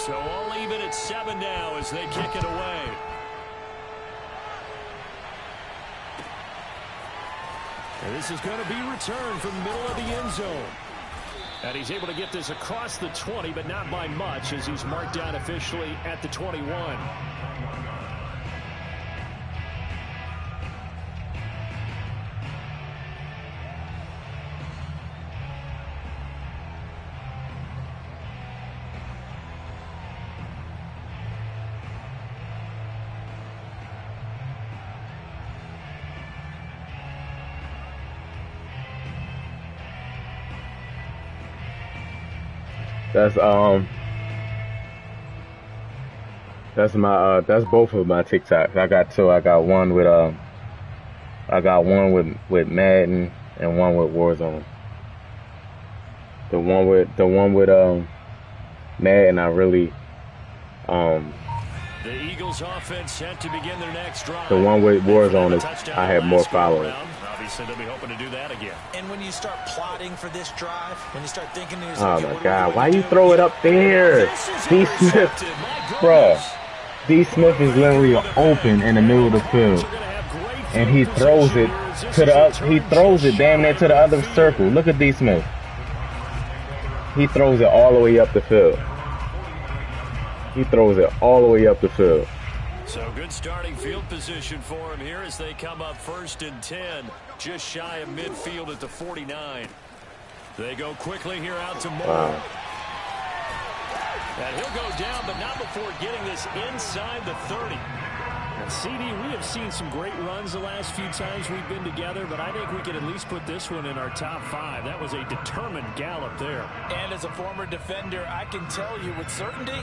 Speaker 2: So all even at 7 now as they kick it away. And this is going to be returned from the middle of the end zone. And he's able to get this across the 20, but not by much as he's marked down officially at the 21.
Speaker 1: That's both of my TikToks. I got two. I got one with Madden and one with Warzone. The one with Madden, I really
Speaker 2: The Eagles offense set to begin their next drive.
Speaker 1: The one with Warzone is I have more followers.
Speaker 2: Obviously, they'll be hoping to do that again.
Speaker 5: And when you start plotting for this drive, when you start thinking,
Speaker 1: oh my God, why you throw it up there? D. Smith, bruh. D. Smith is literally open in the middle of the field, and he throws it to the damn near to the other circle. Look at D. Smith. He throws it all the way up the field. He throws it all the way up the field.
Speaker 2: So good starting field position for him here as they come up 1st and 10, just shy of midfield at the 49. They go quickly here out to Moore.
Speaker 1: Wow.
Speaker 2: And he'll go down, but not before getting this inside the 30. And CD, we have seen some great runs the last few times we've been together, but I think we could at least put this one in our top 5. That was a determined gallop there.
Speaker 5: And as a former defender, I can tell you with certainty,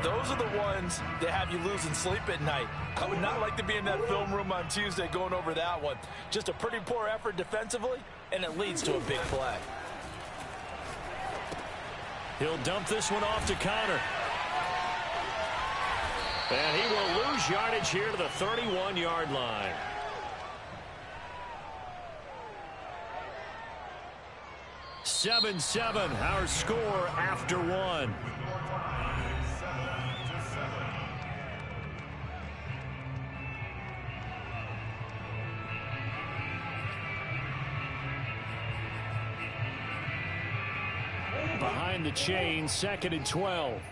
Speaker 5: those are the ones that have you losing sleep at night. I would not like to be in that film room on Tuesday going over that one. Just a pretty poor effort defensively, and it leads to a big play.
Speaker 2: He'll dump this one off to Connor. And he will lose yardage here to the 31-yard line. Seven, our score after one. Behind the chain, 2nd and 12.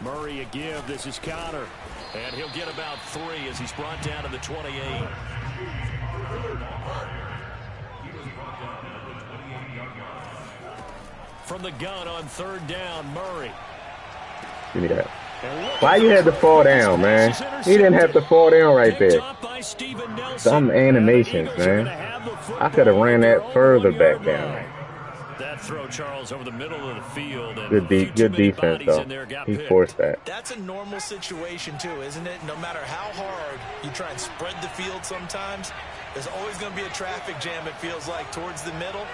Speaker 2: Murray a give. This is Connor. And he'll get about 3 as he's brought down to the 28. From the gun on 3rd down, Murray.
Speaker 1: Give me that. Why you had to fall down, man? He didn't have to fall down right there. Some animations, man. I could have ran that further back down.
Speaker 2: That throw, Charles, over the middle of the field.
Speaker 1: Good defense, though. He forced that.
Speaker 5: That's a normal situation, too, isn't it? No matter how hard you try and spread the field sometimes, there's always going to be a traffic jam, it feels like, towards the middle.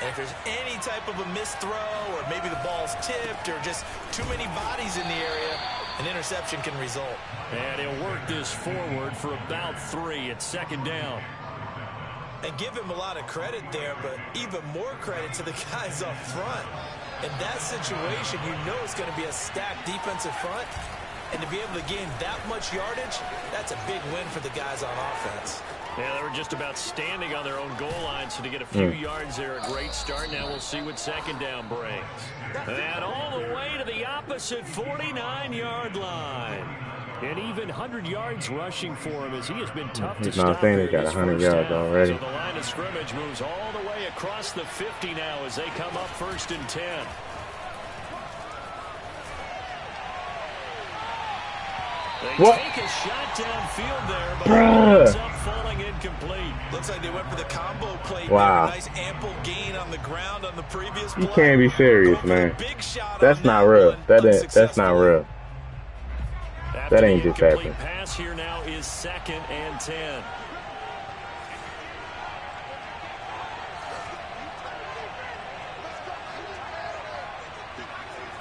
Speaker 5: And if there's any type of a missed throw or maybe the ball's tipped or just too many bodies in the area, an interception can result.
Speaker 2: And he'll work this forward for about 3 at 2nd down.
Speaker 5: And give him a lot of credit there, but even more credit to the guys up front. In that situation, you know it's going to be a stacked defensive front. And to be able to gain that much yardage, that's a big win for the guys on offense.
Speaker 2: Yeah, they were just about standing on their own goal line, so to get a few yards there, a great start. Now we'll see what 2nd down brings. And all the way to the opposite 49-yard line. And even 100 yards rushing for him as he has been tough to stop.
Speaker 1: He's not got 100 yards already.
Speaker 2: So the line of scrimmage moves all the way across the 50 now as they come up 1st and 10. They take a shot downfield there, but it ends up falling incomplete.
Speaker 5: Looks like they went for the combo play. Wow. Nice ample gain on the ground on the previous play.
Speaker 1: You can't be serious, man. That's not real. That's not real. That ain't just happening.
Speaker 2: Pass here now is 2nd and 10.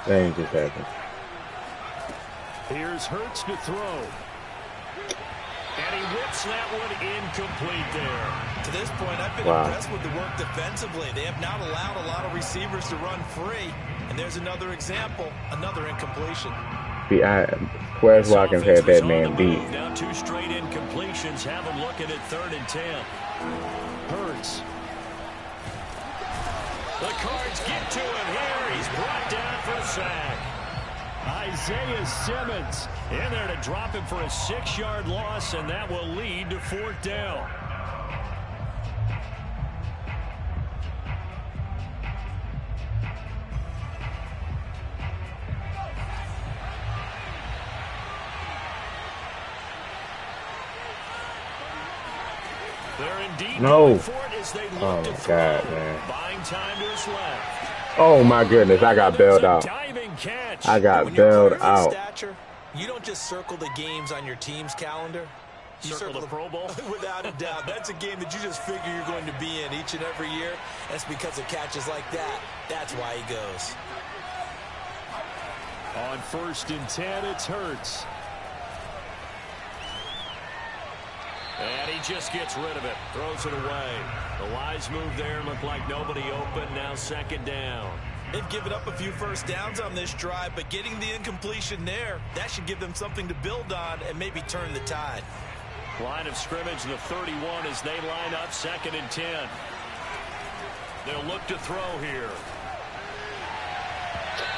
Speaker 1: That ain't just happening.
Speaker 2: Here's Hurts to throw. And he whips that one incomplete there.
Speaker 5: To this point, I've been impressed with the work defensively. They have not allowed a lot of receivers to run free. And there's another example, another incompletion.
Speaker 1: Wes Watkins had that man beat.
Speaker 2: Now 2 straight incompletions have him looking at 3rd and 10. Hurts. The Cards get to him here. He's brought down for a sack. Isaiah Simmons in there to drop him for a 6-yard loss, and that will lead to 4th down.
Speaker 1: No. Oh, my God, man. Oh, my goodness. I got bailed out. I got bailed out.
Speaker 5: You don't just circle the games on your team's calendar. You circle the Pro Bowl? Without a doubt. That's a game that you just figure you're going to be in each and every year. That's because of catches like that. That's why he goes.
Speaker 2: On 1st and 10, it's Hurts. And he just gets rid of it. Throws it away. The wise move there. Looked like nobody open. Now 2nd down.
Speaker 5: They've given up a few first downs on this drive, but getting the incompletion there, that should give them something to build on and maybe turn the tide.
Speaker 2: Line of scrimmage, the 31 as they line up 2nd and 10. They'll look to throw here.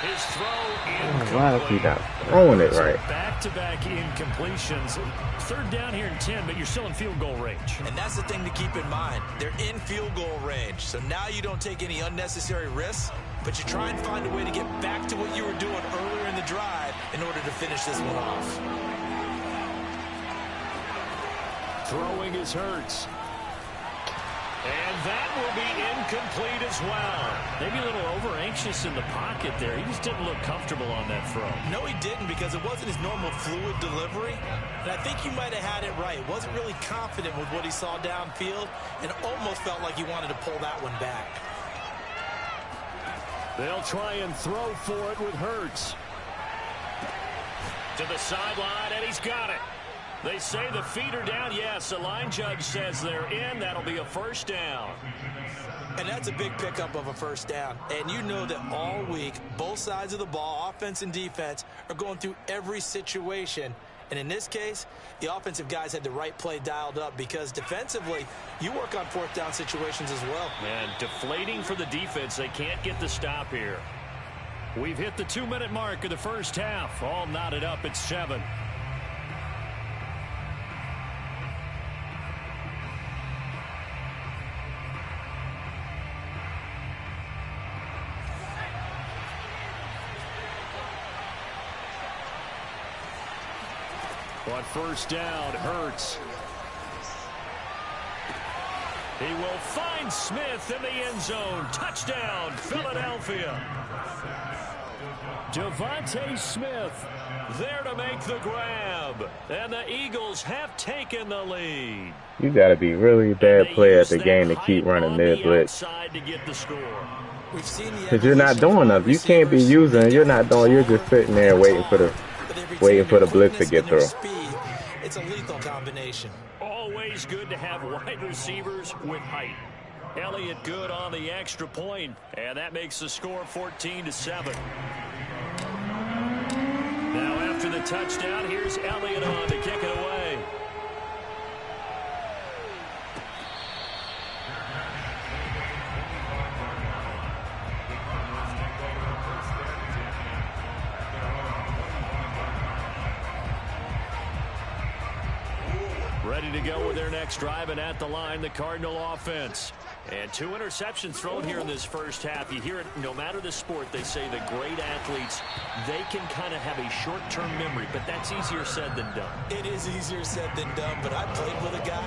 Speaker 2: His throw incomplete.
Speaker 1: Why is he not throwing it right?
Speaker 2: Back-to-back incompletions. 3rd down here and 10, but you're still in field goal range.
Speaker 5: And that's the thing to keep in mind. They're in field goal range, so now you don't take any unnecessary risks, but you try and find a way to get back to what you were doing earlier in the drive in order to finish this one off.
Speaker 2: Throwing is Hurts. And that will be incomplete as well. Maybe a little over-anxious in the pocket there. He just didn't look comfortable on that throw.
Speaker 5: No, he didn't, because it wasn't his normal fluid delivery. And I think you might have had it right. Wasn't really confident with what he saw downfield and almost felt like he wanted to pull that one back.
Speaker 2: They'll try and throw for it with Hurts. To the sideline, and he's got it. They say the feet are down. Yes, the line judge says they're in. That'll be a first down.
Speaker 5: And that's a big pickup of a first down. And you know that all week, both sides of the ball, offense and defense, are going through every situation. And in this case, the offensive guys had the right play dialed up, because defensively, you work on fourth down situations as well.
Speaker 2: And deflating for the defense. They can't get the stop here. We've hit the 2-minute mark of the first half. All knotted up at 7. On first down, Hurts. He will find Smith in the end zone. Touchdown, Philadelphia. Devontae Smith there to make the grab. And the Eagles have taken the lead.
Speaker 1: You got to be really a bad player at the game to keep running mid-blitz. Because you're not doing enough. You can't be using. You're not doing. You're just sitting there waiting for the blitz to get through.
Speaker 5: It's a lethal combination.
Speaker 2: Always good to have wide receivers with height. Elliott good on the extra point, and that makes the score 14-7. Now after the touchdown, here's Elliott on to kick it away. Ready to go with their next drive, and at the line, the Cardinal offense. And 2 interceptions thrown here in this first half. You hear it, no matter the sport, they say the great athletes, they can kind of have a short-term memory, but that's easier said than done.
Speaker 5: It is easier said than done, but I played with a guy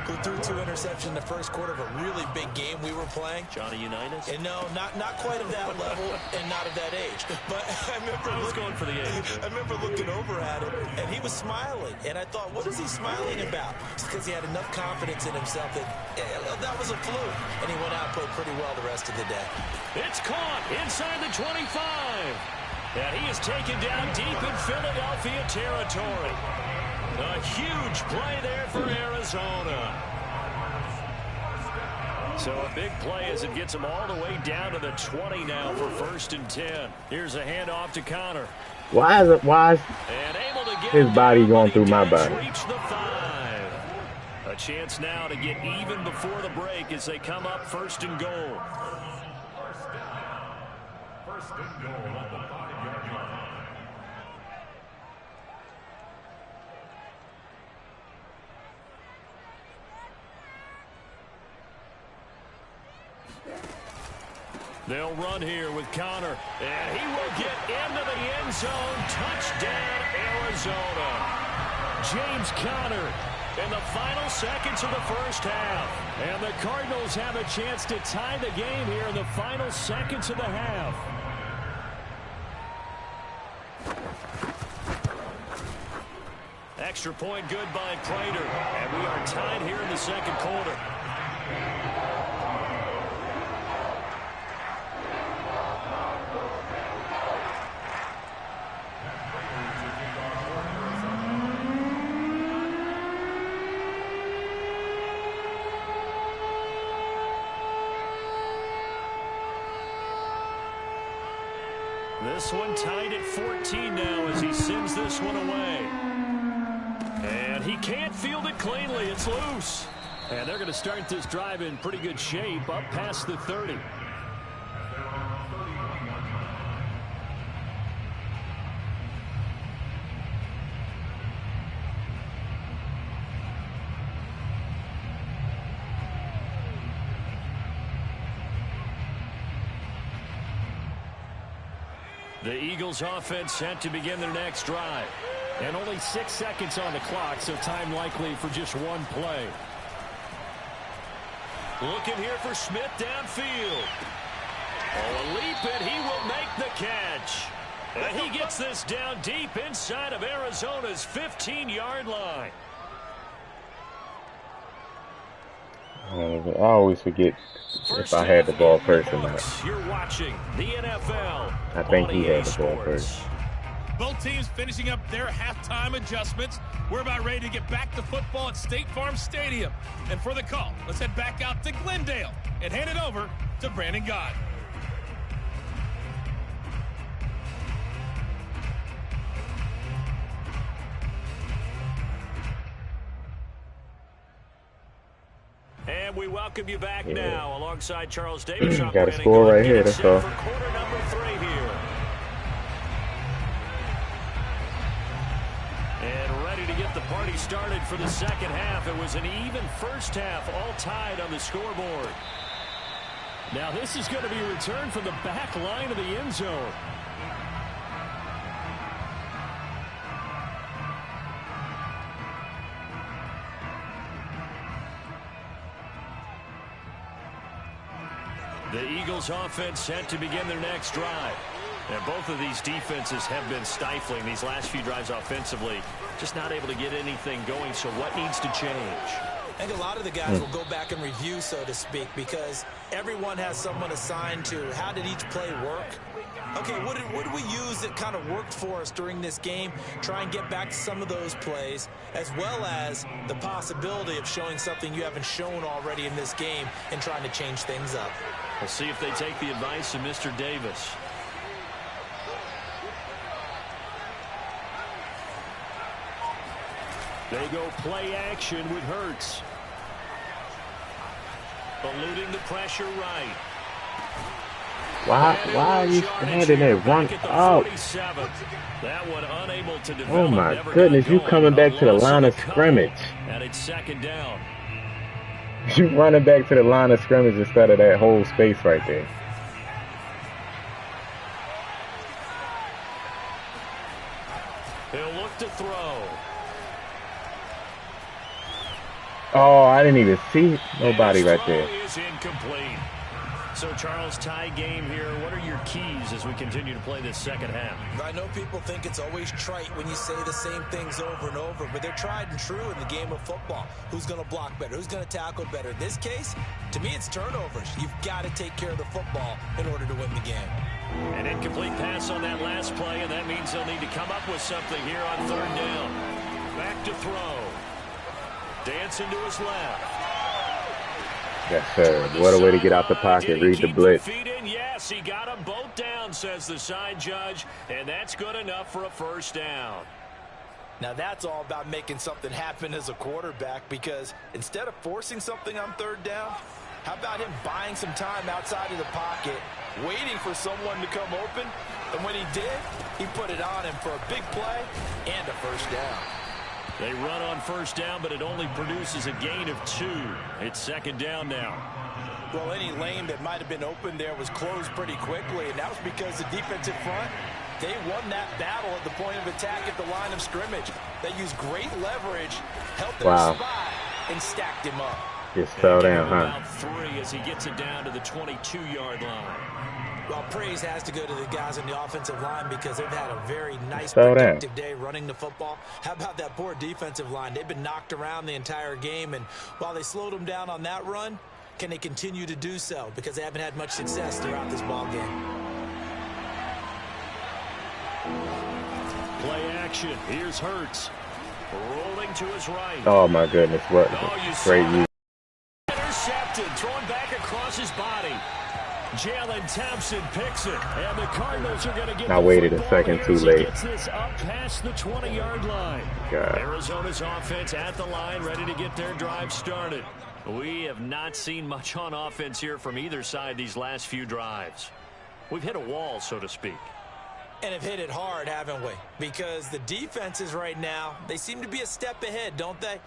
Speaker 5: who threw 2 interceptions in the first quarter of a really big game we were playing.
Speaker 2: Johnny Unitas?
Speaker 5: And no, not quite of that level and not of that age. But I remember looking over at him, and he was smiling. And I thought, what is he smiling about? Just because he had enough confidence in himself that that was a fluke. And he went out and played pretty well the rest of the day.
Speaker 2: It's caught inside the 25. And he is taken down deep in Philadelphia territory. A huge play there for Arizona. So a big play as it gets him all the way down to the 20 now for 1st and 10. Here's a handoff to Connor.
Speaker 1: Why is his body going through my body?
Speaker 2: Reach the 5. A chance now to get even before the break as they come up 1st and goal.
Speaker 6: First and goal at the 5-yard line.
Speaker 2: They'll run here with Connor, and he will get into the end zone. Touchdown, Arizona. James Conner in the final seconds of the first half. And the Cardinals have a chance to tie the game here in the final seconds of the half. Extra point good by Prater. And we are tied here in the second quarter. This one tied at 14 now as he sends this one away. And he can't field it cleanly. It's loose. And they're going to start this drive in pretty good shape up past the 30. The Eagles offense set to begin their next drive.
Speaker 4: And only 6 seconds on the clock, so time likely for just one play.
Speaker 2: Looking here for Smith downfield. Oh, a leap, and he will make the catch. And he gets this down deep inside of Arizona's 15-yard line.
Speaker 1: I always forget if I had the ball first or not.
Speaker 2: You're watching the NFL.
Speaker 1: I think he had the ball first.
Speaker 4: Both teams finishing up their halftime adjustments. We're about ready to get back to football at State Farm Stadium. And for the call, let's head back out to Glendale and hand it over to Brandon Gott.
Speaker 2: And we welcome you back now alongside Charles Davis.
Speaker 1: Got a score right here, that's all.
Speaker 2: For quarter number 3 here. And ready to get the party started for the second half. It was an even first half, all tied on the scoreboard.
Speaker 4: Now this is going to be a return from the back line of the end zone.
Speaker 2: The Eagles offense set to begin their next drive. And both of these defenses have been stifling these last few drives offensively. Just not able to get anything going. So what needs to change?
Speaker 5: I think a lot of the guys will go back and review, so to speak, because everyone has someone assigned to how did each play work. Okay, what did we use that kind of worked for us during this game? Try and get back to some of those plays, as well as the possibility of showing something you haven't shown already in this game and trying to change things up.
Speaker 2: We'll see if they take the advice of Mr. Davis.
Speaker 4: They go play action with Hurts.
Speaker 2: Eluding the pressure right.
Speaker 1: Why are you standing there? Run out.
Speaker 2: That one unable to develop.
Speaker 1: Oh my goodness, you coming back to the line of scrimmage.
Speaker 2: And it's second down.
Speaker 1: You running back to the line of scrimmage instead of that whole space right there.
Speaker 2: He'll look to throw.
Speaker 1: Oh, I didn't even see nobody right there.
Speaker 2: Is incomplete. So, Charles, tie game here. What are your keys as we continue to play this second half?
Speaker 5: I know people think it's always trite when you say the same things over and over, but they're tried and true in the game of football. Who's going to block better? Who's going to tackle better? In this case, to me, it's turnovers. You've got to take care of the football in order to win the game.
Speaker 2: An incomplete pass on that last play, and that means they'll need to come up with something here on third down. Back to throw. Dancing to his left.
Speaker 1: Yes, sir. What a way to get out the pocket. Read the blitz.
Speaker 2: Yes, he got them both down, says the side judge, and that's good enough for a first down.
Speaker 5: Now that's all about making something happen as a quarterback, because instead of forcing something on third down, how about him buying some time outside of the pocket, waiting for someone to come open, and when he did, he put it on him for a big play and a first down.
Speaker 2: They run on first down, but it only produces a gain of 2. It's second down now.
Speaker 5: Well, any lane that might have been open there was closed pretty quickly, and that was because the defensive front, they won that battle at the point of attack at the line of scrimmage. They used great leverage, held their spot, and stacked him up.
Speaker 1: Just fell down, huh?
Speaker 2: About 3 as he gets it down to the 22-yard line.
Speaker 5: Well, praise has to go to the guys on the offensive line because they've had a very nice, productive day running the football. How about that poor defensive line? They've been knocked around the entire game, and while they slowed them down on that run, can they continue to do so? Because they haven't had much success throughout this ball game.
Speaker 2: Play action. Here's Hurts. Rolling to his right.
Speaker 1: Oh, my goodness. What great use.
Speaker 2: Intercepted. Thrown back across his body. Jalen Thompson picks it, and the Cardinals are going to get
Speaker 1: I waited a second too late.
Speaker 2: Gets this up past the 20-yard line.
Speaker 1: God.
Speaker 2: Arizona's offense at the line, ready to get their drive started. We have not seen much on offense here from either side these last few drives. We've hit a wall, so to speak.
Speaker 5: And have hit it hard, haven't we? Because the defenses right now, they seem to be a step ahead, don't they?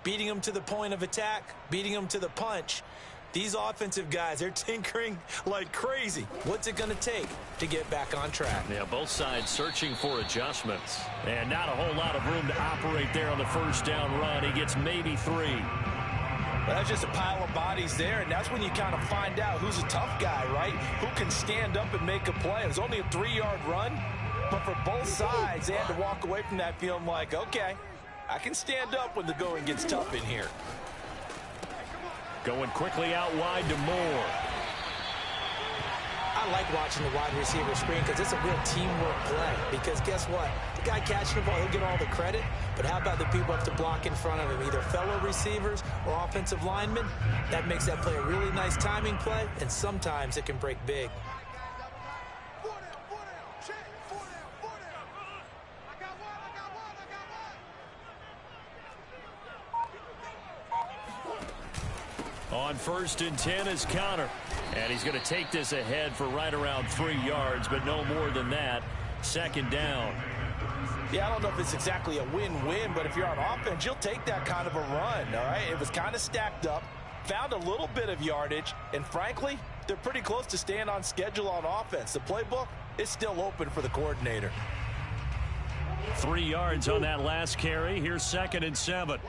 Speaker 5: Beating them to the point of attack, beating them to the punch. These offensive guys, they're tinkering like crazy. What's it going to take to get back on track?
Speaker 2: Yeah, both sides searching for adjustments. And not a whole lot of room to operate there on the first down run. He gets maybe 3.
Speaker 5: Well, that's just a pile of bodies there, and that's when you kind of find out who's a tough guy, right? Who can stand up and make a play. It was only a 3-yard run, but for both sides, they had to walk away from that feeling like, okay, I can stand up when the going gets tough in here.
Speaker 2: Going quickly out wide to Moore.
Speaker 5: I like watching the wide receiver screen because it's a real teamwork play. Because guess what? The guy catching the ball, he'll get all the credit. But how about the people who have to block in front of him, either fellow receivers or offensive linemen? That makes that play a really nice timing play, and sometimes it can break big.
Speaker 2: On 1st and 10 is Connor. And he's going to take this ahead for right around 3 yards, but no more than that. 2nd down.
Speaker 5: Yeah, I don't know if it's exactly a win-win, but if you're on offense, you'll take that kind of a run, all right? It was kind of stacked up, found a little bit of yardage, and frankly, they're pretty close to staying on schedule on offense. The playbook is still open for the coordinator.
Speaker 2: 3 yards on that last carry. Here's 2nd and 7.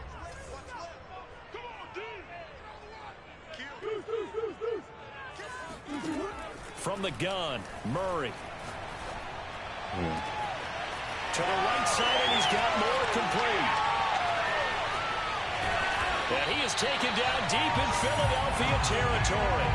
Speaker 2: From the gun, Murray. To the right side, and he's got more complete. And he is taken down deep in Philadelphia territory.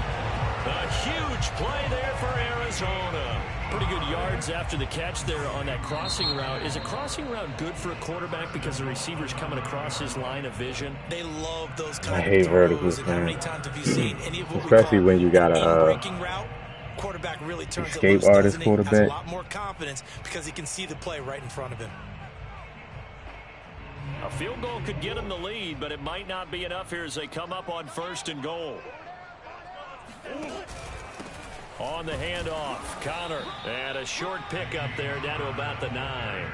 Speaker 2: A huge play there for Arizona. Pretty good yards after the catch there on that crossing route. Is a crossing route good for a quarterback because the receiver's coming across his line of vision?
Speaker 5: They love those kind
Speaker 1: I
Speaker 5: of
Speaker 1: hate
Speaker 5: throws.
Speaker 1: verticals,
Speaker 5: And how many
Speaker 1: man.
Speaker 5: times have you seen any of what
Speaker 1: Especially when you got a
Speaker 5: breaking route? Quarterback really turns it
Speaker 1: escape
Speaker 5: loose,
Speaker 1: artist
Speaker 5: doesn't he? Has a
Speaker 1: quarterback.
Speaker 5: lot more confidence because he can see the play right in front of him.
Speaker 2: A field goal could get him the lead, but it might not be enough here as they come up on 1st and goal. On the handoff, Connor. And a short pickup there down to about the 9.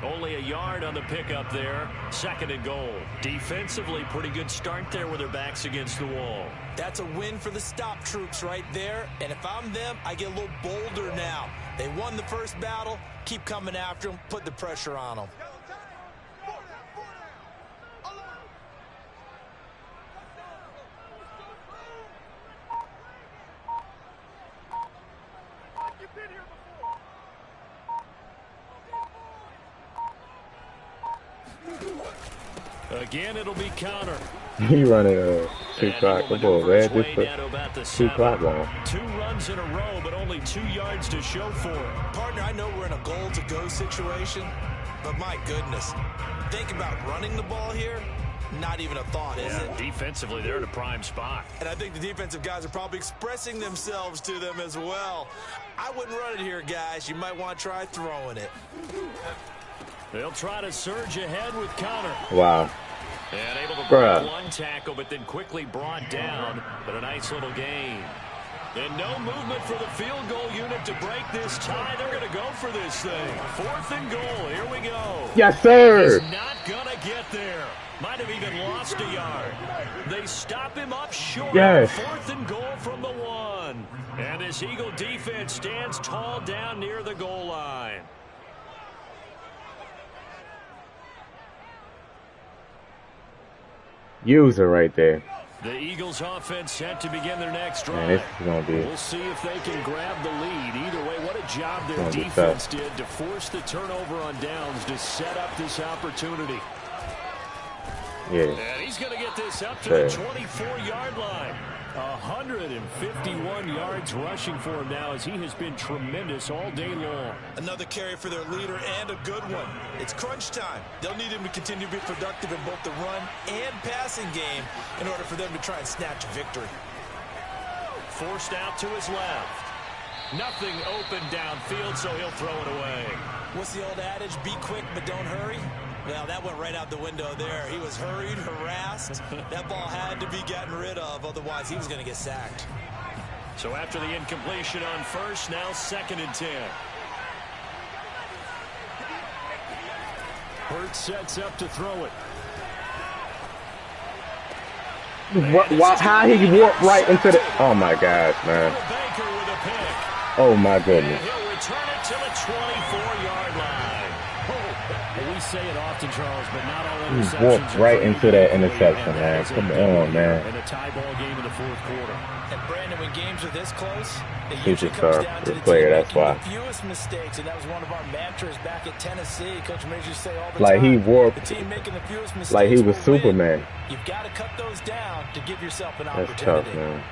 Speaker 2: Only a yard on the pickup there. 2nd and goal. Defensively, pretty good start there with their backs against the wall.
Speaker 5: That's a win for the stop troops right there. And if I'm them, I get a little bolder now. They won the first battle. Keep coming after them. Put the pressure on them.
Speaker 2: Again, it'll be Connor.
Speaker 1: He running a 2 clock. Come on, man. Just a 2 clock ball.
Speaker 2: 2 runs in a row, but only 2 yards to show for it.
Speaker 5: Partner, I know we're in a goal-to-go situation, but my goodness, think about running the ball here. Not even a thought, is it?
Speaker 2: Defensively, they're in a prime spot.
Speaker 5: And I think the defensive guys are probably expressing themselves to them as well. I wouldn't run it here, guys. You might want to try throwing it.
Speaker 2: They'll try to surge ahead with Connor.
Speaker 1: Wow.
Speaker 2: And able to break one tackle, but then quickly brought down. But a nice little gain. And no movement for the field goal unit to break this tie. They're going to go for this thing. 4th and goal. Here we go.
Speaker 1: Yes, sir.
Speaker 2: He's not going to get there. Might have even lost a yard. They stop him up short.
Speaker 1: Yes.
Speaker 2: 4th and goal from the 1. And this Eagle defense stands tall down near the goal line.
Speaker 1: User right there.
Speaker 2: The Eagles offense set to begin their next drive.
Speaker 1: Man, this is going to be...
Speaker 2: We'll see if they can grab the lead. Either way, what a job their defense did to force the turnover on downs to set up this opportunity.
Speaker 1: Yeah.
Speaker 2: And he's going to get this up to the 24-yard line. 151 yards rushing for him now as he has been tremendous all day long.
Speaker 5: Another carry for their leader and a good one. It's crunch time. They'll need him to continue to be productive in both the run and passing game in order for them to try and snatch a victory.
Speaker 2: Forced out to his left. Nothing open downfield, so he'll throw it away.
Speaker 5: What's the old adage? Be quick, but don't hurry. Well, that went right out the window there. He was hurried, harassed. That ball had to be gotten rid of, otherwise he was going to get sacked.
Speaker 2: So after the incompletion on 1st, now 2nd and 10. Hurts sets up to throw it.
Speaker 1: How he warped right into the... Oh, my gosh, man. Oh, my goodness.
Speaker 2: He'll return it to the 24-yard line. We say it often, Charles, but not all interceptions.
Speaker 1: He warped right into that interception, man. Come on, man.
Speaker 2: In a tie ball game in the fourth quarter.
Speaker 5: And Brandon, when games are this close, it
Speaker 1: He's
Speaker 5: usually
Speaker 1: just
Speaker 5: comes down to the
Speaker 1: player,
Speaker 5: team
Speaker 1: that's why.
Speaker 5: making the fewest mistakes, and that was one of our mantras back at Tennessee. Coach Major say all the
Speaker 1: like
Speaker 5: time.
Speaker 1: He warped,
Speaker 5: the team making the fewest mistakes
Speaker 1: like he was Superman.
Speaker 5: Win. You've got to cut those down to give yourself an
Speaker 1: That's
Speaker 5: opportunity.
Speaker 1: tough, man.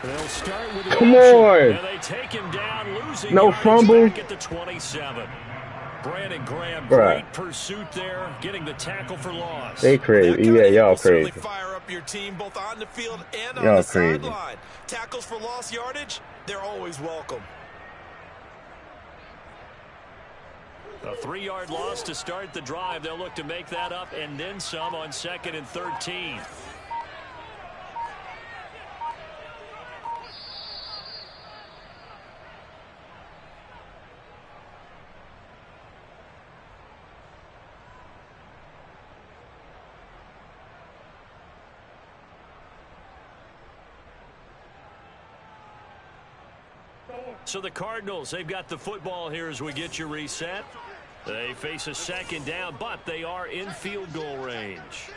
Speaker 2: They'll start with
Speaker 1: Come on!
Speaker 2: And they take him down, losing
Speaker 1: no fumble.
Speaker 2: back at the 27. Brandon Graham,
Speaker 1: Bruh.
Speaker 2: great pursuit there, getting the tackle for loss.
Speaker 1: They crazy. Yeah, y'all crazy.
Speaker 3: Fire up your team both on the field and on
Speaker 1: Y'all
Speaker 3: the
Speaker 1: crazy.
Speaker 3: sideline. Tackles for lost yardage, they're always welcome.
Speaker 2: A 3-yard loss to start the drive. They'll look to make that up and then some on 2nd and 13. So the Cardinals, they've got the football here as we get you reset. They face a 2nd down, but they are in field goal range.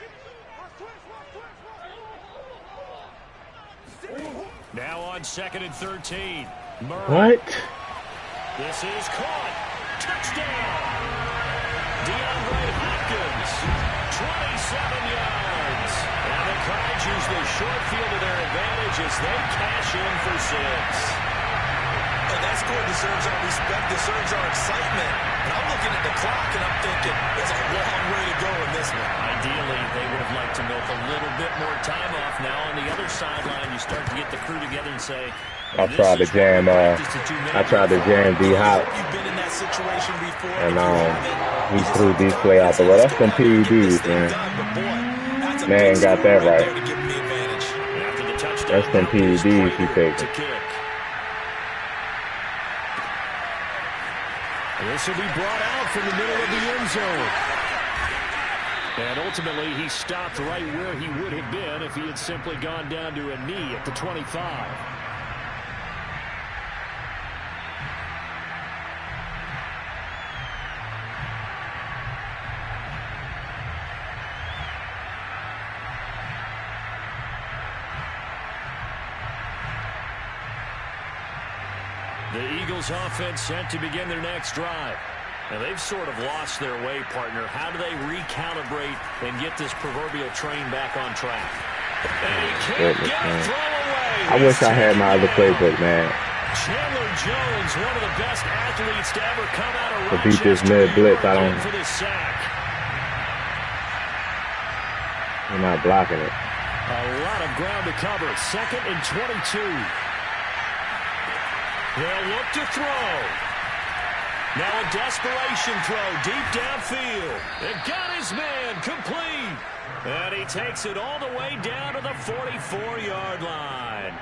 Speaker 2: Now on 2nd and 13. Murray.
Speaker 1: What?
Speaker 2: This is caught. Touchdown. DeAndre Hopkins. 27 yards. And the Cards use the short field to their advantage as they cash in for 6.
Speaker 3: That score deserves our respect, deserves our excitement. And I'm looking at the clock and I'm thinking, there's a long way to go in this one.
Speaker 2: Ideally, they would have liked to milk a little bit more time off. Now on the other sideline, you start to get the crew together and say,
Speaker 1: I tried to jam D-Hop.
Speaker 3: You've been in that situation before.
Speaker 1: And he threw D-Slay out the way. That's some PEDs, man. Man got that right. That's some PEDs he taking.
Speaker 2: This will be brought out from the middle of the end zone. And ultimately, he stopped right where he would have been if he had simply gone down to a knee at the 25. The Eagles offense set to begin their next drive. Now they've sort of lost their way, partner. How do they recalibrate and get this proverbial train back on track? And he can't get a throw away.
Speaker 1: I wish I had my other playbook, man.
Speaker 2: Chandler Jones, one of the best athletes to ever come out of
Speaker 1: to beat this mid blitz, I don't.
Speaker 2: for this sack.
Speaker 1: You're not blocking it.
Speaker 2: A lot of ground to cover. 2nd and 22. They'll look to throw. Now a desperation throw deep downfield. It got his man complete. And he takes it all the way down to the 44-yard line.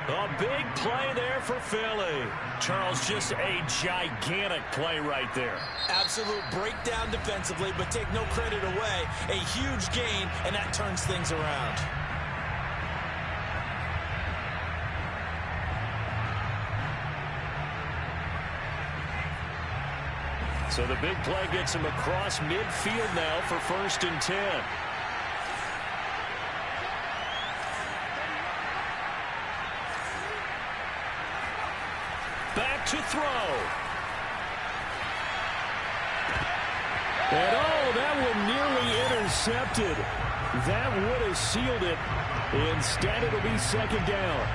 Speaker 2: A big play there for Philly. Charles, just a gigantic play right there.
Speaker 5: Absolute breakdown defensively, but take no credit away. A huge gain, and that turns things around.
Speaker 2: So the big play gets him across midfield now for 1st and 10. Back to throw. And that one nearly intercepted. That would have sealed it. Instead, it'll be 2nd down.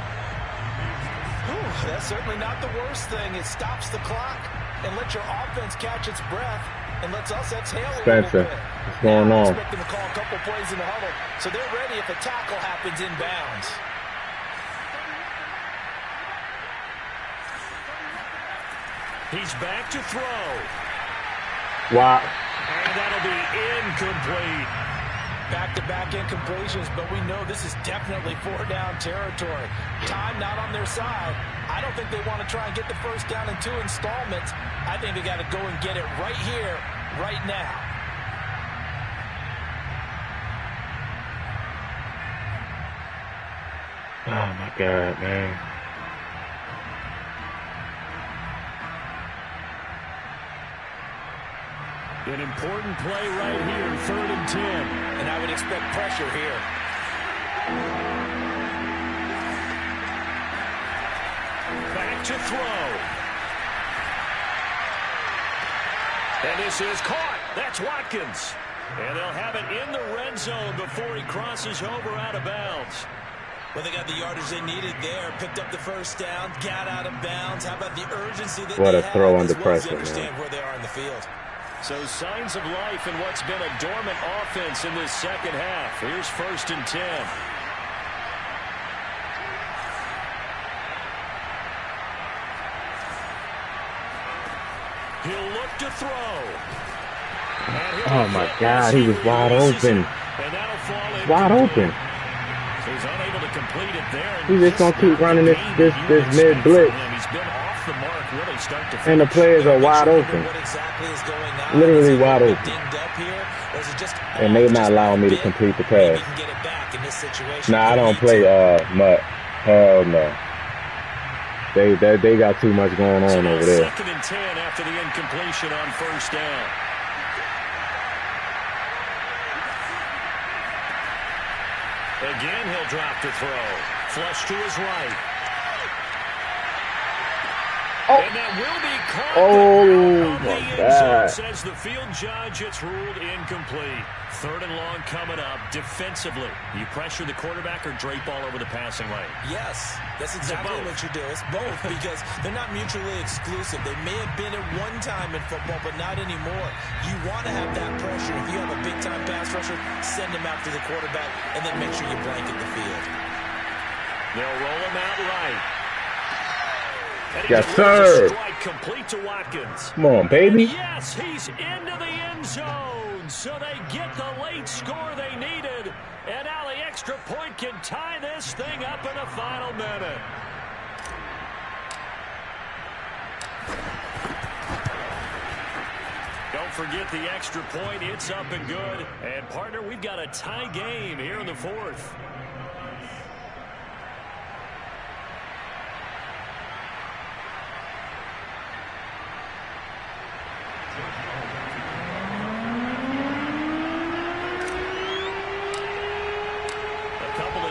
Speaker 5: That's certainly not the worst thing. It stops the clock and lets your offense catch its breath and lets us exhale a little bit.
Speaker 1: What's going on?
Speaker 5: Expect them to call a couple plays in the huddle, so they're ready if a tackle happens inbounds.
Speaker 2: He's back to throw.
Speaker 1: Wow.
Speaker 2: And that'll be incomplete.
Speaker 5: back-to-back incompletions, but we know this is definitely 4-down territory. Time not on their side. I don't think they want to try and get the first down in 2 installments. I think they got to go and get it right here, right now.
Speaker 1: Oh, my God, man.
Speaker 2: An important play right here, 3rd and 10.
Speaker 5: And I would expect pressure here.
Speaker 2: Back to throw. And this is caught. That's Watkins. And they'll have it in the red zone before he crosses over out of bounds.
Speaker 5: Well, they got the yardage they needed there. Picked up the first down, got out of bounds. How about the urgency that
Speaker 1: what
Speaker 5: they
Speaker 1: a throw under
Speaker 5: well
Speaker 1: pressure,
Speaker 5: understand
Speaker 1: man.
Speaker 5: where they are in the field.
Speaker 2: So signs of life in what's been a dormant offense in this second half. Here's 1st and 10. He'll look to throw.
Speaker 1: Oh, my God. He was wide open. Wide open.
Speaker 2: He's unable to complete it there.
Speaker 1: He's just going to keep running this mid-blitz.
Speaker 2: He's been off the mark really start to finish.
Speaker 1: And the players are wide open.
Speaker 5: What exactly is going on?
Speaker 1: Literally wide open. And they're not allowing me to complete the pass. Nah, I don't play mutt. Hell no. They got too much going on over there.
Speaker 2: 2nd and 10 after the incompletion on 1st down. Again, he'll drop to throw. Flush to his right.
Speaker 1: Oh.
Speaker 2: And that will be called.
Speaker 1: Oh, my God.
Speaker 2: Says the field judge, it's ruled incomplete. 3rd and long coming up. Defensively, you pressure the quarterback or drape all over the passing lane?
Speaker 5: Yes, that's exactly what you do. It's both because they're not mutually exclusive. They may have been at one time in football, but not anymore. You want to have that pressure. If you have a big-time pass rusher, send him after the quarterback, and then make sure you blanket the field.
Speaker 2: They'll roll him out right.
Speaker 1: Yes, sir.
Speaker 2: Strike complete to Watkins.
Speaker 1: Come on, baby.
Speaker 2: Yes, he's into the end zone. So they get the late score they needed. And now the extra point can tie this thing up in the final minute. Don't forget the extra point. It's up and good. And, partner, we've got a tie game here in the 4th.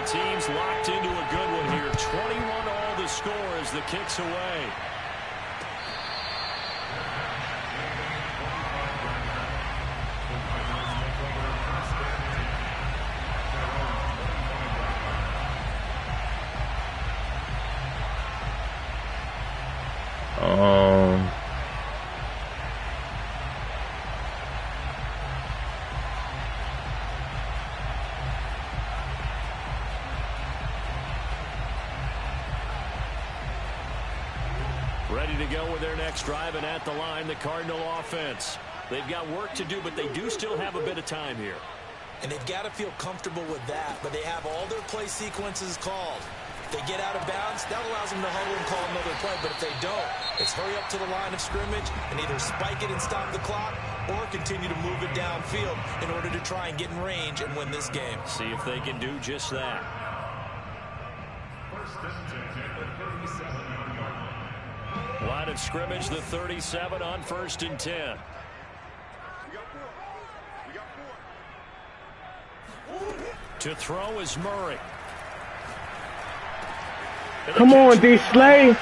Speaker 2: Teams locked into a good one here. 21 all the score as the kick's away. Ready to go with their next drive, and at the line, the Cardinal offense. They've got work to do, but they do still have a bit of time here.
Speaker 5: And they've got to feel comfortable with that, but they have all their play sequences called. If they get out of bounds, that allows them to huddle and call another play, but if they don't, it's hurry up to the line of scrimmage and either spike it and stop the clock or continue to move it downfield in order to try and get in range and win this game.
Speaker 2: See if they can do just that. Line of scrimmage, the 37 on 1st and 10. To throw is Murray.
Speaker 1: Come on, D. Slay.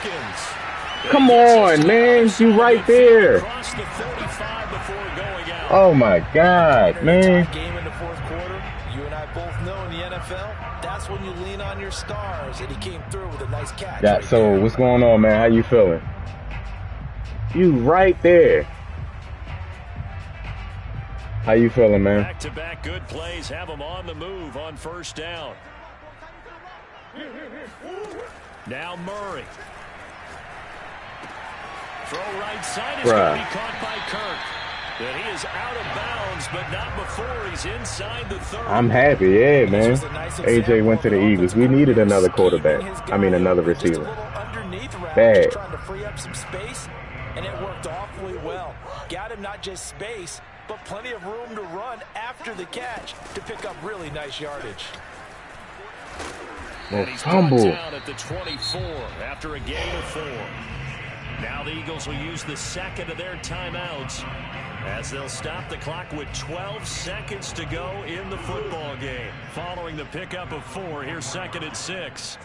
Speaker 1: Come on, man. You right there. Oh, my God, man.
Speaker 5: Game in the 4th quarter. You and I both know in the NFL, that's when you lean on your stars, and he came through with a nice catch.
Speaker 1: Yeah, so what's going on, man? How you feeling? You right there. How you feeling, man?
Speaker 2: Back-to-back good plays have them on the move on 1st down. Now Murray. Throw right side is going to be caught by Kirk. And he is out of bounds, but not before he's inside the 30.
Speaker 1: I'm happy, yeah, man. AJ went to the Eagles. We needed another quarterback. I mean, another receiver. Bad.
Speaker 5: Trying to free up some space, and it worked awfully well. Got him not just space, but plenty of room to run after the catch to pick up really nice yardage.
Speaker 2: And he's brought down at the 24 after a gain of 4. Now the Eagles will use the second of their timeouts as they'll stop the clock with 12 seconds to go in the football game. Following the pickup of 4, here's 2nd and 6.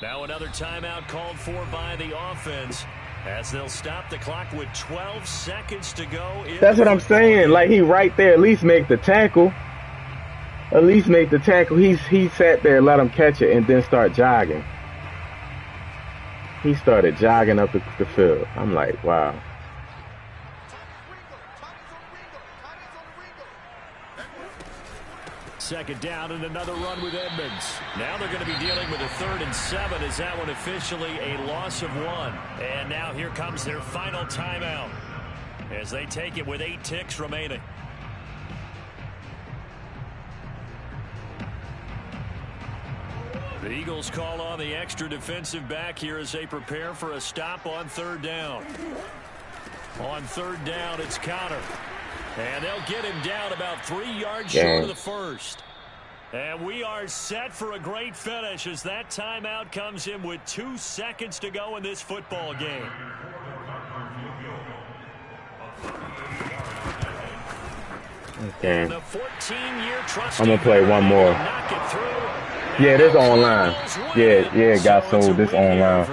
Speaker 2: Now another timeout called for by the offense as they'll stop the clock with 12 seconds to go.
Speaker 1: That's what I'm saying. Like, he right there. At least make the tackle. At least make the tackle. He sat there, let him catch it, and then start jogging. He started jogging up the field. I'm like, wow.
Speaker 2: Second down and another run with Edmonds. Now they're going to be dealing with a 3rd and 7 as that one officially a loss of 1. And now here comes their final timeout as they take it with 8 ticks remaining. The Eagles call on the extra defensive back here as they prepare for a stop on 3rd down. On 3rd down, it's Connor. And they'll get him down about 3 yards short of the first. And we are set for a great finish as that timeout comes in with 2 seconds to go in this football game.
Speaker 1: Okay.
Speaker 2: The 14-year trust.
Speaker 1: I'm going to play one more. Yeah, this online. Yeah, it got sold. This online.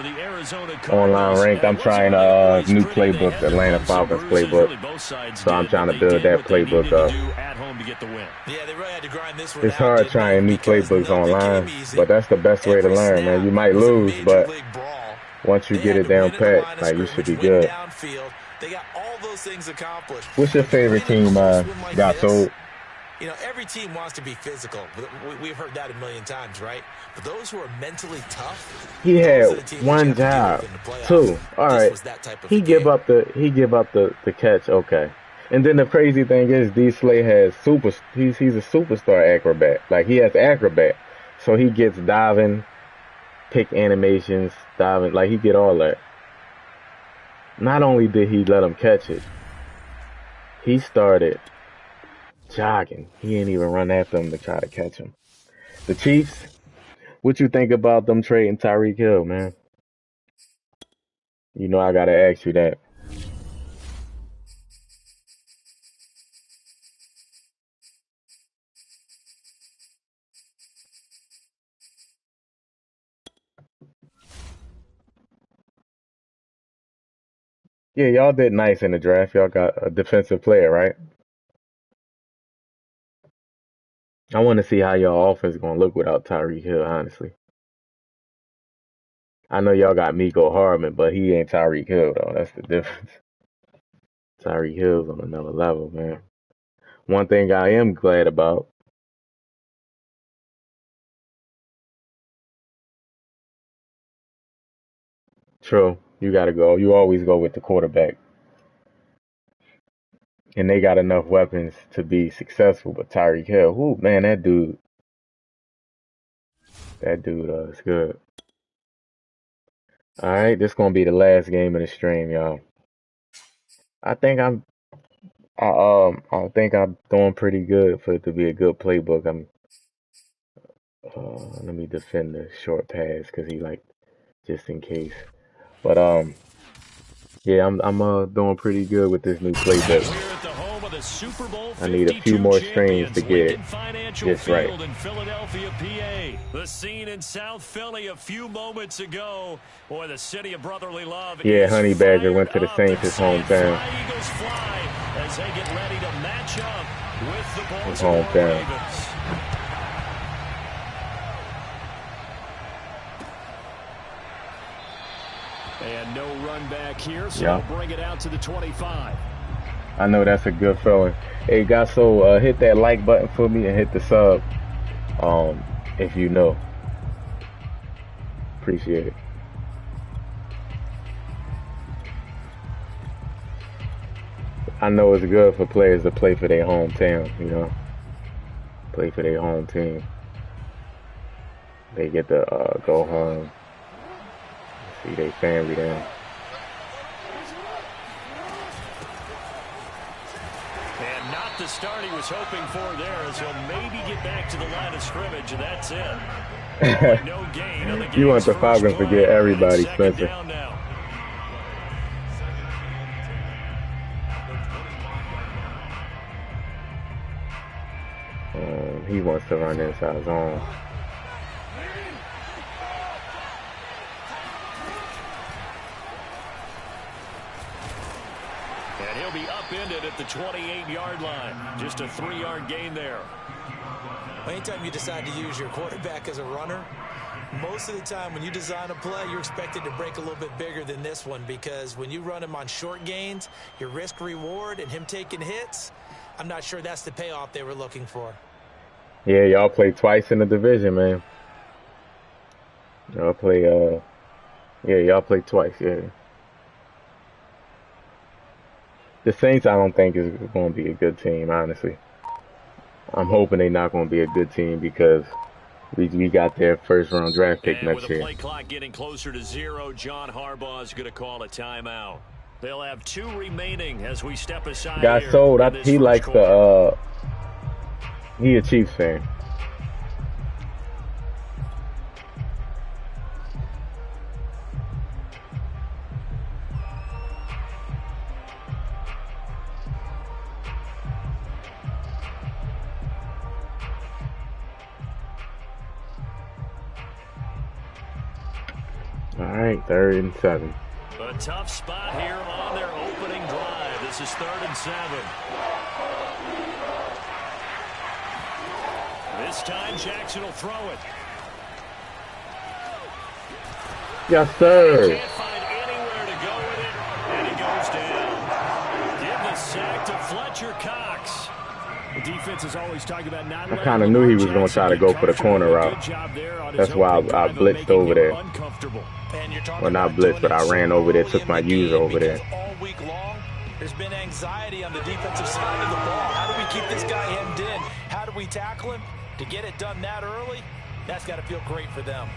Speaker 1: Online ranked. I'm trying a new playbook, the Atlanta Falcons playbook. So I'm trying to build that playbook up. It's hard trying new playbooks online, but that's the best way to learn, man. You might lose, but once you get it down pat, like, you should be good.
Speaker 5: They got all those things accomplished.
Speaker 1: What's your favorite team got sold?
Speaker 5: You know, every team wants to be physical. We've heard that a million times, right? But those who are mentally tough,
Speaker 1: he had one job, 2. All right, he give up the catch. Okay, and then the crazy thing is, D. Slay has he's a superstar acrobat. Like, he has acrobat, so he gets diving, pick animations, diving. Like, he get all that. Not only did he let him catch it, he started jogging. He ain't even run after him to try to catch him. The Chiefs, what you think about them trading Tyreek Hill, man? You know I gotta ask you that. Yeah, y'all did nice in the draft. Y'all got a defensive player, right? I want to see how y'all offense is going to look without Tyreek Hill, honestly. I know y'all got Miko Hardman, but he ain't Tyreek Hill, though. That's the difference. Tyreek Hill's on another level, man. One thing I am glad about, true, you always go with the quarterback. And they got enough weapons to be successful, but Tyreek Hill, ooh, man, that dude is good. All right, this gonna be the last game of the stream, y'all. I think I'm doing pretty good for it to be a good playbook. Let me defend the short pass because he just in case. But yeah, I'm doing pretty good with this new playbook. I need a few more streams to get it just right.
Speaker 2: In Philadelphia, PA. The scene in South Philly a few moments ago. Boy, the city of brotherly love.
Speaker 1: Yeah, Honey Badger went to the Saints, his hometown.
Speaker 2: Eagles fly as they get ready to match up with the
Speaker 1: his hometown.
Speaker 2: Ravens. And no run back here, so
Speaker 1: yeah.
Speaker 2: Bring it out to the 25.
Speaker 1: I know that's a good feeling. Hey, guys, so hit that like button for me and hit the sub, if you know. Appreciate it. I know it's good for players to play for their hometown, you know. Play for their home team. They get to go home, see their family there.
Speaker 2: And not the start he was hoping for there, as he'll maybe get back to the line of scrimmage, and that's it. No gain on the
Speaker 1: You want the Falcons to get everybody, Spencer. He wants to run inside zone.
Speaker 2: And he'll be upended at the 28-yard line. Just a 3-yard gain there.
Speaker 5: Anytime you decide to use your quarterback as a runner, most of the time when you design a play, you're expected to break a little bit bigger than this one, because when you run him on short gains, your risk-reward and him taking hits, I'm not sure that's the payoff they were looking for.
Speaker 1: Yeah, y'all play twice in the division, man. Y'all play, y'all play twice, yeah. The Saints, I don't think, is going to be a good team, honestly. I'm hoping they're not going to be a good team because we got their first-round draft pick next year.
Speaker 2: With the play clock getting closer to 0, John Harbaugh is going to call a timeout. They'll have 2 remaining as we step aside.
Speaker 1: Got sold. He likes the he a Chiefs fan. All right, 3rd and 7.
Speaker 2: A tough spot here on their opening drive. This is 3rd and 7. This time, Jackson will throw it.
Speaker 1: Yes, sir.
Speaker 2: Can't find anywhere to go with it, and he goes down. Give the sack to Fletcher Cox. The defense is always talking about not.
Speaker 1: I kind of knew he was going to try to go for the corner route. That's why I blitzed over there. Well, not blitzed, but I ran over there, took my user over there.
Speaker 5: All week long, there's been anxiety on the defensive side of the ball. How do we keep this guy hemmed in? How do we tackle him? To get it done that early, that's got to feel great for them.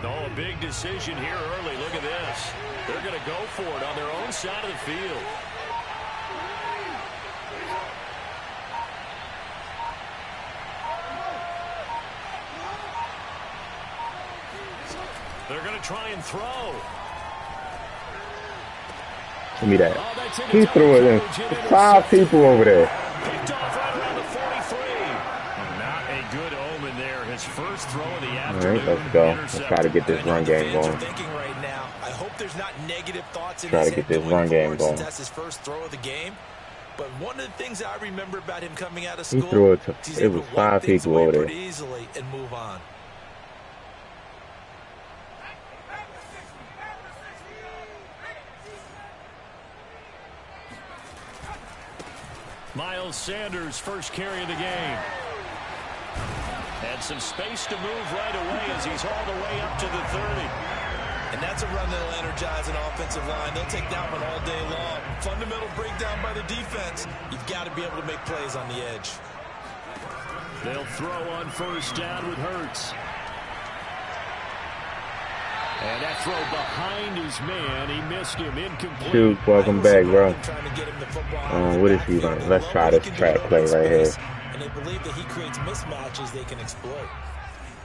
Speaker 2: Oh, a big decision here early. Look at this. They're going to go for it on their own side of the field. They're going to try and throw.
Speaker 1: Give me that. He threw it in. 5 people over there.
Speaker 2: Picked off right around the 43. Not a good omen there. His first throw of the afternoon.
Speaker 1: All right, let's go. Let's try to get this run game going.
Speaker 5: Right now, I hope there's not negative thoughts in
Speaker 1: try to get this run game going.
Speaker 5: That's his first throw of the game. But one of the things I remember about him coming out of school,
Speaker 1: he threw it to, it was 5 people over there.
Speaker 5: Easily and move on.
Speaker 2: Miles Sanders, first carry of the game. Had some space to move right away as he's all the way up to the 30.
Speaker 5: And that's a run that'll energize an offensive line. They'll take that one all day long. Fundamental breakdown by the defense. You've got to be able to make plays on the edge.
Speaker 2: They'll throw on first down with Hurts. And that throw behind his man, he missed him, incomplete.
Speaker 1: Shoot, welcome back, bro. What is he running? Let's try this track play right here.
Speaker 5: And they believe that he creates mismatches they can exploit.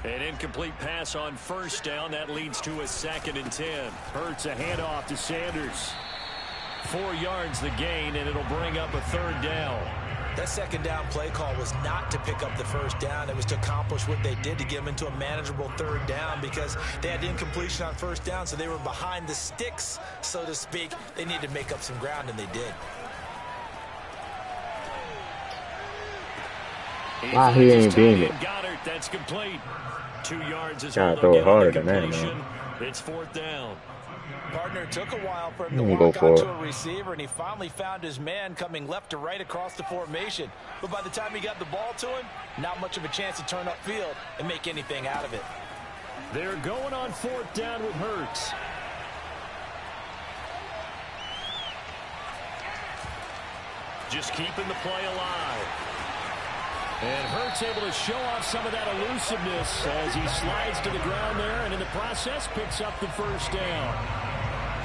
Speaker 2: An incomplete pass on first down. That leads to a 2nd and 10. Hurts a handoff to Sanders. 4 yards the gain, and it'll bring up a 3rd down.
Speaker 5: That 2nd down play call was not to pick up the first down. It was to accomplish what they did to get them into a manageable 3rd down because they had incompletion on first down, so they were behind the sticks, so to speak. They needed to make up some ground, and they did.
Speaker 1: He ain't being it.
Speaker 2: Goddard, that's complete. 2 yards is
Speaker 1: gotta throw it harder than that, man.
Speaker 2: It's 4th down.
Speaker 5: Partner, took a while for him to walk out to a receiver, and he finally found his man coming left to right across the formation. But by the time he got the ball to him, not much of a chance to turn upfield and make anything out of it.
Speaker 2: They're going on 4th down with Hurts. Just keeping the play alive. And Hurts able to show off some of that elusiveness as he slides to the ground there, and in the process picks up the 1st down.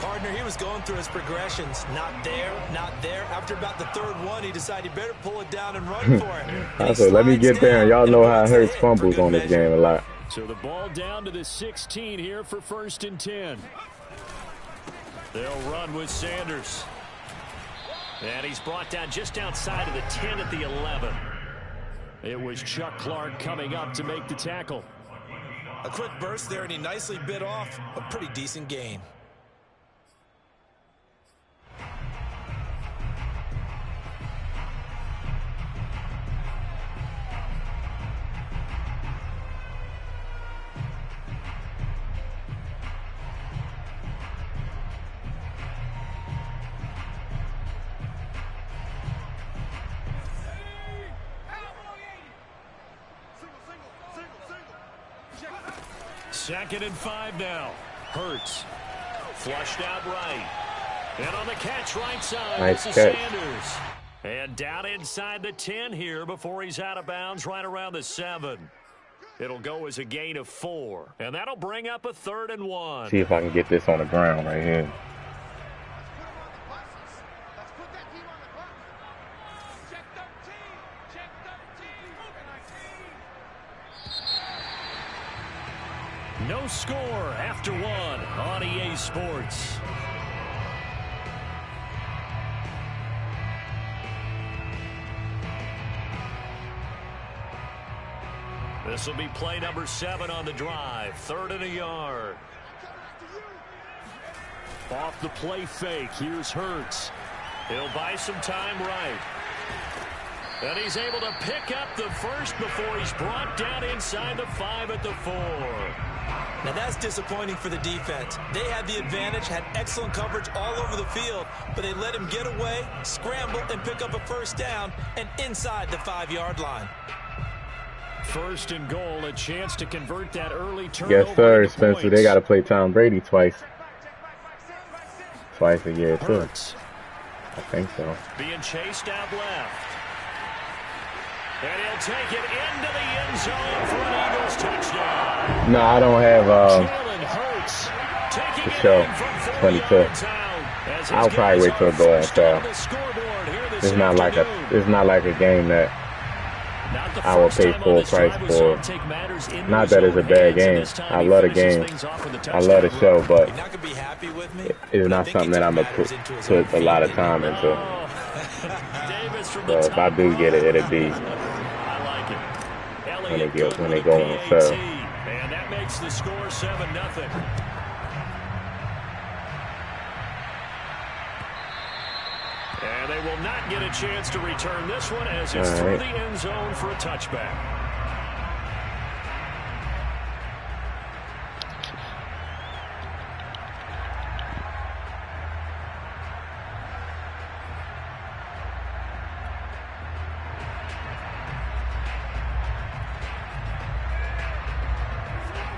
Speaker 5: Partner, he was going through his progressions. Not there, not there. After about the 3rd one, he decided he better pull it down and run for it.
Speaker 1: I said, let me get there. Y'all know how Hurts fumbles on this game a lot.
Speaker 2: So the ball down to the 16 here for 1st and 10. They'll run with Sanders. And he's brought down just outside of the 10 at the 11. It was Chuck Clark coming up to make the tackle.
Speaker 5: A quick burst there, and he nicely bit off a pretty decent gain.
Speaker 2: Second and 5 now. Hurts. Flushed out right. And on the catch right side,
Speaker 1: nice
Speaker 2: this is
Speaker 1: catch.
Speaker 2: Sanders. And down inside the 10 here before he's out of bounds right around the 7. It'll go as a gain of 4. And that'll bring up a 3rd and 1.
Speaker 1: See if I can get this on the ground right here.
Speaker 2: No score after 1 on EA Sports. This will be play number 7 on the drive. 3rd and a yard. Off the play fake. Here's Hurts. He'll buy some time right. And he's able to pick up the 1st before he's brought down inside the 5 at the 4.
Speaker 5: Now that's disappointing for the defense. They had the advantage, had excellent coverage all over the field, but they let him get away, scramble, and pick up a 1st down and inside the 5-yard line.
Speaker 2: 1st and goal, a chance to convert that early turnover.
Speaker 1: Yes, sir, Spencer. Points. They got to play Tom Brady twice a year, too. I think so.
Speaker 2: Being chased out left. And he'll take it into the end zone for an Eagles touchdown.
Speaker 1: No, I don't have the show 22. I'll probably wait till it go inside. It's not like a game that I will pay full price for. Not that it's a bad game. I love the game. I love the show, but it's not something that I'm gonna put a lot of time into. So if I do get it, it'll be when they go on sale.
Speaker 2: And that makes the score 7-0. And they will not get a chance to return this one as it's through the end zone for a touchback.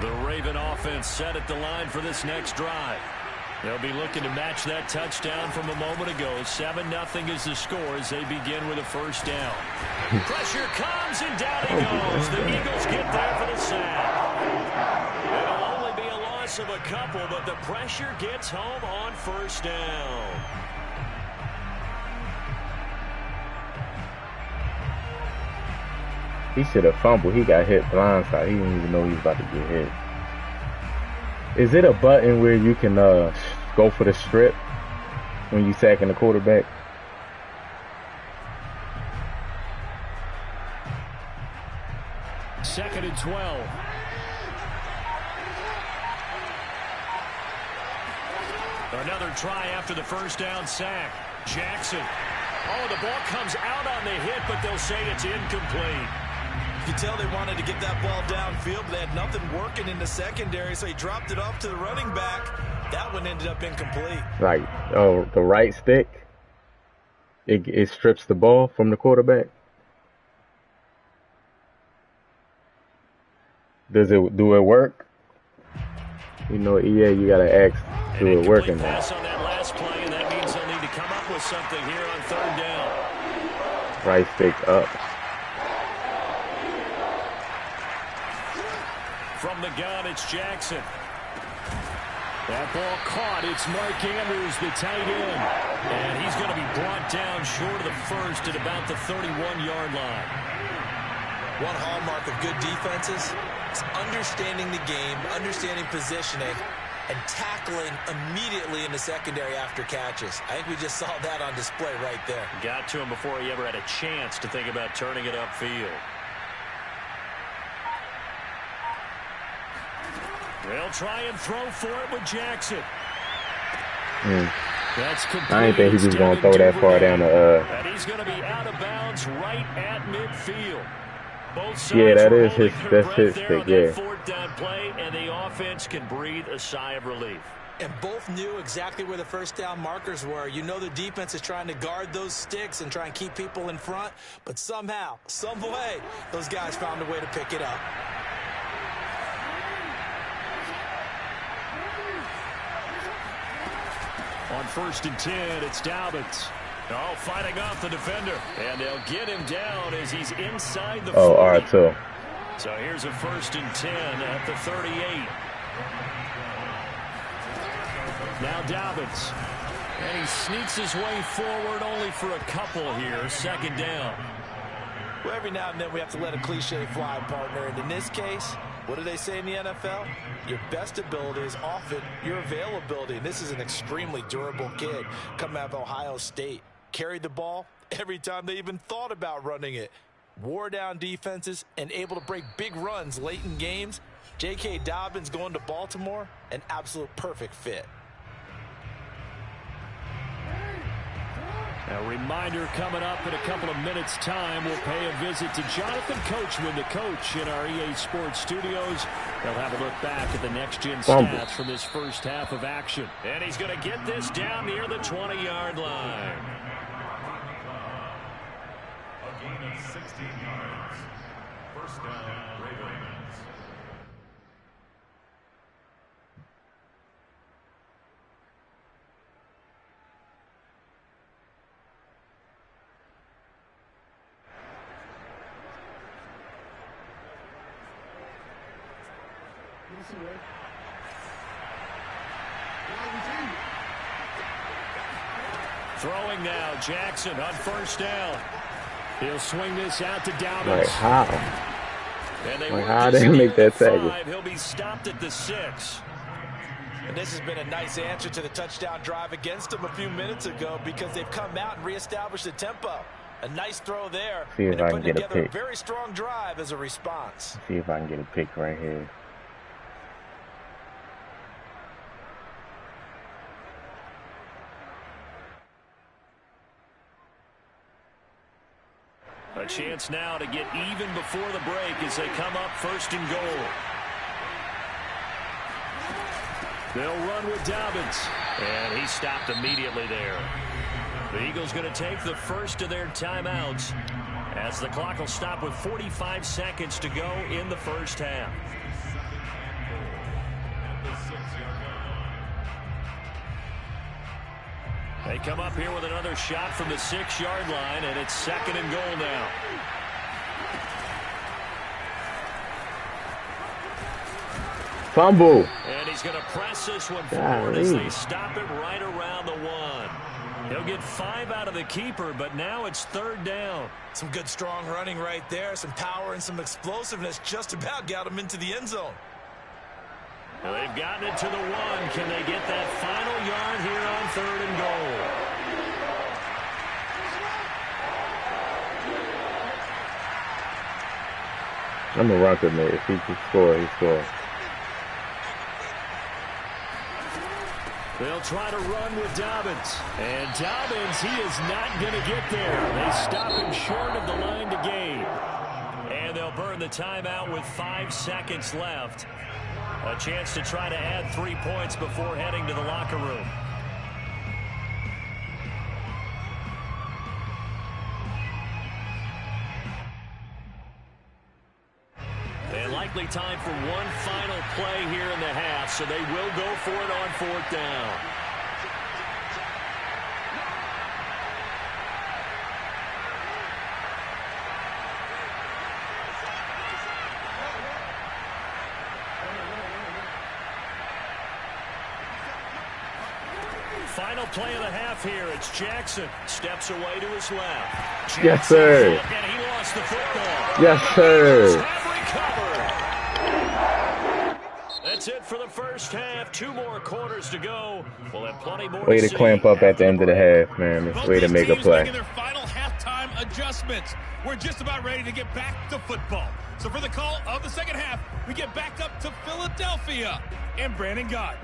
Speaker 2: The Raven offense set at the line for this next drive. They'll be looking to match that touchdown from a moment ago. 7-0 is the score as they begin with a 1st down. Pressure comes and down he goes. The Eagles get there for the sack. It'll only be a loss of a couple, but the pressure gets home on 1st down.
Speaker 1: He should have fumbled. He got hit blindside. He didn't even know he was about to get hit. Is it a button where you can go for the strip when you sacking the quarterback?
Speaker 2: Second and 12. Another try after the 1st down sack. Jackson. Oh, the ball comes out on the hit, but they'll say it's incomplete.
Speaker 5: You can tell they wanted to get that ball downfield, but they had nothing working in the secondary, so he dropped it off to the running back. That one ended up incomplete.
Speaker 1: Like, oh, the right stick, it strips the ball from the quarterback. Do it work? You know, EA, you gotta ask, do it work in there?
Speaker 2: Pass on that last play, and that means they'll need to come up with something here on third down.
Speaker 1: Right stick up.
Speaker 2: From the gun, it's Jackson. That ball caught. It's Mark Andrews, the tight end. And he's going to be brought down short of the first at about the 31-yard line.
Speaker 5: One hallmark of good defenses is understanding the game, understanding positioning, and tackling immediately in the secondary after catches. I think we just saw that on display right there.
Speaker 2: Got to him before he ever had a chance to think about turning it upfield. They'll try and throw for it with Jackson. That's complete.
Speaker 1: I didn't think he was going to throw that far down the...
Speaker 2: And he's going to be out of bounds right at midfield. Both sides
Speaker 1: yeah, that's his stick, yeah.
Speaker 2: Fourth down play, and the offense can breathe a sigh of relief.
Speaker 5: And both knew exactly where the first down markers were. You know the defense is trying to guard those sticks and try and keep people in front, but somehow, some way, those guys found a way to pick it up.
Speaker 2: On 1st and 10, it's Dobbins. Oh, fighting off the defender. And they'll get him down as he's inside the 40.
Speaker 1: Oh, R2.
Speaker 2: So here's a 1st and 10 at the 38. Now Dobbins. And he sneaks his way forward only for a couple here. 2nd down.
Speaker 5: Well, every now and then we have to let a cliche fly, partner. And in this case, what do they say in the NFL? Your best ability is often your availability. And this is an extremely durable kid coming out of Ohio State. Carried the ball every time they even thought about running it. Wore down defenses and able to break big runs late in games. J.K. Dobbins going to Baltimore, an absolute perfect fit.
Speaker 2: A reminder coming up in a couple of minutes' time. We'll pay a visit to Jonathan Coachman, the coach in our EA Sports studios. They'll have a look back at the next-gen stats from this first half of action. And he's going to get this down near the 20-yard line.
Speaker 6: A gain of 16 yards. First down, Ravens.
Speaker 2: Throwing now, Jackson on 1st down. He'll swing this out to Dobbins.
Speaker 1: Like how?
Speaker 2: And
Speaker 1: how did he make that tackle?
Speaker 2: He'll be stopped at the 6.
Speaker 5: And this has been a nice answer to the touchdown drive against them a few minutes ago because they've come out and reestablished the tempo. A nice throw there.
Speaker 1: See if I can get a pick.
Speaker 5: A very strong drive as a response.
Speaker 1: See if I can get a pick right here.
Speaker 2: A chance now to get even before the break as they come up 1st and goal. They'll run with Dobbins. And he stopped immediately there. The Eagles going to take the first of their timeouts as the clock will stop with 45 seconds to go in the first half. They come up here with another shot from the 6-yard line, and it's 2nd and goal now.
Speaker 1: Fumble.
Speaker 2: And he's going to press this one forward as they stop it right around the 1. He'll get 5 out of the keeper, but now it's 3rd down.
Speaker 5: Some good strong running right there, some power and some explosiveness just about got him into the end zone.
Speaker 2: Now they've gotten it to the 1. Can they get that final yard here on 3rd and goal?
Speaker 1: I'm a rocker, man. If he can score, he scores.
Speaker 2: They'll try to run with Dobbins. And Dobbins, he is not going to get there. They stop him short of the line to gain. And they'll burn the timeout with 5 seconds left. A chance to try to add 3 points before heading to the locker room. And likely time for one final play here in the half, so they will go for it on 4th down. Final play of the half here. It's Jackson. Steps away to his left. Jackson,
Speaker 1: yes, sir.
Speaker 2: And he lost the football.
Speaker 1: Yes, sir.
Speaker 2: That's it for the first half. 2 more quarters to go. We'll have plenty more.
Speaker 1: Way to clamp up at the end of the half, man. It's way to make a play.
Speaker 4: Making their final halftime adjustments. We're just about ready to get back to football. So for the call of the second half, we get back up to Philadelphia and Brandon Gott.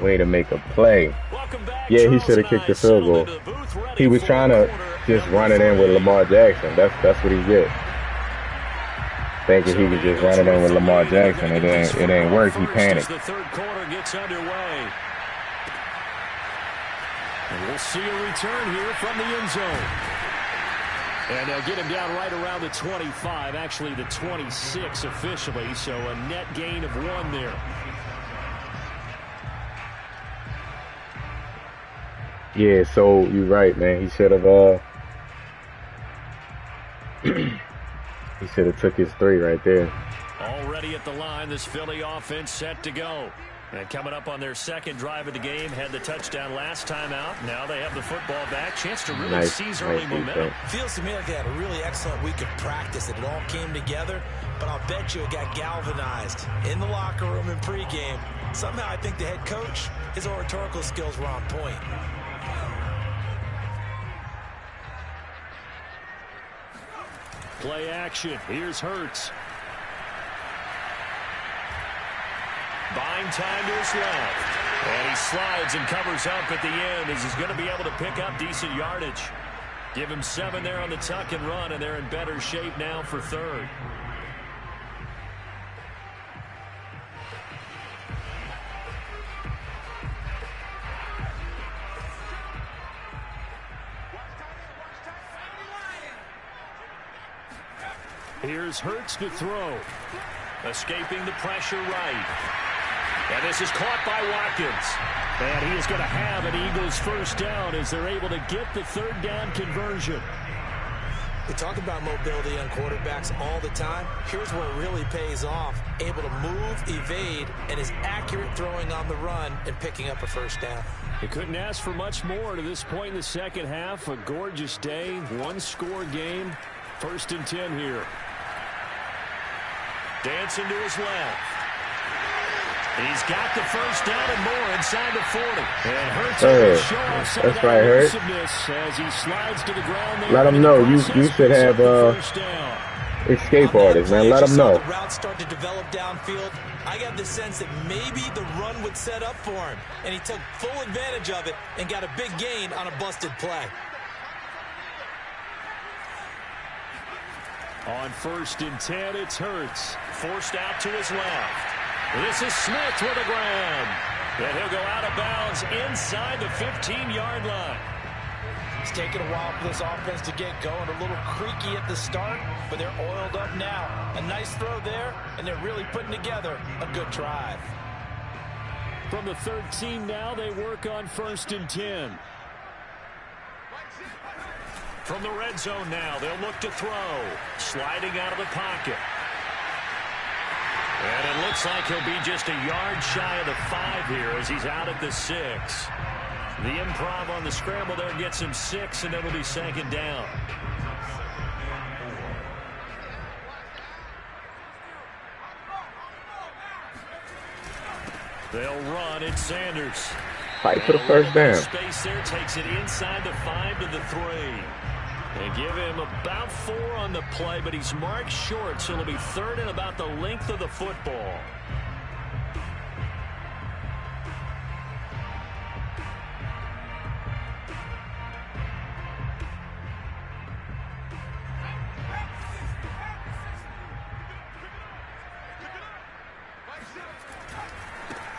Speaker 1: Way to make a play. Yeah, he should have kicked the field goal. He was trying to just run it in with Lamar Jackson. That's what he did. Thinking he could just run it in with Lamar Jackson. It ain't work. He panicked.
Speaker 2: The third quarter gets underway. And we'll see a return here from the end zone. And they'll get him down right around the 25, actually the 26 officially, so a net gain of 1 there.
Speaker 1: Yeah, so you're right, man. He should have he should have took his 3 right there.
Speaker 2: Already at the line, this Philly offense set to go. And coming up on their second drive of the game, had the touchdown last time out. Now they have the football back. Chance to really seize early momentum.
Speaker 5: Feels to me like they had a really excellent week of practice. It all came together, but I'll bet you it got galvanized in the locker room in pregame. Somehow I think the head coach, his oratorical skills were on point.
Speaker 2: Play action. Here's Hurts. Buying time to his left. And he slides and covers up at the end as he's going to be able to pick up decent yardage. Give him 7 there on the tuck and run, and they're in better shape now for 3rd. Here's Hurts to throw. Escaping the pressure right. And this is caught by Watkins. And he is going to have an Eagles first down as they're able to get the 3rd down conversion.
Speaker 5: We talk about mobility on quarterbacks all the time. Here's where it really pays off. Able to move, evade, and is accurate throwing on the run and picking up a first down.
Speaker 2: You couldn't ask for much more to this point in the second half. A gorgeous day, 1-score game. 1st and 10 here. Dancing to his left. He's got the first down and more inside the 40. And Hurts will show off some of that elusiveness as he slides to the ground there.
Speaker 1: Let him know. You should have escape artists, man. Let him know.
Speaker 5: The routes start to develop downfield. I got the sense that maybe the run would set up for him, and he took full advantage of it and got a big gain on a busted play.
Speaker 2: On 1st and 10, it's Hurts. Forced out to his left. This is Smith with a grab. And he'll go out of bounds inside the 15-yard line.
Speaker 5: It's taken a while for this offense to get going. A little creaky at the start, but they're oiled up now. A nice throw there, and they're really putting together a good drive.
Speaker 2: From the 13 now, they work on 1st and 10. From the red zone now, they'll look to throw. Sliding out of the pocket. And it looks like he'll be just a yard shy of the 5 here as he's out at the 6. The improv on the scramble there gets him 6, and it'll be 2nd down. They'll run. It's Sanders.
Speaker 1: Fight for the first down.
Speaker 2: Space there takes it inside the 5 to the 3. They give him about 4 on the play, but he's marked short, so it'll be 3rd and about the length of the football.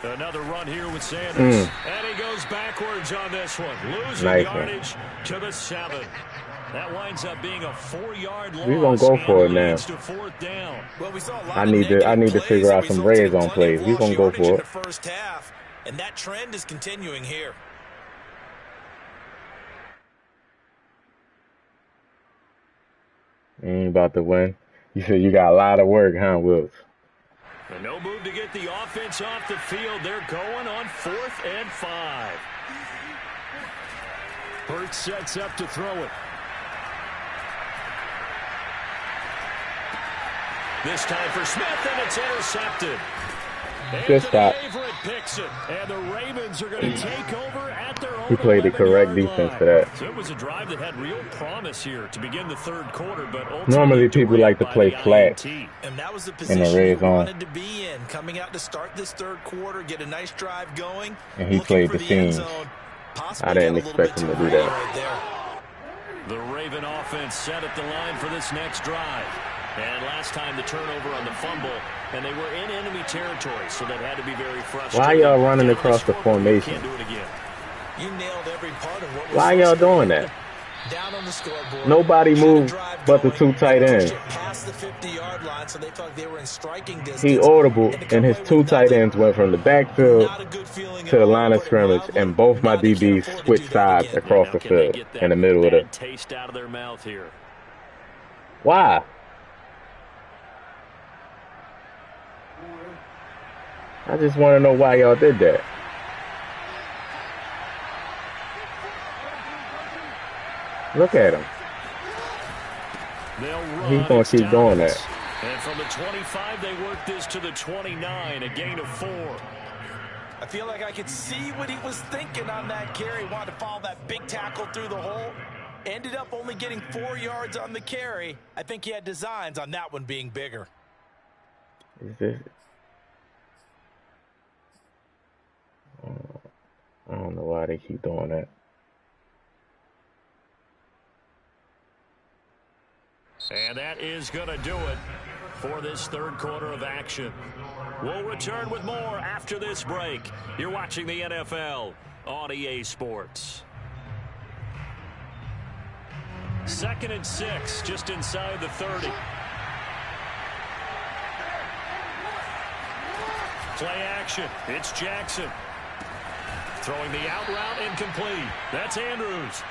Speaker 2: Another run here with Sanders. And he goes backwards on this one. Losing yardage to the 7. That winds up being a 4-yard loss.
Speaker 1: We're gonna go for it now.
Speaker 2: To 4th down.
Speaker 3: Well, we saw a lot
Speaker 1: I need to figure out some red zone plays. We're gonna go for it.
Speaker 3: First half, and that trend is continuing here.
Speaker 1: Ain't about to win. You said you got a lot of work, huh, Wills?
Speaker 2: And no move to get the offense off the field. They're going on 4th and 5. Hurts sets up to throw it. This time for Smith, and it's intercepted.
Speaker 1: Good stop.
Speaker 2: Picks it, and the Ravens are going to take over at their own.
Speaker 1: He played the correct defense for that.
Speaker 2: So it was a drive that had real promise here to begin the 3rd quarter, but
Speaker 1: normally people like to play flat
Speaker 3: and that was the position
Speaker 1: in the red zone.
Speaker 3: Wanted to be in, coming out to start this 3rd quarter, get a nice drive going.
Speaker 1: And he played the seams. I didn't expect him to do that.
Speaker 3: Right there.
Speaker 2: The Raven offense set at the line for this next drive. And last time the turnover on the fumble, and they were in enemy territory, so that had to be very frustrating.
Speaker 1: Why y'all running across the formation?
Speaker 3: Can't do it again. You nailed every part of what was
Speaker 1: Why y'all doing that?
Speaker 3: Down on the scoreboard.
Speaker 1: Nobody moved but the 2 tight ends.
Speaker 3: Past the 50-yard line, so they thought they were in striking distance.
Speaker 1: He audible, and his 2 tight ends went from the backfield to the line of scrimmage, and both my DBs switched sides across the field in the middle of the.
Speaker 2: Taste out of their mouth here.
Speaker 1: Why? I just want to know why y'all did that. Look at him. He's going to keep doing that.
Speaker 2: And from the 25, they work this to the 29, a gain of 4.
Speaker 3: I feel like I could see what he was thinking on that carry. Wanted to follow that big tackle through the hole. Ended up only getting 4 yards on the carry. I think he had designs on that one being bigger.
Speaker 1: Is this... I don't know why they keep doing that.
Speaker 2: And that is going to do it for this 3rd quarter of action. We'll return with more after this break. You're watching the NFL on EA Sports. 2nd and 6, just inside the 30. Play action. It's Jackson. Throwing the out route incomplete. That's Andrews.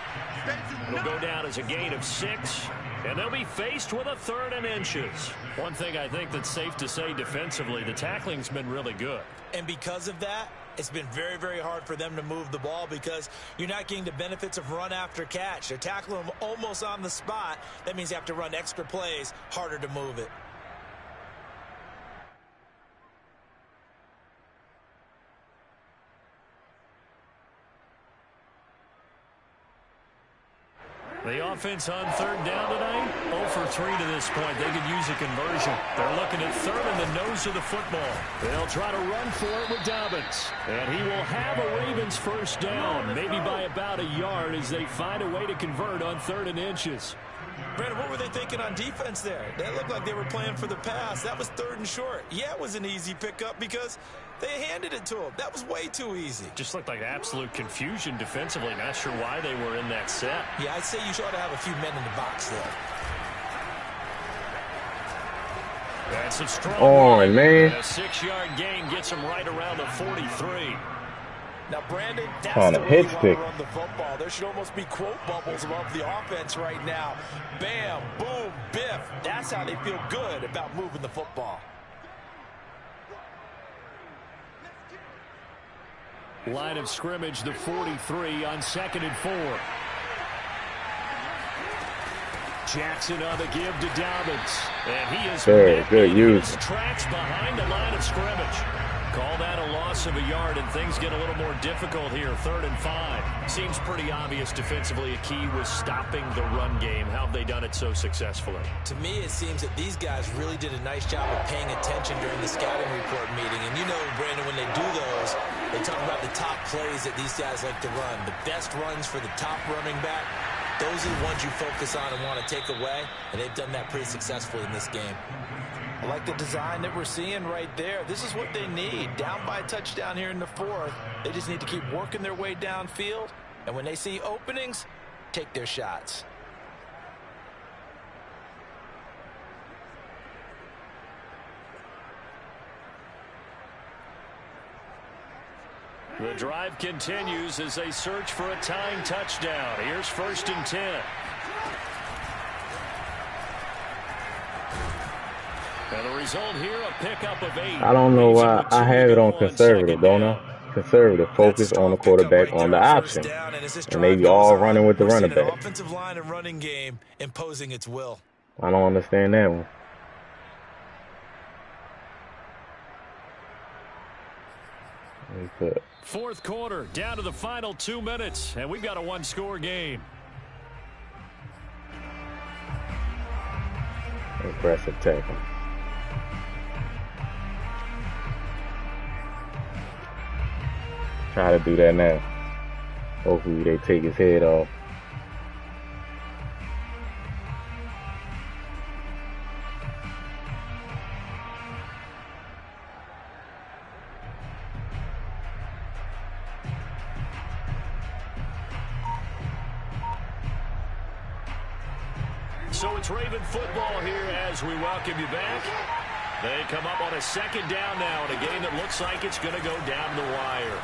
Speaker 2: It'll go down as a gain of 6, and they'll be faced with a 3rd and inches. One thing I think that's safe to say defensively, the tackling's been really good.
Speaker 3: And because of that, it's been very, very hard for them to move the ball because you're not getting the benefits of run after catch. They're tackling them almost on the spot. That means you have to run extra plays, harder to move it.
Speaker 2: The offense on 3rd down tonight, 0 for 3 to this point. They could use a conversion. They're looking at 3rd in the nose of the football. They'll try to run for it with Dobbins. And he will have a Ravens 1st down, maybe by about a yard as they find a way to convert on 3rd and inches.
Speaker 3: Brandon, what were they thinking on defense there? That looked like they were playing for the pass. That was 3rd and short. Yeah, it was an easy pickup because they handed it to him. That was way too easy.
Speaker 2: Just looked like absolute confusion defensively. Not sure why they were in that set.
Speaker 3: Yeah, I'd say you ought to have a few men in the box there.
Speaker 2: That's a strong
Speaker 1: run, man.
Speaker 2: A 6-yard gain gets him right around the 43.
Speaker 3: Now, Brandon, that's
Speaker 1: on
Speaker 3: the
Speaker 1: a
Speaker 3: way
Speaker 1: hit
Speaker 3: you want
Speaker 1: stick.
Speaker 3: to run the football. There should almost be quote bubbles above the offense right now. Bam, boom, biff. That's how they feel good about moving the football.
Speaker 2: Line of scrimmage, the 43 on 2nd and 4. Jackson on the give to Dobbins. And he is
Speaker 1: good use.
Speaker 2: Tracks behind the line of scrimmage. Call that a loss of a yard, and things get a little more difficult here. 3rd and 5. Seems pretty obvious defensively a key was stopping the run game. How have they done it so successfully?
Speaker 3: To me, it seems that these guys really did a nice job of paying attention during the scouting report meeting. And you know, Brandon, when they do those, they talk about the top plays that these guys like to run. The best runs for the top running back. Those are the ones you focus on and want to take away. And they've done that pretty successfully in this game.
Speaker 5: I like the design that we're seeing right there. This is what they need. Down by a touchdown here in the fourth. They just need to keep working their way downfield. And when they see openings, take their shots.
Speaker 2: The drive continues as they search for a tying touchdown. Here's 1st and 10. And the result here, a pickup of 8.
Speaker 1: I don't know why I have it on conservative, don't I? Conservative, focus on the quarterback on the option. And they all running with the running back.
Speaker 5: Offensive line and running game imposing its will.
Speaker 1: I don't understand that one.
Speaker 2: Fourth quarter, down to the final 2 minutes, and we've got a one-score game.
Speaker 1: Impressive tackle. Try to do that now. Hopefully they take his head off.
Speaker 2: So it's Raven football here as we welcome you back. They come up on a 2nd down now in a game that looks like it's going to go down the wire.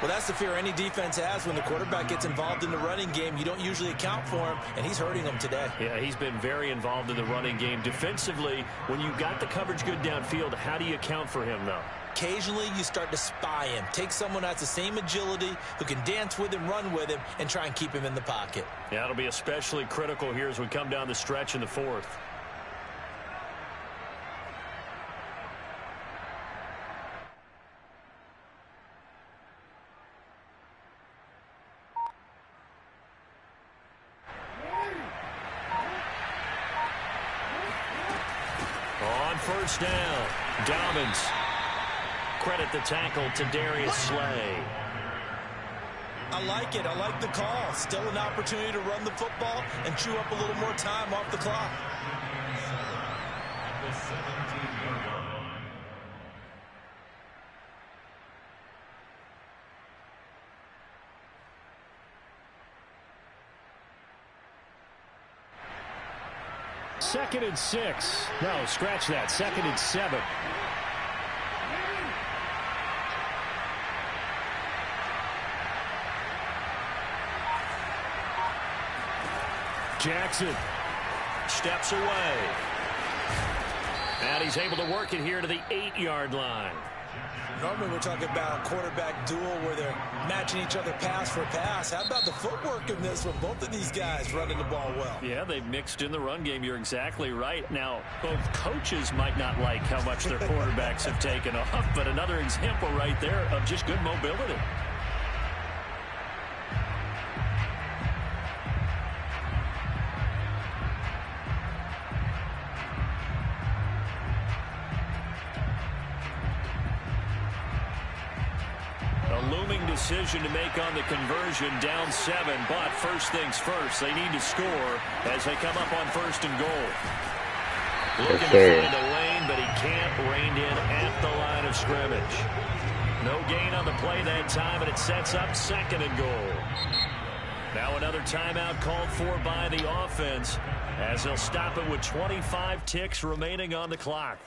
Speaker 5: Well, that's the fear any defense has when the quarterback gets involved in the running game. You don't usually account for him, and he's hurting them today.
Speaker 2: Yeah, he's been very involved in the running game. Defensively, when you've got the coverage good downfield, how do you account for him, though?
Speaker 5: Occasionally, you start to spy him. Take someone who has the same agility, who can dance with him, run with him, and try and keep him in the pocket.
Speaker 2: Yeah, it'll be especially critical here as we come down the stretch in the fourth. On 1st down, Dobbins. Credit the tackle to Darius Slay.
Speaker 5: I like it. I like the call. Still an opportunity to run the football and chew up a little more time off the clock.
Speaker 6: At the 17-yard line.
Speaker 2: Second and 6. No, scratch that. 2nd and 7. Jackson steps away. And he's able to work it here to the 8-yard line.
Speaker 5: Normally we're talking about a quarterback duel where they're matching each other pass for pass. How about the footwork in this one? Both of these guys running the ball well.
Speaker 2: Yeah, they've mixed in the run game. You're exactly right. Now, both coaches might not like how much their quarterbacks have taken off, but another example right there of just good mobility. Decision to make on the conversion, down 7, but first things first, they need to score as they come up on 1st and goal. Looking to find a lane, but he can't rein in at the line of scrimmage. No gain on the play that time, and it sets up 2nd and goal. Now another timeout called for by the offense as they'll stop it with 25 ticks remaining on the clock.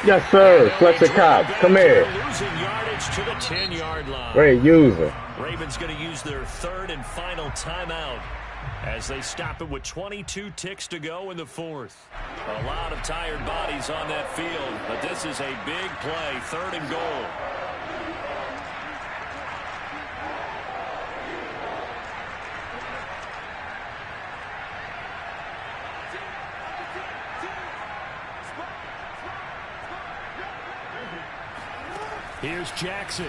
Speaker 1: Yes, sir. Fletcher Cobb, come here.
Speaker 2: Losing yardage to the 10-yard line.
Speaker 1: Great user.
Speaker 2: Ravens going to use their 3rd and final timeout as they stop it with 22 ticks to go in the 4th. A lot of tired bodies on that field, but this is a big play, 3rd and goal. Here's Jackson,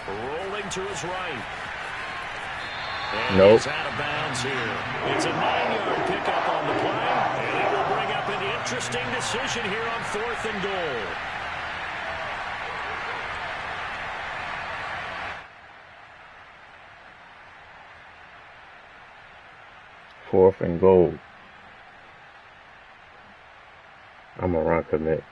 Speaker 2: rolling to his right. And
Speaker 1: nope.
Speaker 2: He's out of bounds here. It's a 9-yard pickup on the play, and it will bring up an interesting decision here on 4th and goal.
Speaker 1: Fourth and goal. I'm a run commit.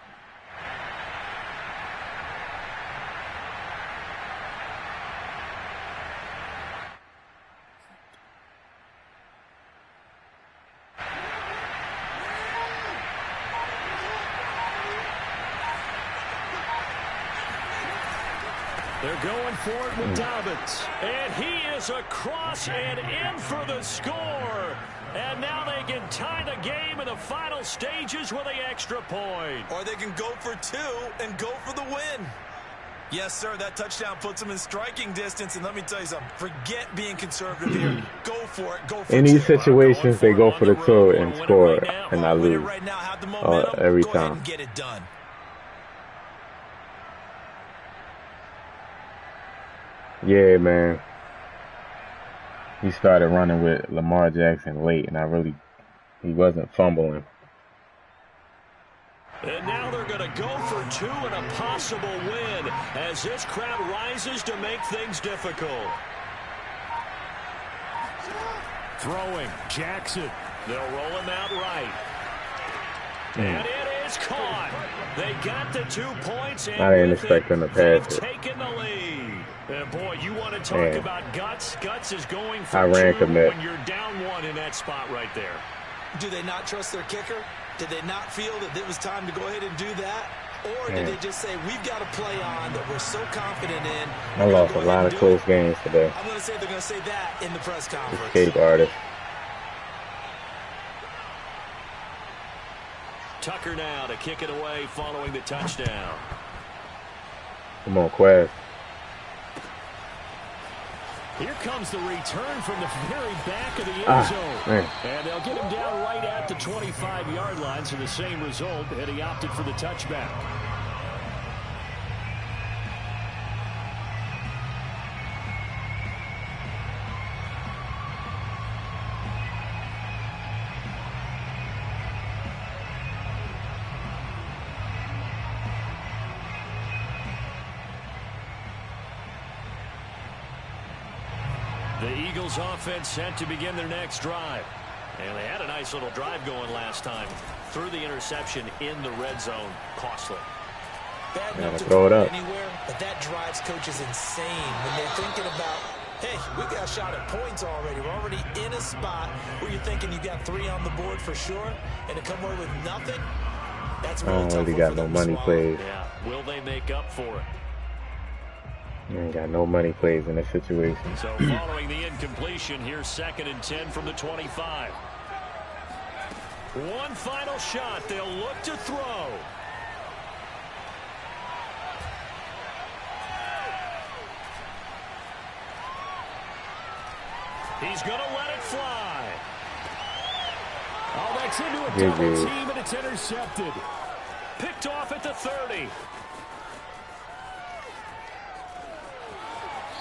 Speaker 2: They're going for it with Dobbins. And he is across and in for the score. And now they can tie the game in the final stages with the extra point.
Speaker 3: Or they can go for 2 and go for the win. Yes, sir, that touchdown puts them in striking distance. And let me tell you something, forget being conservative here. Go for it, go for it.
Speaker 1: In these situations, they go for the 2 and score, and I lose every time.
Speaker 3: Get it done.
Speaker 1: Yeah, man. He started running with Lamar Jackson late, and he wasn't fumbling.
Speaker 2: And now they're going to go for 2 and a possible win as this crowd rises to make things difficult. Throwing, Jackson. They'll roll him out right. And it is caught. They got the 2 points, and
Speaker 1: I didn't expect them to pass it.
Speaker 2: Taking the lead. And boy, you want to talk about guts. Guts is going for
Speaker 1: I ran
Speaker 2: 2
Speaker 1: commit.
Speaker 2: when you're down 1 in that spot right there.
Speaker 3: Do they not trust their kicker? Did they not feel that it was time to go ahead and do that? Or did they just say, we've got a play on that we're so confident in?
Speaker 1: I lost a lot of close games today.
Speaker 3: I'm going to say they're going to say that in the press conference.
Speaker 1: Escape artist.
Speaker 2: Tucker now to kick it away following the touchdown.
Speaker 1: Come on, Quest.
Speaker 2: Here comes the return from the very back of the end zone. And they'll get him down right at the 25-yard line, so the same result, and he opted for the touchback. The Eagles offense set to begin their next drive. And they had a nice little drive going last time. Threw the interception in the red zone. Costly.
Speaker 3: Bad enough to
Speaker 1: throw it up
Speaker 3: anywhere, but that drives coaches insane when they're thinking about, hey, we got a shot at points already. We're already in a spot where you're thinking you got 3 on the board for sure, and to come away with nothing, that's really tough.
Speaker 1: Really got no money plays.
Speaker 2: Yeah, will they make up for it?
Speaker 1: You ain't got no money plays in this situation.
Speaker 2: So following the incompletion, here's 2nd and 10 from the 25. One final shot. They'll look to throw. He's going to let it fly. Oh, that's into a double team, and it's intercepted. Picked off at the 30.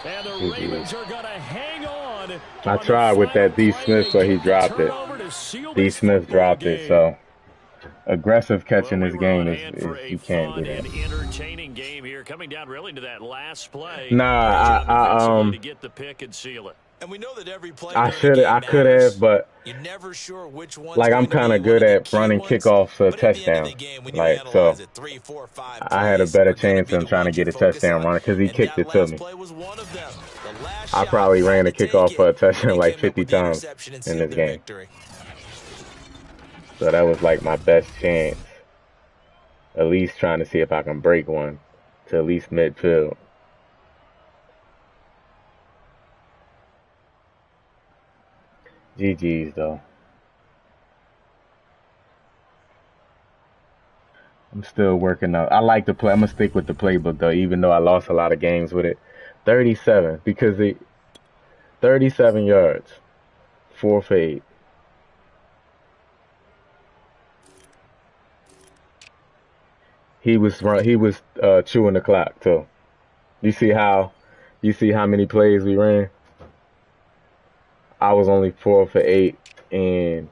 Speaker 2: And the Ravens are going to hang on.
Speaker 1: I tried with that D. Smith, but he dropped it. D. Smith dropped it, so aggressive catching this game is you can't do that.
Speaker 2: Entertaining game here, coming down really to that last play.
Speaker 1: Nah,
Speaker 2: to get the pick and seal it.
Speaker 3: And we know that every play
Speaker 1: I could have, but
Speaker 3: you're never sure which one.
Speaker 1: Like I'm kind of good at running kickoffs for a touchdown. Like so, I had a better chance of trying to get a touchdown running because he kicked it to me. I probably ran a kickoff for a touchdown like 50 times in this game. So that was like my best chance. At least trying to see if I can break one to at least midfield. GG's though. I'm still working out. I like to play. I'm gonna stick with the playbook though, even though I lost a lot of games with it. 37 because 37 yards, 4 for 8. He was chewing the clock too. You see how many plays we ran? I was only 4 for 8, and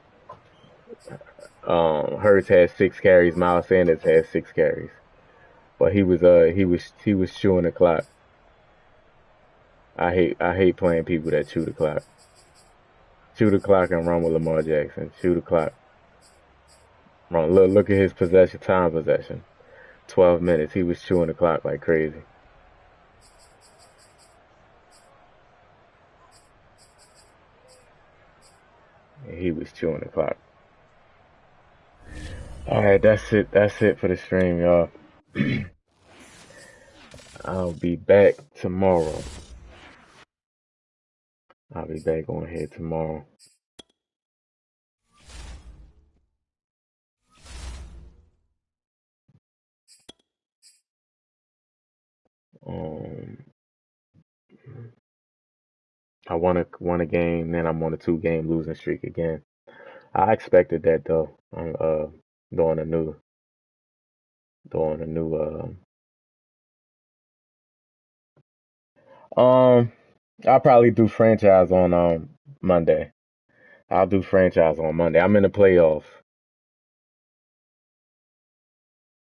Speaker 1: Hurts had 6 carries. Miles Sanders had 6 carries, but he was chewing the clock. I hate playing people that chew the clock. Chew the clock and run with Lamar Jackson. Chew the clock. Run. Look at his possession. 12 minutes. He was chewing the clock like crazy. He was chewing the clock. All right, that's it. That's it for the stream, y'all. I'll be back tomorrow. I'll be back on here tomorrow. I won a game, then I'm on a 2-game losing streak again. I expected that though. I'm doing a new I'll probably do franchise on Monday. I'll do franchise on Monday. I'm in the playoffs.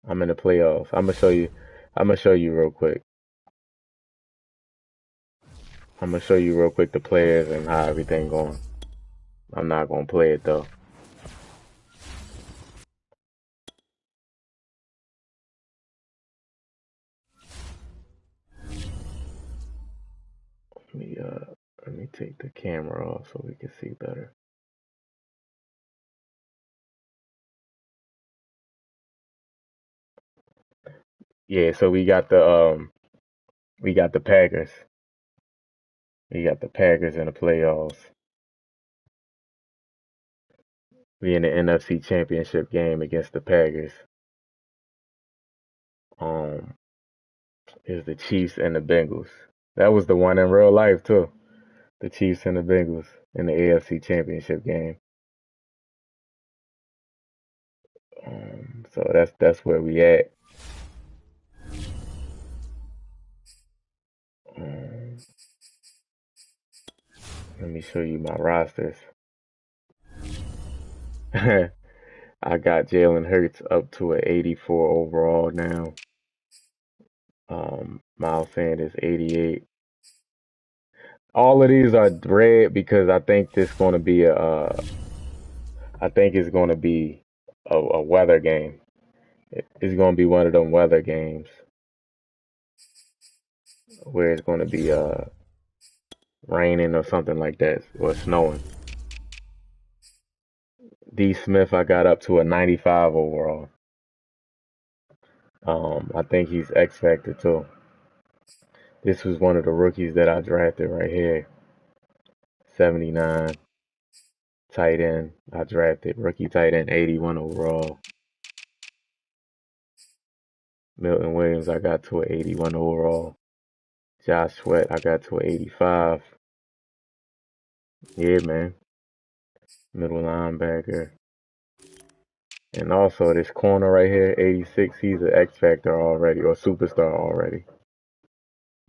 Speaker 1: I'm gonna show you real quick. I'm gonna show you real quick the players and how everything going. I'm not gonna play it though. Let me take the camera off so we can see better. Yeah, so we got the Packers. We got the Packers in the playoffs. We in the NFC Championship game against the Packers. Is the Chiefs and the Bengals. That was the one in real life too. The Chiefs and the Bengals in the AFC Championship game. So that's where we at. Let me show you my rosters. I got Jalen Hurts up to an 84 overall now. Miles Sanders 88. All of these are red because I think this going to be I think it's going to be a weather game. It's going to be one of them weather games where it's going to be raining or something like that, or snowing. D. Smith, I got up to a 95 overall. I think he's X Factor too. This was one of the rookies that I drafted right here. 79 tight end. I drafted rookie tight end 81 overall. Milton Williams, I got to an 81 overall. Josh Sweat, I got to an 85. Yeah, man. Middle linebacker. And also this corner right here, 86, he's an X Factor already, or superstar already.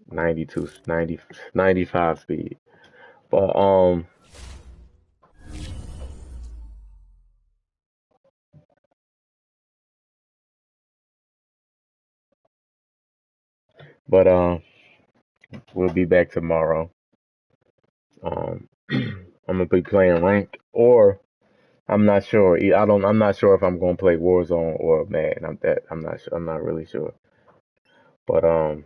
Speaker 1: 92, 90, 95 speed. But we'll be back tomorrow. I'm gonna be playing ranked, or I'm not sure. I'm not sure if I'm gonna play Warzone or Madden. I'm not sure. I'm not really sure. But I'll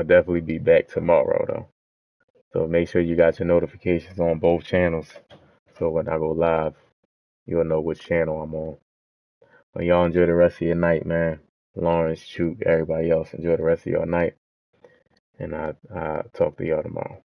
Speaker 1: definitely be back tomorrow though. So make sure you got your notifications on both channels. So when I go live, you'll know which channel I'm on. But y'all enjoy the rest of your night, man. Lawrence, Chook, everybody else, enjoy the rest of your night. And I'll talk to y'all tomorrow.